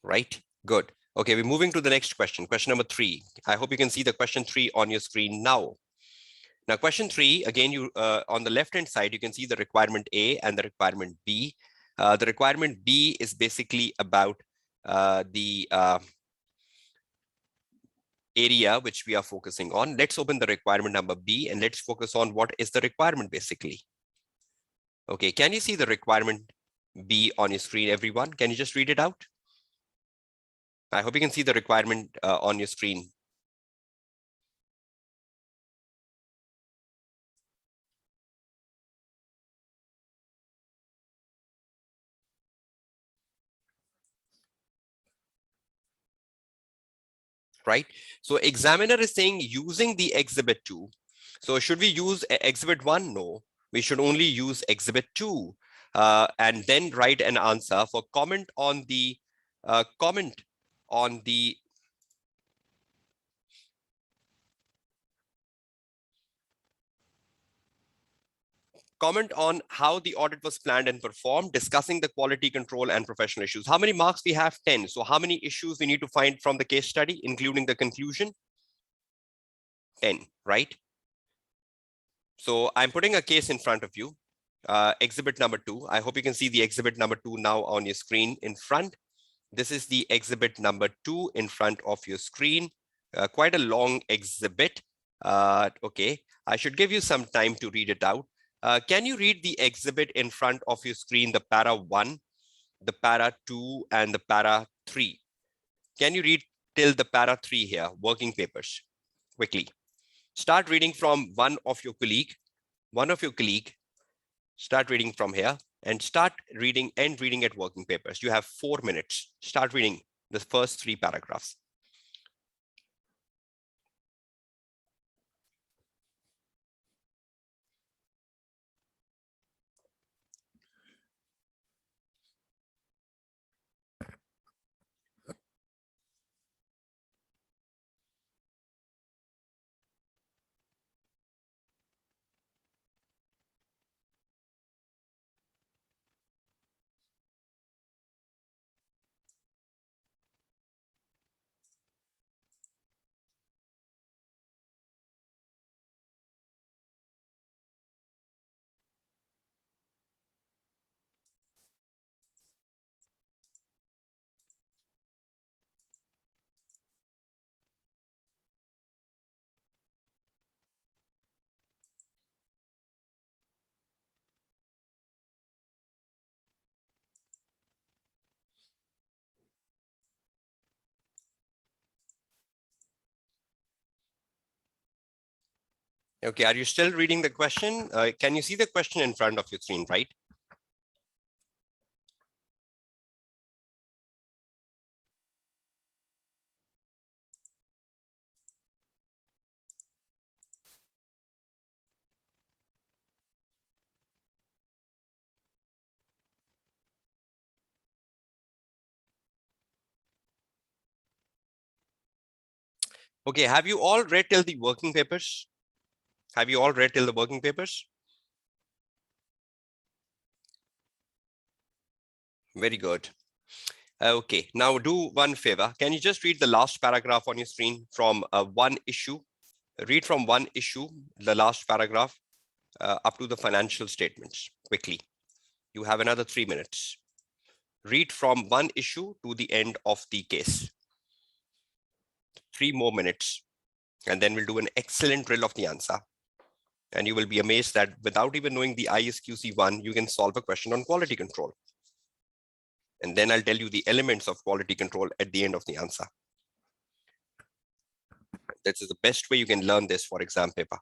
S1: Right, good. Okay, we're moving to the next question, question number 3. I hope you can see the question 3 on your screen now. Now, question 3, again, you on the left-hand side, you can see the requirement A and the requirement B. The requirement B is basically about the area which we are focusing on. Let's open the requirement number B and let's focus on what is the requirement basically. Okay, can you see the requirement B on your screen, everyone? Can you just read it out? I hope you can see the requirement on your screen. Right? So examiner is saying using the exhibit 2. So should we use exhibit 1? No, we should only use exhibit 2 and then write an answer for comment on the comment on how the audit was planned and performed, discussing the quality control and professional issues. How many marks we have? 10. So how many issues we need to find from the case study, including the conclusion? 10, right? So I'm putting a case in front of you, exhibit number 2. I hope you can see the exhibit number 2 now on your screen in front. This is the exhibit number 2 in front of your screen. Quite a long exhibit. Okay, I should give you some time to read it out. Can you read the exhibit in front of your screen, the para 1, the para 2, and the para 3? Can you read till the para 3 here, working papers, quickly? Start reading from one of your colleague, start reading from here and start reading and reading at working papers. You have 4 minutes. Start reading the first 3 paragraphs. Okay, are you still reading the question? Can you see the question in front of your screen, right? Okay, have you all read till the working papers? Have you all read till the working papers? Very good. Okay, now do one favor. Can you just read the last paragraph on your screen from one issue? Read from one issue, the last paragraph, up to the financial statements quickly. You have another 3 minutes. Read from one issue to the end of the case. 3 more minutes. And then we'll do an excellent drill of the answer. And you will be amazed that without even knowing the ISQC1, you can solve a question on quality control. And then I'll tell you the elements of quality control at the end of the answer. This is the best way you can learn this for exam paper.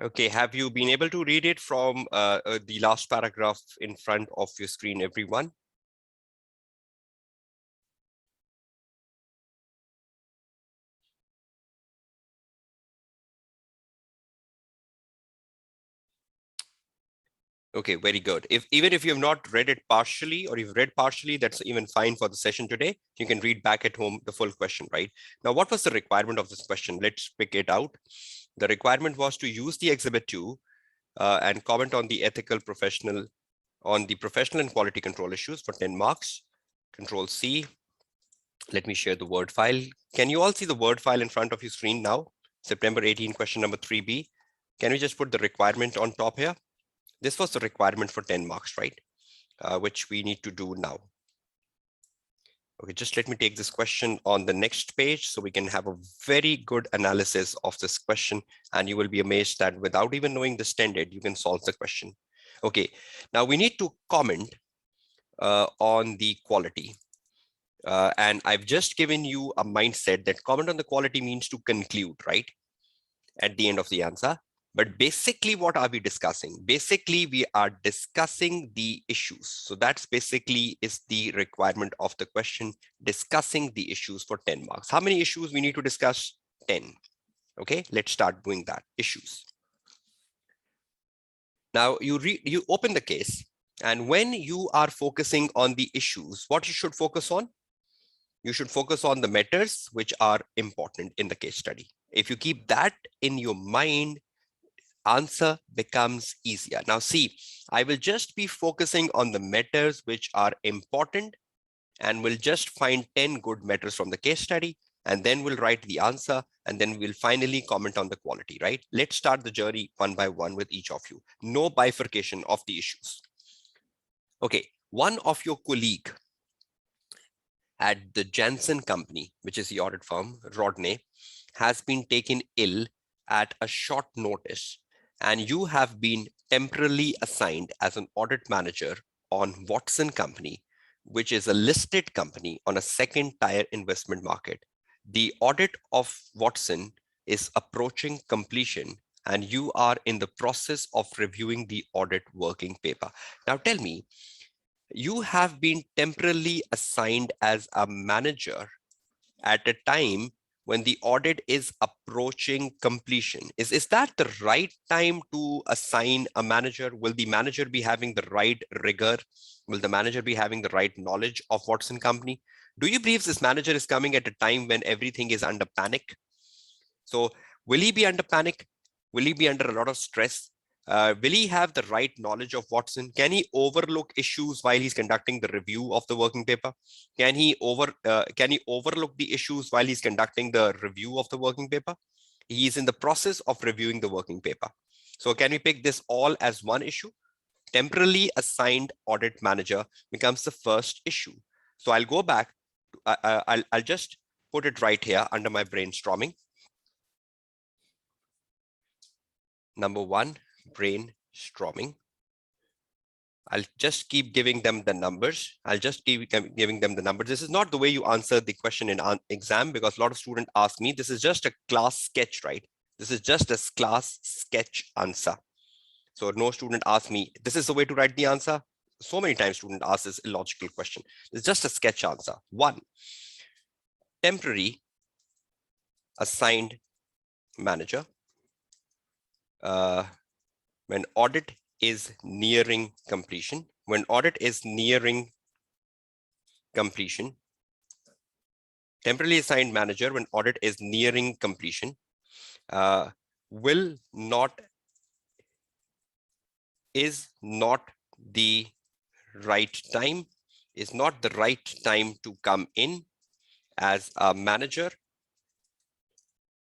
S1: Okay, have you been able to read it from the last paragraph in front of your screen, everyone? Okay, very good. Even if you have not read it partially, or you've read partially, that's even fine for the session today. You can read back at home the full question, right? Now, what was the requirement of this question? Let's pick it out. The requirement was to use the exhibit 2 and comment on the professional and quality control issues for 10 marks. Control C. Let me share the Word file. Can you all see the Word file in front of your screen now? September 18, question number 3B. Can we just put the requirement on top here? This was the requirement for 10 marks, right? Which we need to do now. Okay, just let me take this question on the next page so we can have a very good analysis of this question, and you will be amazed that without even knowing the standard, you can solve the question. Okay, now we need to comment on the quality. And I've just given you a mindset that comment on the quality means to conclude, right? At the end of the answer. But basically, what are we discussing? Basically, we are discussing the issues. So that's basically is the requirement of the question, discussing the issues for 10 marks. How many issues we need to discuss? 10. Okay, let's start doing that. Issues. Now you open the case, and when you are focusing on the issues, what you should focus on? You should focus on the matters which are important in the case study. If you keep that in your mind, answer becomes easier. Now see, I will just be focusing on the matters which are important, and we'll just find 10 good matters from the case study, and then we'll write the answer, and then we'll finally comment on the quality, right? Let's start the journey one by one with each of you. No bifurcation of the issues. Okay, one of your colleague at the Janssen company, which is the audit firm, Rodney, has been taken ill at a short notice, and you have been temporarily assigned as an audit manager on Watson Company, which is a listed company on a second-tier investment market. The audit of Watson is approaching completion, and you are in the process of reviewing the audit working paper. Now tell me, You have been temporarily assigned as a manager at a time when the audit is approaching completion. Is that the right time to assign a manager? Will the manager be having the right rigor? Will the manager be having the right knowledge of Watson Company? Do you believe this manager is coming at a time when everything is under panic? So will he be under panic? Will he be under a lot of stress? Will he have the right knowledge of Watson? Can he overlook issues while he's conducting the review of the working paper? Can he overlook the issues while he's conducting the review of the working paper? He is in the process of reviewing the working paper. So can we pick this all as one issue? Temporarily assigned audit manager becomes the first issue. So I'll go back. I'll just put it right here under my brainstorming. Number one, brainstorming. I'll just keep giving them the numbers. I'll just keep giving them the numbers. This is not the way you answer the question in an exam, because a lot of students ask me, this is just a class sketch, right? This is just a class sketch answer. So no student asks me, this is the way to write the answer. So many times students ask this illogical question. It's just a sketch answer. One, temporary assigned manager. When audit is nearing completion, temporarily assigned manager when audit is nearing completion, is not the right time to come in as a manager,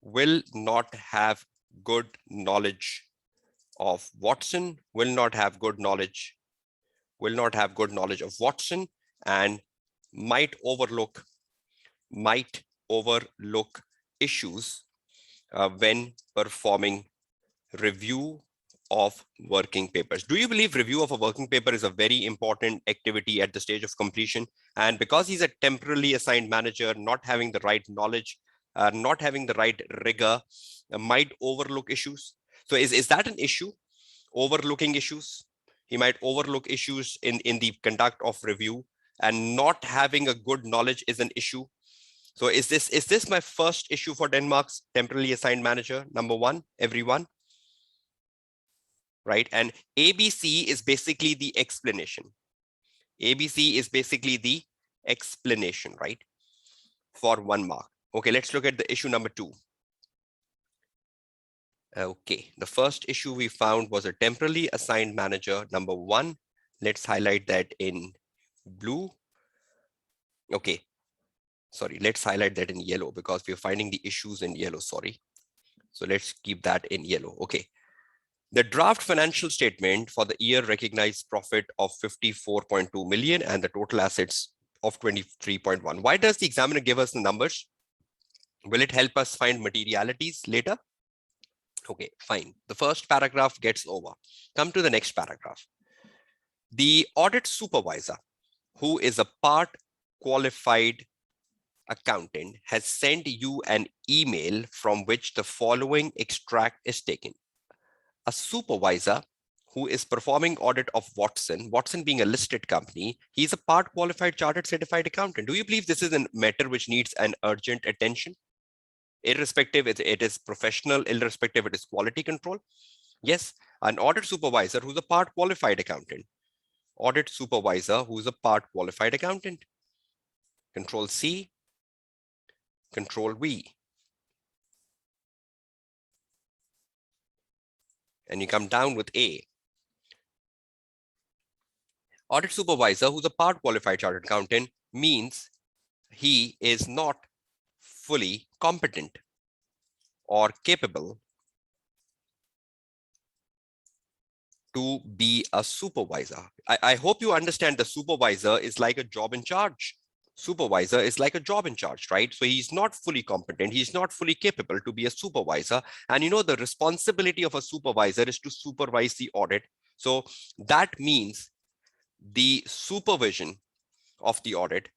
S1: will not have good knowledge of Watson, will not have good knowledge of Watson, and might overlook issues when performing review of working papers. Do you believe review of a working paper is a very important activity at the stage of completion? And because he's a temporarily assigned manager, not having the right knowledge, not having the right rigor, might overlook issues. So is that an issue? Overlooking issues? He might overlook issues in the conduct of review, and not having a good knowledge is an issue. So is this my first issue for Denmark's temporarily assigned manager? Number one, everyone. Right? And ABC is basically the explanation. ABC is basically the explanation, right? For 1 mark. Okay, let's look at the issue number 2. Okay, the first issue we found was a temporarily assigned manager, number 1. Let's highlight that in blue. Okay, sorry, let's highlight that in yellow because we're finding the issues in yellow, sorry. So let's keep that in yellow. Okay. The draft financial statement for the year recognized profit of 54.2 million and the total assets of 23.1. Why does the examiner give us the numbers? Will it help us find materialities later? Okay, fine. The first paragraph gets over. Come to the next paragraph. The audit supervisor, who is a part qualified accountant, has sent you an email from which the following extract is taken. A supervisor who is performing audit of Watson being a listed company, he's a part qualified chartered certified accountant. Do you believe this is a matter which needs an urgent attention? Irrespective, it is professional, irrespective, it is quality control. Yes, an audit supervisor who's a part qualified accountant. Audit supervisor who's a part qualified accountant. Control C, Control V. And you come down with A. Audit supervisor who's a part qualified chartered accountant means he is not fully competent or capable to be a supervisor. I hope you understand the supervisor is like a job in charge. Supervisor is like a job in charge, right? So he's not fully competent. He's not fully capable to be a supervisor. And you know, the responsibility of a supervisor is to supervise the audit. So that means the supervision of the audit,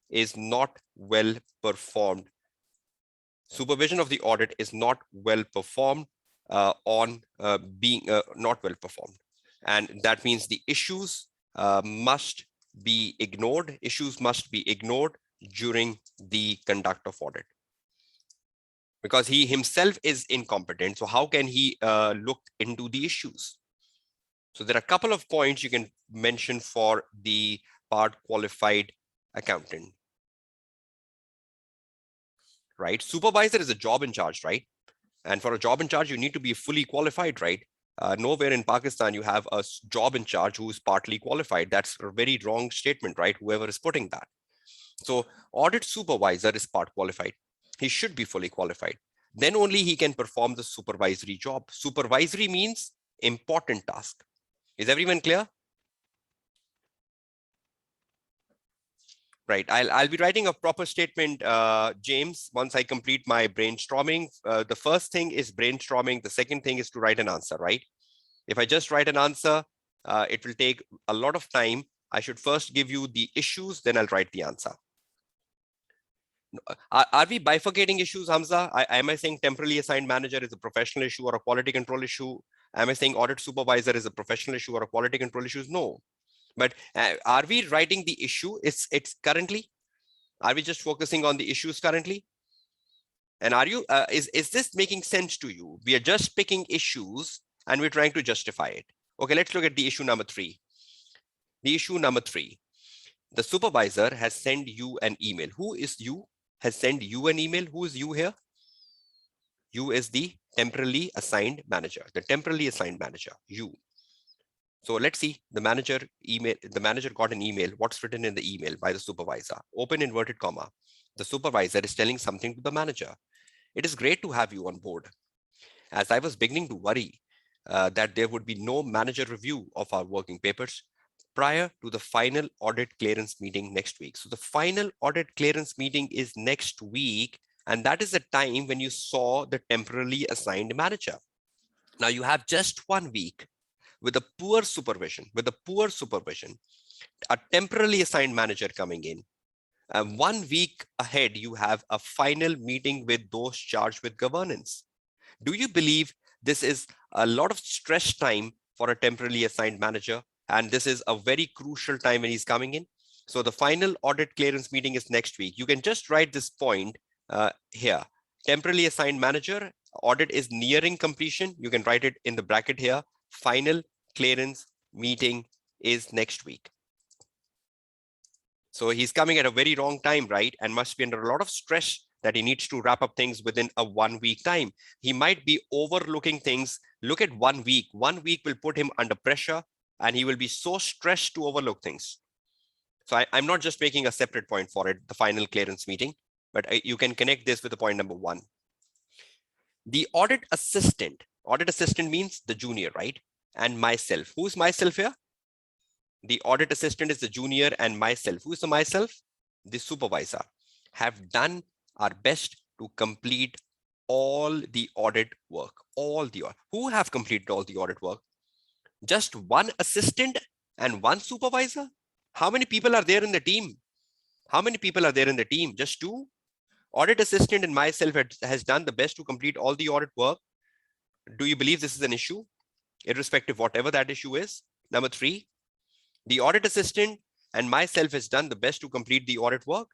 S1: is not well performed. Supervision of the audit is not well performed not well performed. And that means the issues must be ignored. Issues must be ignored during the conduct of audit, because he himself is incompetent. So how can he look into the issues? So there are a couple of points you can mention for the part qualified accountant, right? Supervisor is a job in charge, right? And for a job in charge, you need to be fully qualified, right? Nowhere in Pakistan you have a job in charge who is partly qualified. That's a very wrong statement, right? Whoever is putting that. So audit supervisor is part qualified. He should be fully qualified. Then only he can perform the supervisory job. Supervisory means important task. Is everyone clear? Right. I'll be writing a proper statement, James, once I complete my brainstorming. The first thing is brainstorming. The second thing is to write an answer, right? If I just write an answer, it will take a lot of time. I should first give you the issues, then I'll write the answer. Are we bifurcating issues, Hamza? Am I saying temporarily assigned manager is a professional issue or a quality control issue? Am I saying audit supervisor is a professional issue or a quality control issue? No. But are we writing the issue? It's currently? Are we just focusing on the issues currently? And are you, is this making sense to you? We are just picking issues and we're trying to justify it. Okay, let's look at the issue number 3. The issue number 3, the supervisor has sent you an email. Who is you? Has sent you an email. Who is you here? You is the temporarily assigned manager, the temporarily assigned manager, you. So let's see the manager got an email. What's written in the email by the supervisor? Open inverted comma. The supervisor is telling something to the manager. It is great to have you on board. As I was beginning to worry that there would be no manager review of our working papers prior to the final audit clearance meeting next week. So the final audit clearance meeting is next week. And that is the time when you saw the temporarily assigned manager. Now you have just 1 week with a poor supervision, a temporarily assigned manager coming in. 1 week ahead, you have a final meeting with those charged with governance. Do you believe this is a lot of stress time for a temporarily assigned manager? And this is a very crucial time when he's coming in. So the final audit clearance meeting is next week. You can just write this point here. Temporarily assigned manager, audit is nearing completion. You can write it in the bracket here. Final clearance meeting is next week. So he's coming at a very wrong time, right? And must be under a lot of stress that he needs to wrap up things within a 1 week time. He might be overlooking things. Look at 1 week. 1 week will put him under pressure and he will be so stressed to overlook things. So I'm not just making a separate point for it, the final clearance meeting, but you can connect this with the point number 1. The audit assistant means the junior, right? And myself. Who's myself here? The audit assistant is the junior and myself. Who is the myself? The supervisor. Have done our best to complete all the audit work. Who have completed all the audit work? Just 1 assistant and 1 supervisor? How many people are there in the team? Just 2? Audit assistant and myself has done the best to complete all the audit work. Do you believe this is an issue? Irrespective of whatever that issue is. Number 3, the audit assistant and myself has done the best to complete the audit work.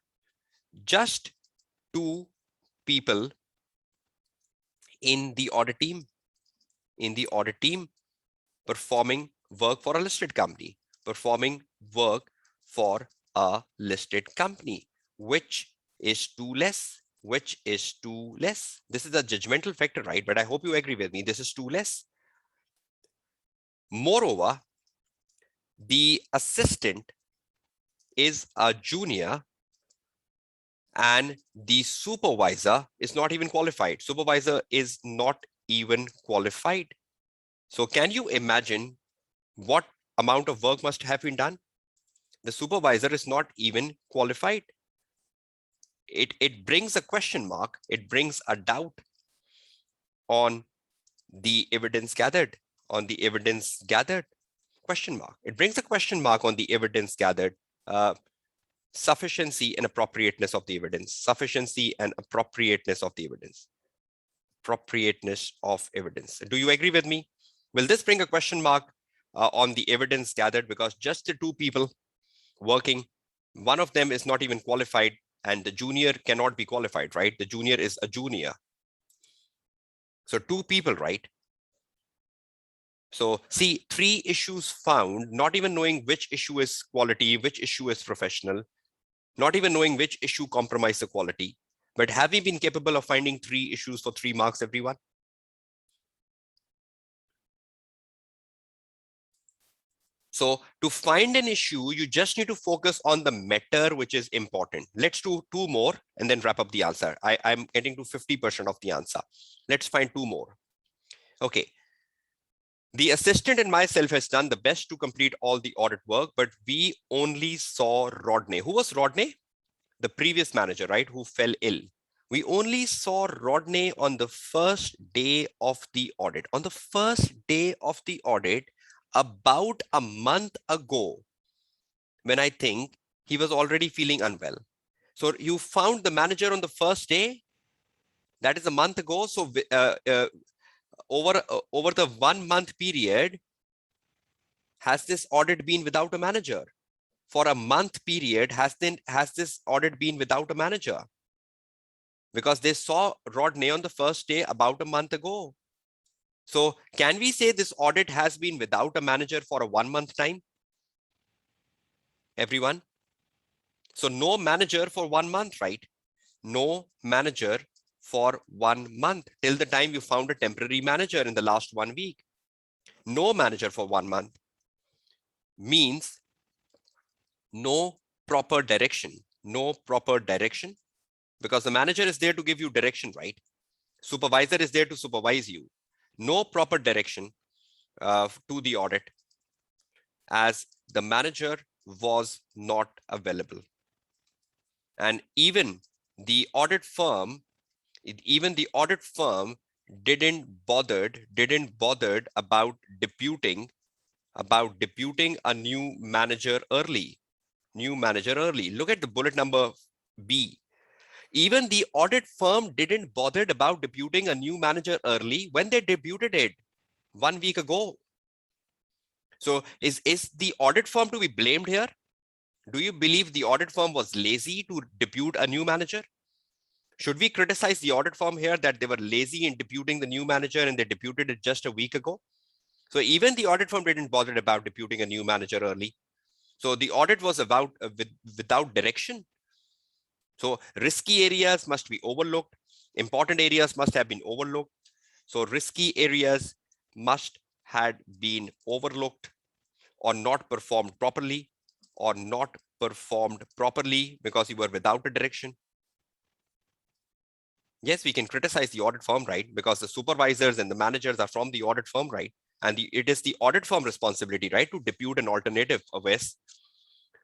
S1: Just 2 people in the audit team, performing work for a listed company, which is 2 less. This is a judgmental factor, right? But I hope you agree with me. This is 2 less. Moreover, the assistant is a junior and the supervisor is not even qualified. Supervisor is not even qualified. So can you imagine what amount of work must have been done? The supervisor is not even qualified. It brings a question mark. It brings a doubt on the evidence gathered, question mark. It brings a question mark on the evidence gathered, sufficiency and appropriateness of the evidence, Do you agree with me? Will this bring a question mark on the evidence gathered, because just the two people working, one of them is not even qualified, and the junior cannot be qualified, right? The junior is a junior. So two people, right? So see, 3 issues found, not even knowing which issue is quality, which issue is professional, not even knowing which issue compromised the quality. But have we been capable of finding 3 issues for 3 marks, everyone? So to find an issue, you just need to focus on the matter which is important. Let's do 2 more and then wrap up the answer. I'm getting to 50% of the answer. Let's find 2 more. Okay. The assistant and myself has done the best to complete all the audit work, but we only saw Rodney. Who was Rodney? The previous manager, right? Who fell ill. We only saw Rodney on the first day of the audit. On the first day of the audit, about a month ago, when I think he was already feeling unwell. So you found the manager on the first day, that is a month ago. So over the 1 month period, has this audit been without a manager? For a month period, has this audit been without a manager? Because they saw Rodney on the first day about a month ago. So can we say this audit has been without a manager for a 1 month time? Everyone? So no manager for 1 month, right? No manager for 1 month till the time you found a temporary manager in the last 1 week. No manager for 1 month means no proper direction. No proper direction, because the manager is there to give you direction, right? Supervisor is there to supervise you. No proper direction to the audit, as the manager was not available. And even the audit firm didn't bothered about deputing a new manager early. Look at the bullet number B. Even the audit firm didn't bothered about deputing a new manager early when they debuted it 1 week ago. So is the audit firm to be blamed here? Do you believe the audit firm was lazy to depute a new manager? Should we criticize the audit firm here that they were lazy in deputing the new manager and they deputed it just a week ago? So even the audit firm didn't bother about deputing a new manager early. So the audit was about without direction. So risky areas must be overlooked. Important areas must have been overlooked. So risky areas must have been overlooked or not performed properly because you were without a direction. Yes, we can criticize the audit firm, right? Because the supervisors and the managers are from the audit firm, right? And it is the audit firm responsibility, right, to depute an alternative of this.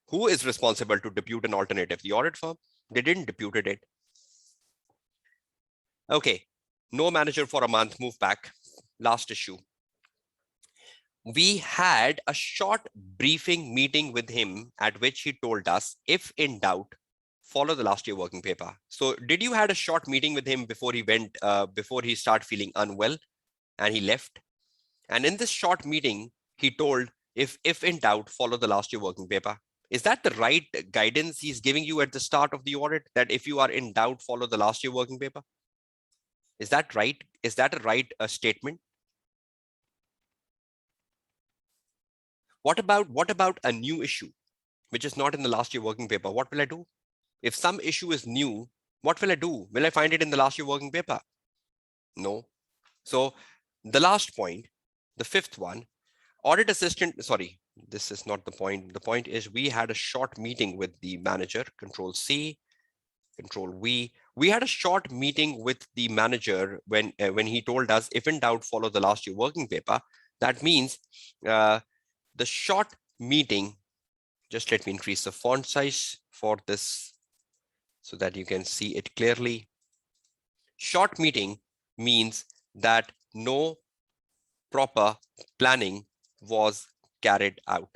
S1: Who is responsible to depute an alternative? The audit firm. They didn't depute it. Okay, no manager for a month, move back. Last issue. We had a short briefing meeting with him at which he told us, if in doubt, follow the last year working paper. So did you had a short meeting with him before he went, before he started feeling unwell and he left? And in this short meeting, he told, if in doubt, follow the last year working paper. Is that the right guidance he's giving you at the start of the audit, that if you are in doubt, follow the last year working paper? Is that right? Is that a right statement? What about a new issue, which is not in the last year working paper? What will I do? If some issue is new, what will I do? Will I find it in the last year working paper? No. So the last point, the 5th one, audit assistant, sorry, this is not the point. The point is we had a short meeting with the manager, Control C, Control V. We had a short meeting with the manager when he told us, if in doubt, follow the last year working paper. That means the short meeting, just let me increase the font size for this so that you can see it clearly. Short meeting means that no proper planning was carried out.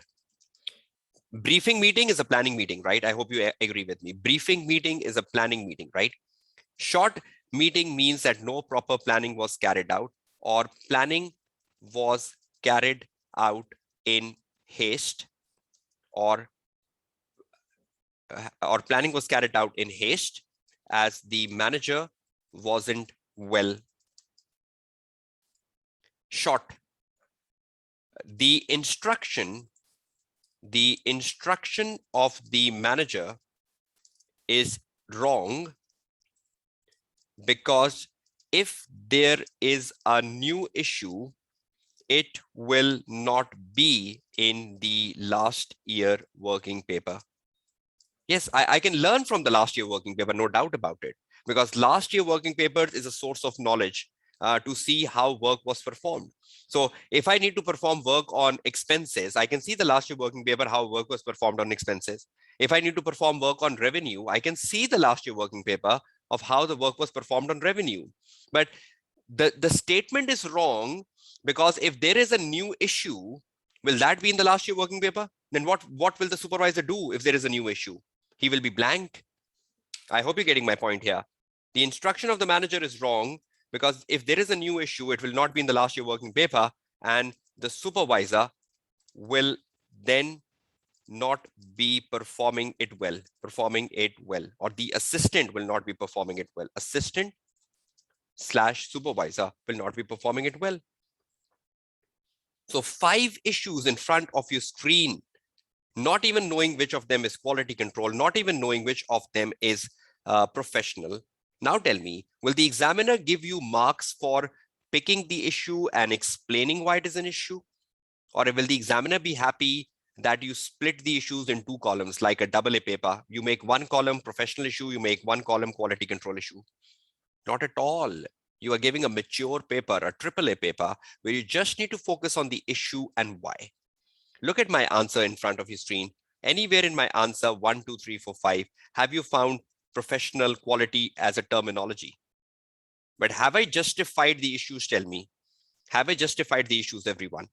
S1: Briefing meeting is a planning meeting, right? I hope you agree with me. Briefing meeting is a planning meeting, right? Short meeting means that no proper planning was carried out, or planning was carried out in haste, or planning was carried out in haste as the manager wasn't well. Short. The instruction of the manager is wrong because if there is a new issue, it will not be in the last year working paper. Yes, I can learn from the last year working paper, no doubt about it, because last year working paper is a source of knowledge to see how work was performed. So if I need to perform work on expenses, I can see the last year working paper, how work was performed on expenses. If I need to perform work on revenue, I can see the last year working paper of how the work was performed on revenue. But the statement is wrong because if there is a new issue, will that be in the last year working paper? Then what will the supervisor do if there is a new issue? He will be blank. I hope you're getting my point here. The instruction of the manager is wrong because if there is a new issue, it will not be in the last year working paper, and the supervisor will then not be performing it well, or the assistant will not be performing it well. Assistant / supervisor will not be performing it well. So 5 issues in front of your screen, not even knowing which of them is quality control, not even knowing which of them is professional. Now tell me, will the examiner give you marks for picking the issue and explaining why it is an issue? Or will the examiner be happy that you split the issues in 2 columns like a AA paper? You make 1 column professional issue, you make 1 column quality control issue. Not at all. You are giving a mature paper, a AAA paper, where you just need to focus on the issue and why. Look at my answer in front of your screen. Anywhere in my answer 1, 2, 3, 4, 5, have you found professional quality as a terminology? But have I justified the issues? Tell me. Have I justified the issues, everyone?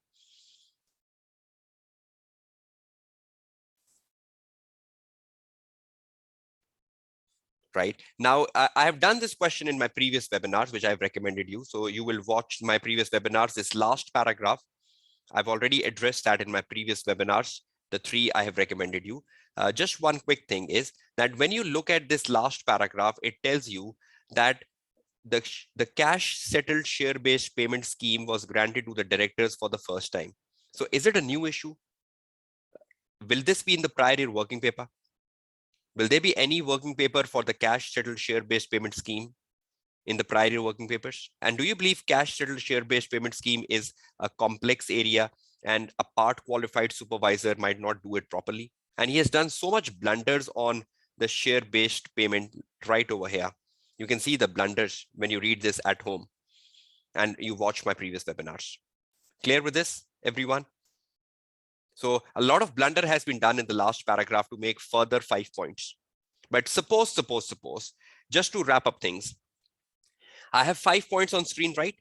S1: Right now, I have done this question in my previous webinars, which I've recommended you. So you will watch my previous webinars. This last paragraph, I've already addressed that in my previous webinars, the 3 I have recommended you. Just one quick thing is that when you look at this last paragraph, it tells you that the cash settled share-based payment scheme was granted to the directors for the first time. So is it a new issue? Will this be in the prior year working paper? Will there be any working paper for the cash settled share-based payment scheme in the prior year working papers? And do you believe cash settled share-based payment scheme is a complex area and a part qualified supervisor might not do it properly? And he has done so much blunders on the share-based payment right over here. You can see the blunders when you read this at home and you watch my previous webinars. Clear with this, everyone? So a lot of blunder has been done in the last paragraph to make further 5 points. But suppose, just to wrap up things, I have 5 points on screen, right?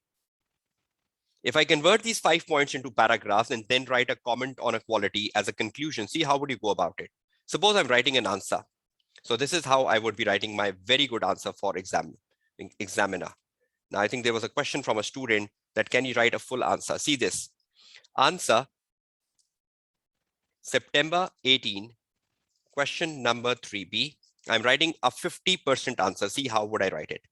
S1: If I convert these 5 points into paragraphs and then write a comment on a quality as a conclusion, see how would you go about it? Suppose I'm writing an answer. So this is how I would be writing my very good answer for examiner. Now, I think there was a question from a student that can you write a full answer? See this. Answer, September 18, question number 3B. I'm writing a 50% answer. See how would I write it?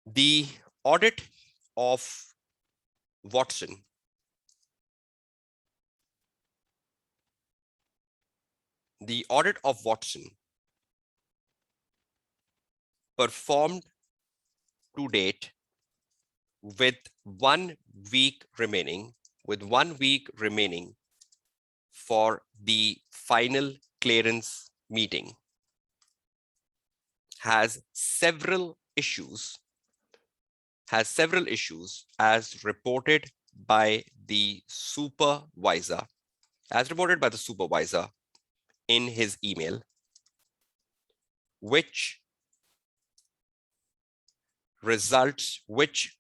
S1: The audit of Watson performed to date with 1 week remaining, for the final clearance meeting, has several issues as reported by the supervisor in his email, which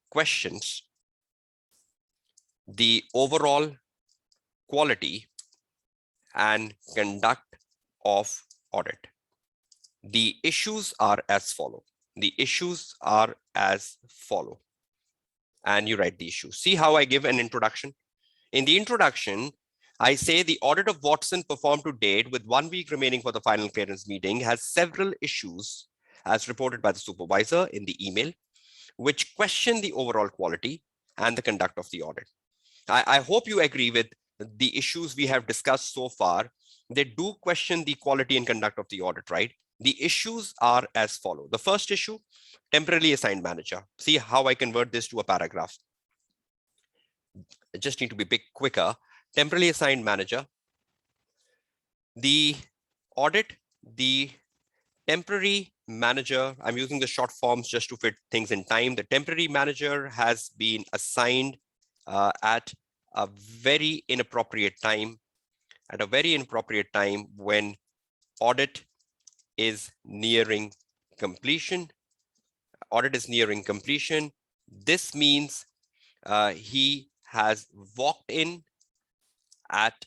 S1: questions the overall quality and conduct of audit. The issues are as follow. And you write the issue. See how I give an introduction. In the introduction, I say the audit of Watson performed to date with 1 week remaining for the final clearance meeting has several issues as reported by the supervisor in the email, which question the overall quality and the conduct of the audit. I hope you agree with the issues we have discussed so far. They do question the quality and conduct of the audit, right? The issues are as follow. The first issue, temporarily assigned manager. See how I convert this to a paragraph. I just need to be a bit quicker. Temporarily assigned manager. The audit, the temporary manager, I'm using the short forms just to fit things in time. The temporary manager has been assigned at a very inappropriate time, when audit is nearing completion. Audit is nearing completion. This means he has walked in at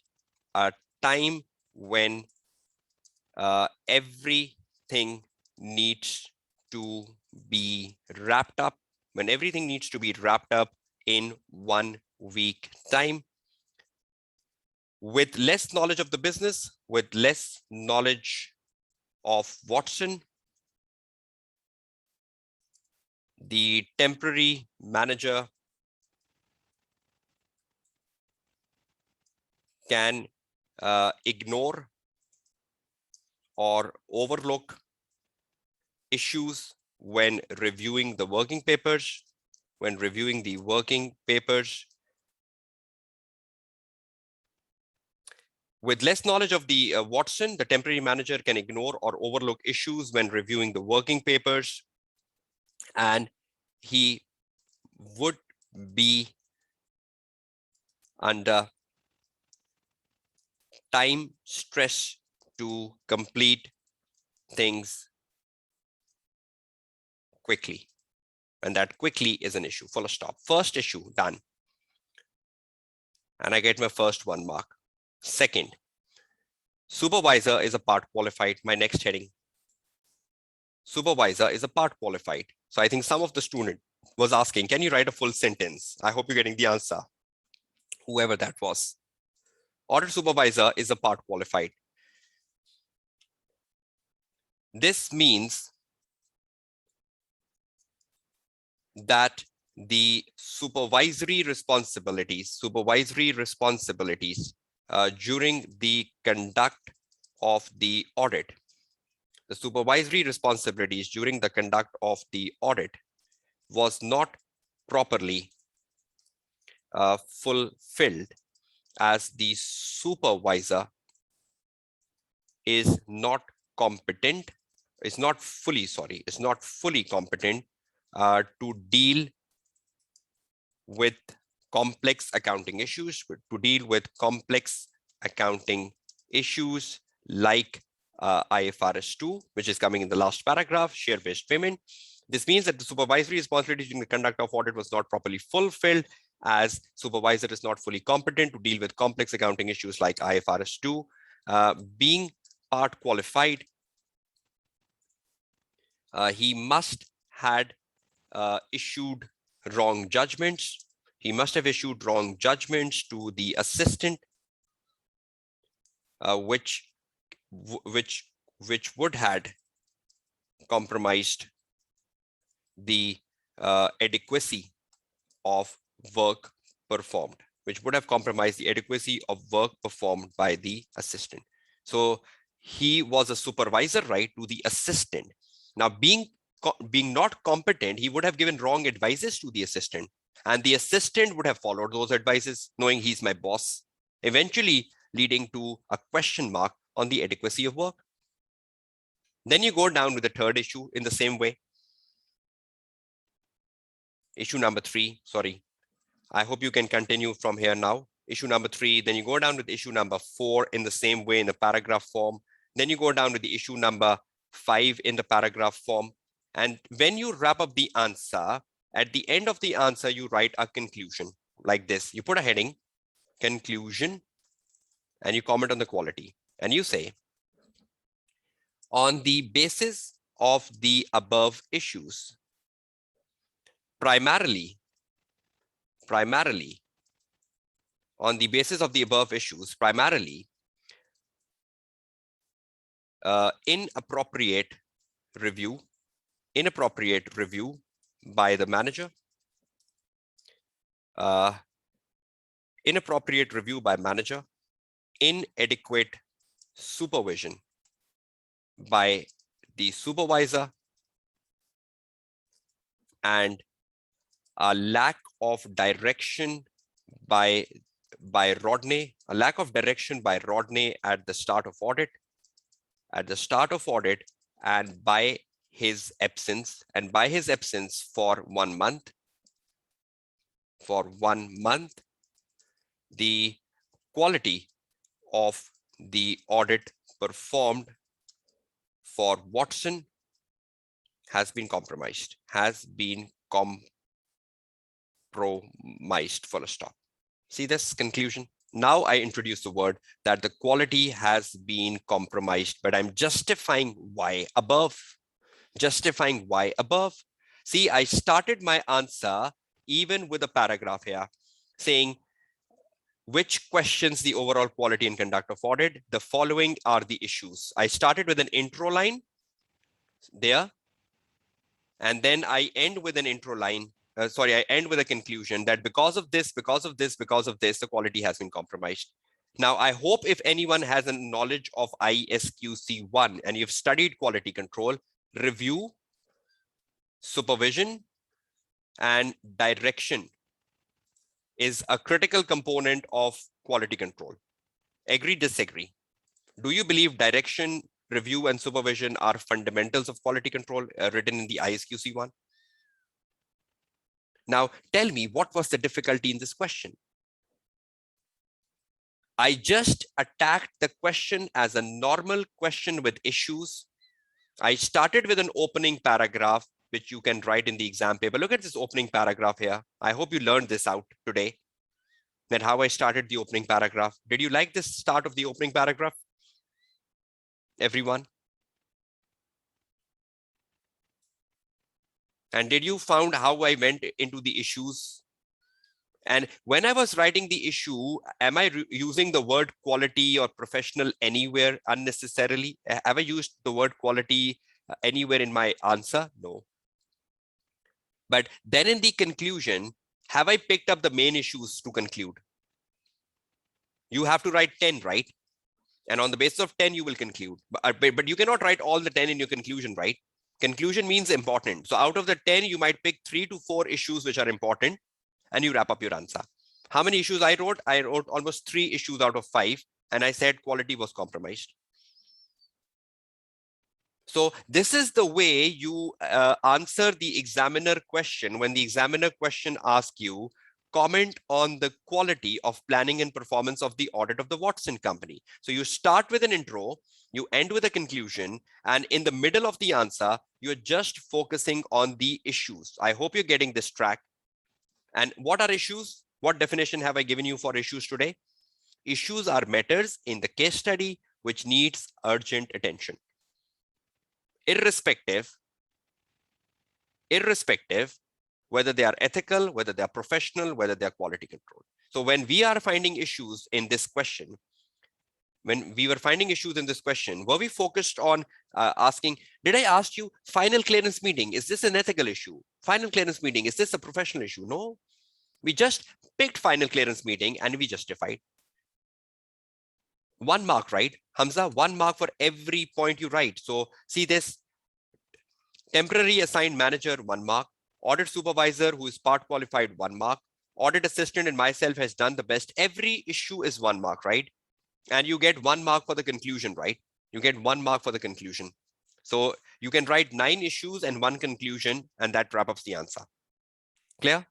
S1: a time when everything needs to be wrapped up, in 1 week time. With less knowledge of the business, with less knowledge of Watson, the temporary manager can ignore or overlook issues when reviewing the working papers. With less knowledge of the Watson, the temporary manager can ignore or overlook issues when reviewing the working papers, and he would be under time stress to complete things quickly. And that quickly is an issue, full stop. First issue, done. And I get my first 1 mark. Second, supervisor is a part qualified. My next heading. Supervisor is a part qualified. So I think some of the student was asking, can you write a full sentence? I hope you're getting the answer, whoever that was. Audit supervisor is a part qualified. This means that the supervisory responsibilities during the conduct of the audit, was not properly fulfilled, as the supervisor is not fully competent to deal with complex accounting issues, like IFRS 2, which is coming in the last paragraph, share-based payment. This means that the supervisory responsibility during the conduct of audit was not properly fulfilled, as supervisor is not fully competent to deal with complex accounting issues like IFRS 2. Being part qualified, he must have issued wrong judgments. He must have issued wrong judgments to the assistant, which would have compromised the adequacy of work performed, by the assistant. So he was a supervisor, right, to the assistant. Now, being not competent, he would have given wrong advices to the assistant, and the assistant would have followed those advices, knowing he's my boss, eventually leading to a question mark on the adequacy of work. Then you go down with the third issue in the same way. Issue number 3, sorry. I hope you can continue from here now. Issue number 3, then you go down with issue number 4 in the same way in the paragraph form. Then you go down with the issue number 5 in the paragraph form. And when you wrap up the answer, at the end of the answer, you write a conclusion like this. You put a heading, conclusion, and you comment on the quality. And you say, on the basis of the above issues, primarily, on the basis of the above issues, primarily inappropriate review by the manager, inadequate supervision by the supervisor, and a lack of direction by Rodney at the start of audit, and by his absence, for 1 month. The quality of the audit performed for Watson has been compromised, full stop. See this conclusion? Now I introduce the word that the quality has been compromised, but I'm justifying why above. See, I started my answer even with a paragraph here saying which questions the overall quality and conduct of audit. The following are the issues. I started with an intro line there, and then I end with an intro line. I end with a conclusion that because of this, the quality has been compromised. Now, I hope if anyone has a knowledge of ISQC 1 and you've studied quality control, review, supervision, and direction is a critical component of quality control. Agree, disagree? Do you believe direction, review, and supervision are fundamentals of quality control written in the ISQC 1? Now, tell me, what was the difficulty in this question? I just attacked the question as a normal question with issues. I started with an opening paragraph, which you can write in the exam paper. Look at this opening paragraph here. I hope you learned this out today, that how I started the opening paragraph. Did you like this start of the opening paragraph? Everyone? And did you found how I went into the issues? And when I was writing the issue, am I using the word quality or professional anywhere unnecessarily? Have I used the word quality anywhere in my answer? No. But then in the conclusion, have I picked up the main issues to conclude? You have to write 10, right? And on the basis of 10, you will conclude. But you cannot write all the 10 in your conclusion, right? Conclusion means important. So out of the 10, you might pick 3 to 4 issues which are important, and you wrap up your answer. How many issues I wrote? I wrote almost 3 issues out of 5, and I said quality was compromised. So this is the way you answer the examiner question. When the examiner question asks you, comment on the quality of planning and performance of the audit of the Watson company. So you start with an intro, you end with a conclusion, and in the middle of the answer, you're just focusing on the issues. I hope you're getting this track. And what are issues? What definition have I given you for issues today? Issues are matters in the case study which needs urgent attention. Irrespective whether they are ethical, whether they are professional, whether they are quality control. So when we are finding issues in this question, were we focused on asking, did I ask you final clearance meeting? Is this an ethical issue? Final clearance meeting, is this a professional issue? No, we just picked final clearance meeting and we justified. 1 mark, right? Hamza, 1 mark for every point you write. So see this, temporary assigned manager, 1 mark. Audit supervisor who is part qualified, 1 mark. Audit assistant and myself has done the best. Every issue is 1 mark, right? And you get 1 mark for the conclusion, right? You get 1 mark for the conclusion. So you can write 9 issues and 1 conclusion, and that wraps up the answer. Clear?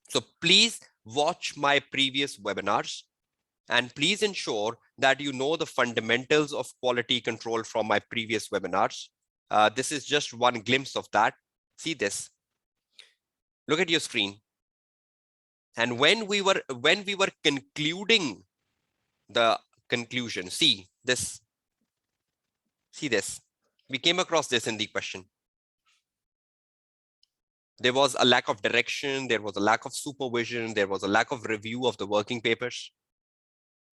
S1: So please watch my previous webinars and please ensure that you know the fundamentals of quality control from my previous webinars. This is just one glimpse of that. See this. Look at your screen. And when we were concluding the conclusion, see this. See this. We came across this in the question. There was a lack of direction. There was a lack of supervision. There was a lack of review of the working papers.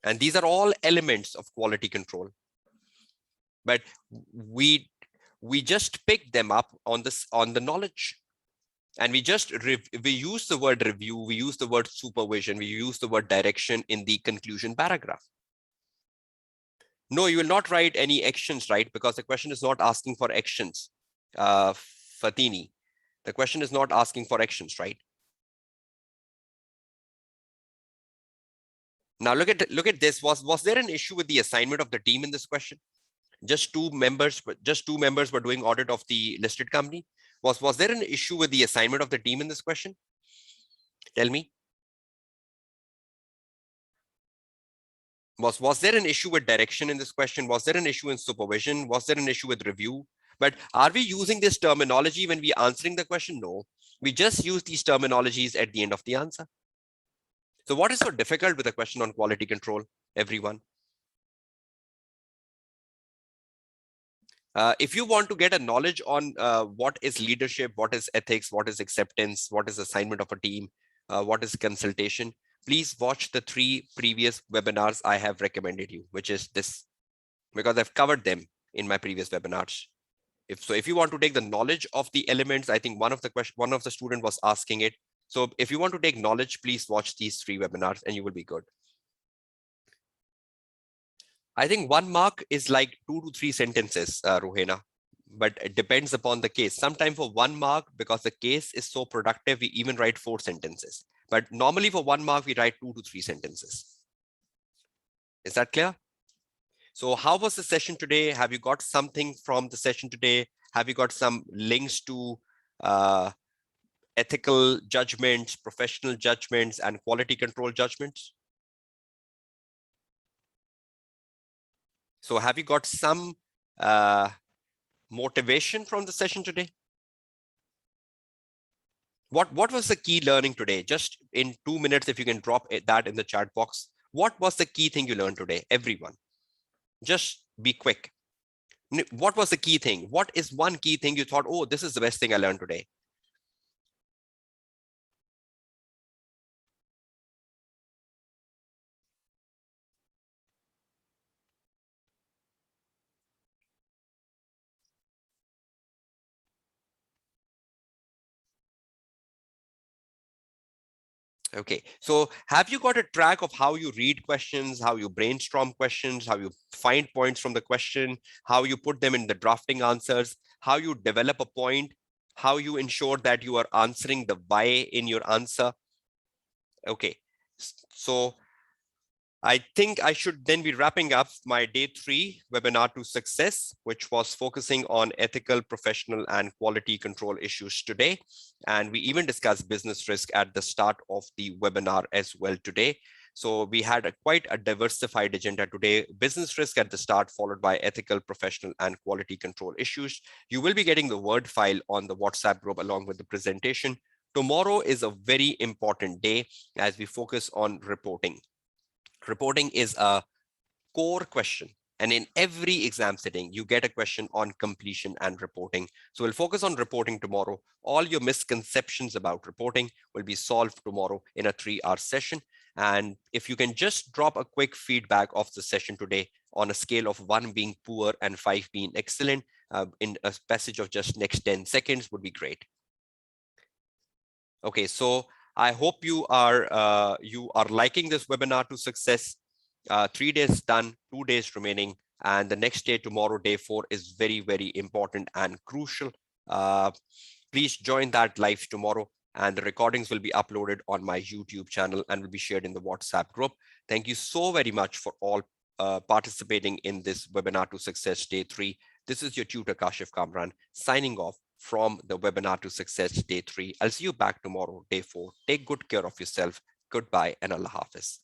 S1: And these are all elements of quality control. But we just pick them up on the knowledge. And we use the word review, we use the word supervision, we use the word direction in the conclusion paragraph. No, you will not write any actions, right? Because the question is not asking for actions, Fatini. The question is not asking for actions, right? Now look at this. Was there an issue with the assignment of the team in this question? Just two members were doing audit of the listed company. Was there an issue with the assignment of the team in this question? Tell me. Was there an issue with direction in this question? Was there an issue in supervision? Was there an issue with review? But are we using this terminology when we answering the question? No, we just use these terminologies at the end of the answer. So what is so difficult with a question on quality control, everyone? If you want to get a knowledge on what is leadership, what is ethics, what is acceptance, what is assignment of a team, what is consultation, please watch the 3 previous webinars I have recommended you, which is this, because I've covered them in my previous webinars. If you want to take the knowledge of the elements, I think one of the student was asking it. So if you want to take knowledge, please watch these 3 webinars and you will be good. I think 1 mark is like 2 to 3 sentences, Ruhena, but it depends upon the case. Sometimes for 1 mark, because the case is so productive, we even write 4 sentences. But normally for 1 mark, we write 2 to 3 sentences. Is that clear? So how was the session today? Have you got something from the session today? Have you got some links to ethical judgments, professional judgments, and quality control judgments? So have you got some motivation from the session today? What was the key learning today? Just in 2 minutes, if you can drop that in the chat box. What was the key thing you learned today, everyone? Just be quick. What was the key thing? What is one key thing you thought, oh, this is the best thing I learned today? Okay, so have you got a track of how you read questions, how you brainstorm questions, how you find points from the question, how you put them in the drafting answers, how you develop a point, how you ensure that you are answering the why in your answer? Okay, so I think I should then be wrapping up my day 3 webinar to success, which was focusing on ethical, professional, and quality control issues today. And we even discussed business risk at the start of the webinar as well today. So we had quite a diversified agenda today. Business risk at the start, followed by ethical, professional, and quality control issues. You will be getting the Word file on the WhatsApp group along with the presentation. Tomorrow is a very important day as we focus on reporting. Reporting is a core question. And in every exam setting, you get a question on completion and reporting. So we'll focus on reporting tomorrow. All your misconceptions about reporting will be solved tomorrow in a 3-hour session. And if you can just drop a quick feedback of the session today on a scale of 1 being poor and 5 being excellent, in a passage of just next 10 seconds would be great. Okay, so I hope you are liking this webinar to success. 3 days done, 2 days remaining, and the next day, tomorrow, day 4, is very, very important and crucial. Please join that live tomorrow, and the recordings will be uploaded on my YouTube channel and will be shared in the WhatsApp group. Thank you so very much for all participating in this webinar to success day 3. This is your tutor Kashif Kamran signing off from the webinar to success day 3. I'll see you back tomorrow, day 4. Take good care of yourself. Goodbye and Allah Hafiz.